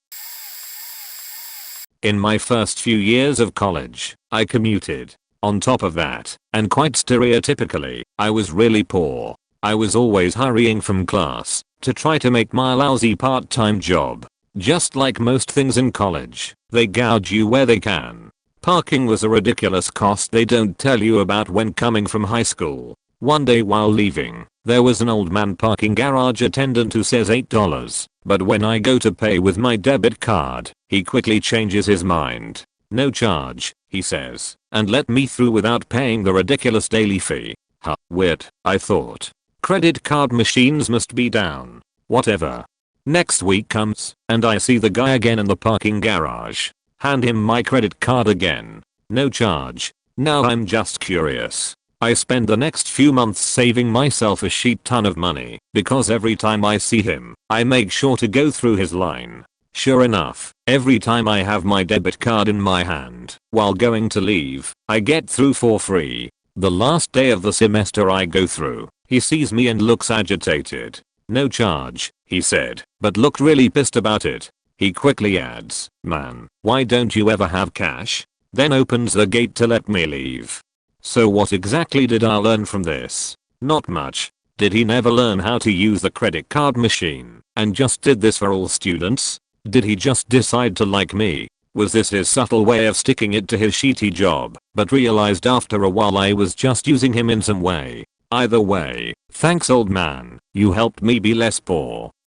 In my first few years of college, I commuted. On top of that, and quite stereotypically, I was really poor. I was always hurrying from class to try to make my lousy part-time job. Just like most things in college, they gouge you where they can. Parking was a ridiculous cost they don't tell you about when coming from high school. One day while leaving, there was an old man parking garage attendant who says $8, but when I go to pay with my debit card, he quickly changes his mind. "No charge," he says, and let me through without paying the ridiculous daily fee. Huh, weird, I thought. Credit card machines must be down. Whatever. Next week comes, and I see the guy again in the parking garage. Hand him my credit card again. No charge. Now I'm just curious. I spend the next few months saving myself a shit ton of money because every time I see him, I make sure to go through his line. Sure enough, every time I have my debit card in my hand while going to leave, I get through for free. The last day of the semester I go through, he sees me and looks agitated. "No charge," he said, but looked really pissed about it. He quickly adds, "Man, why don't you ever have cash?" Then opens the gate to let me leave. So what exactly did I learn from this? Not much. Did he never learn how to use the credit card machine and just did this for all students? Did he just decide to like me? Was this his subtle way of sticking it to his shitty job, but realized after a while I was just using him in some way? Either way, thanks old man, you helped me be less poor.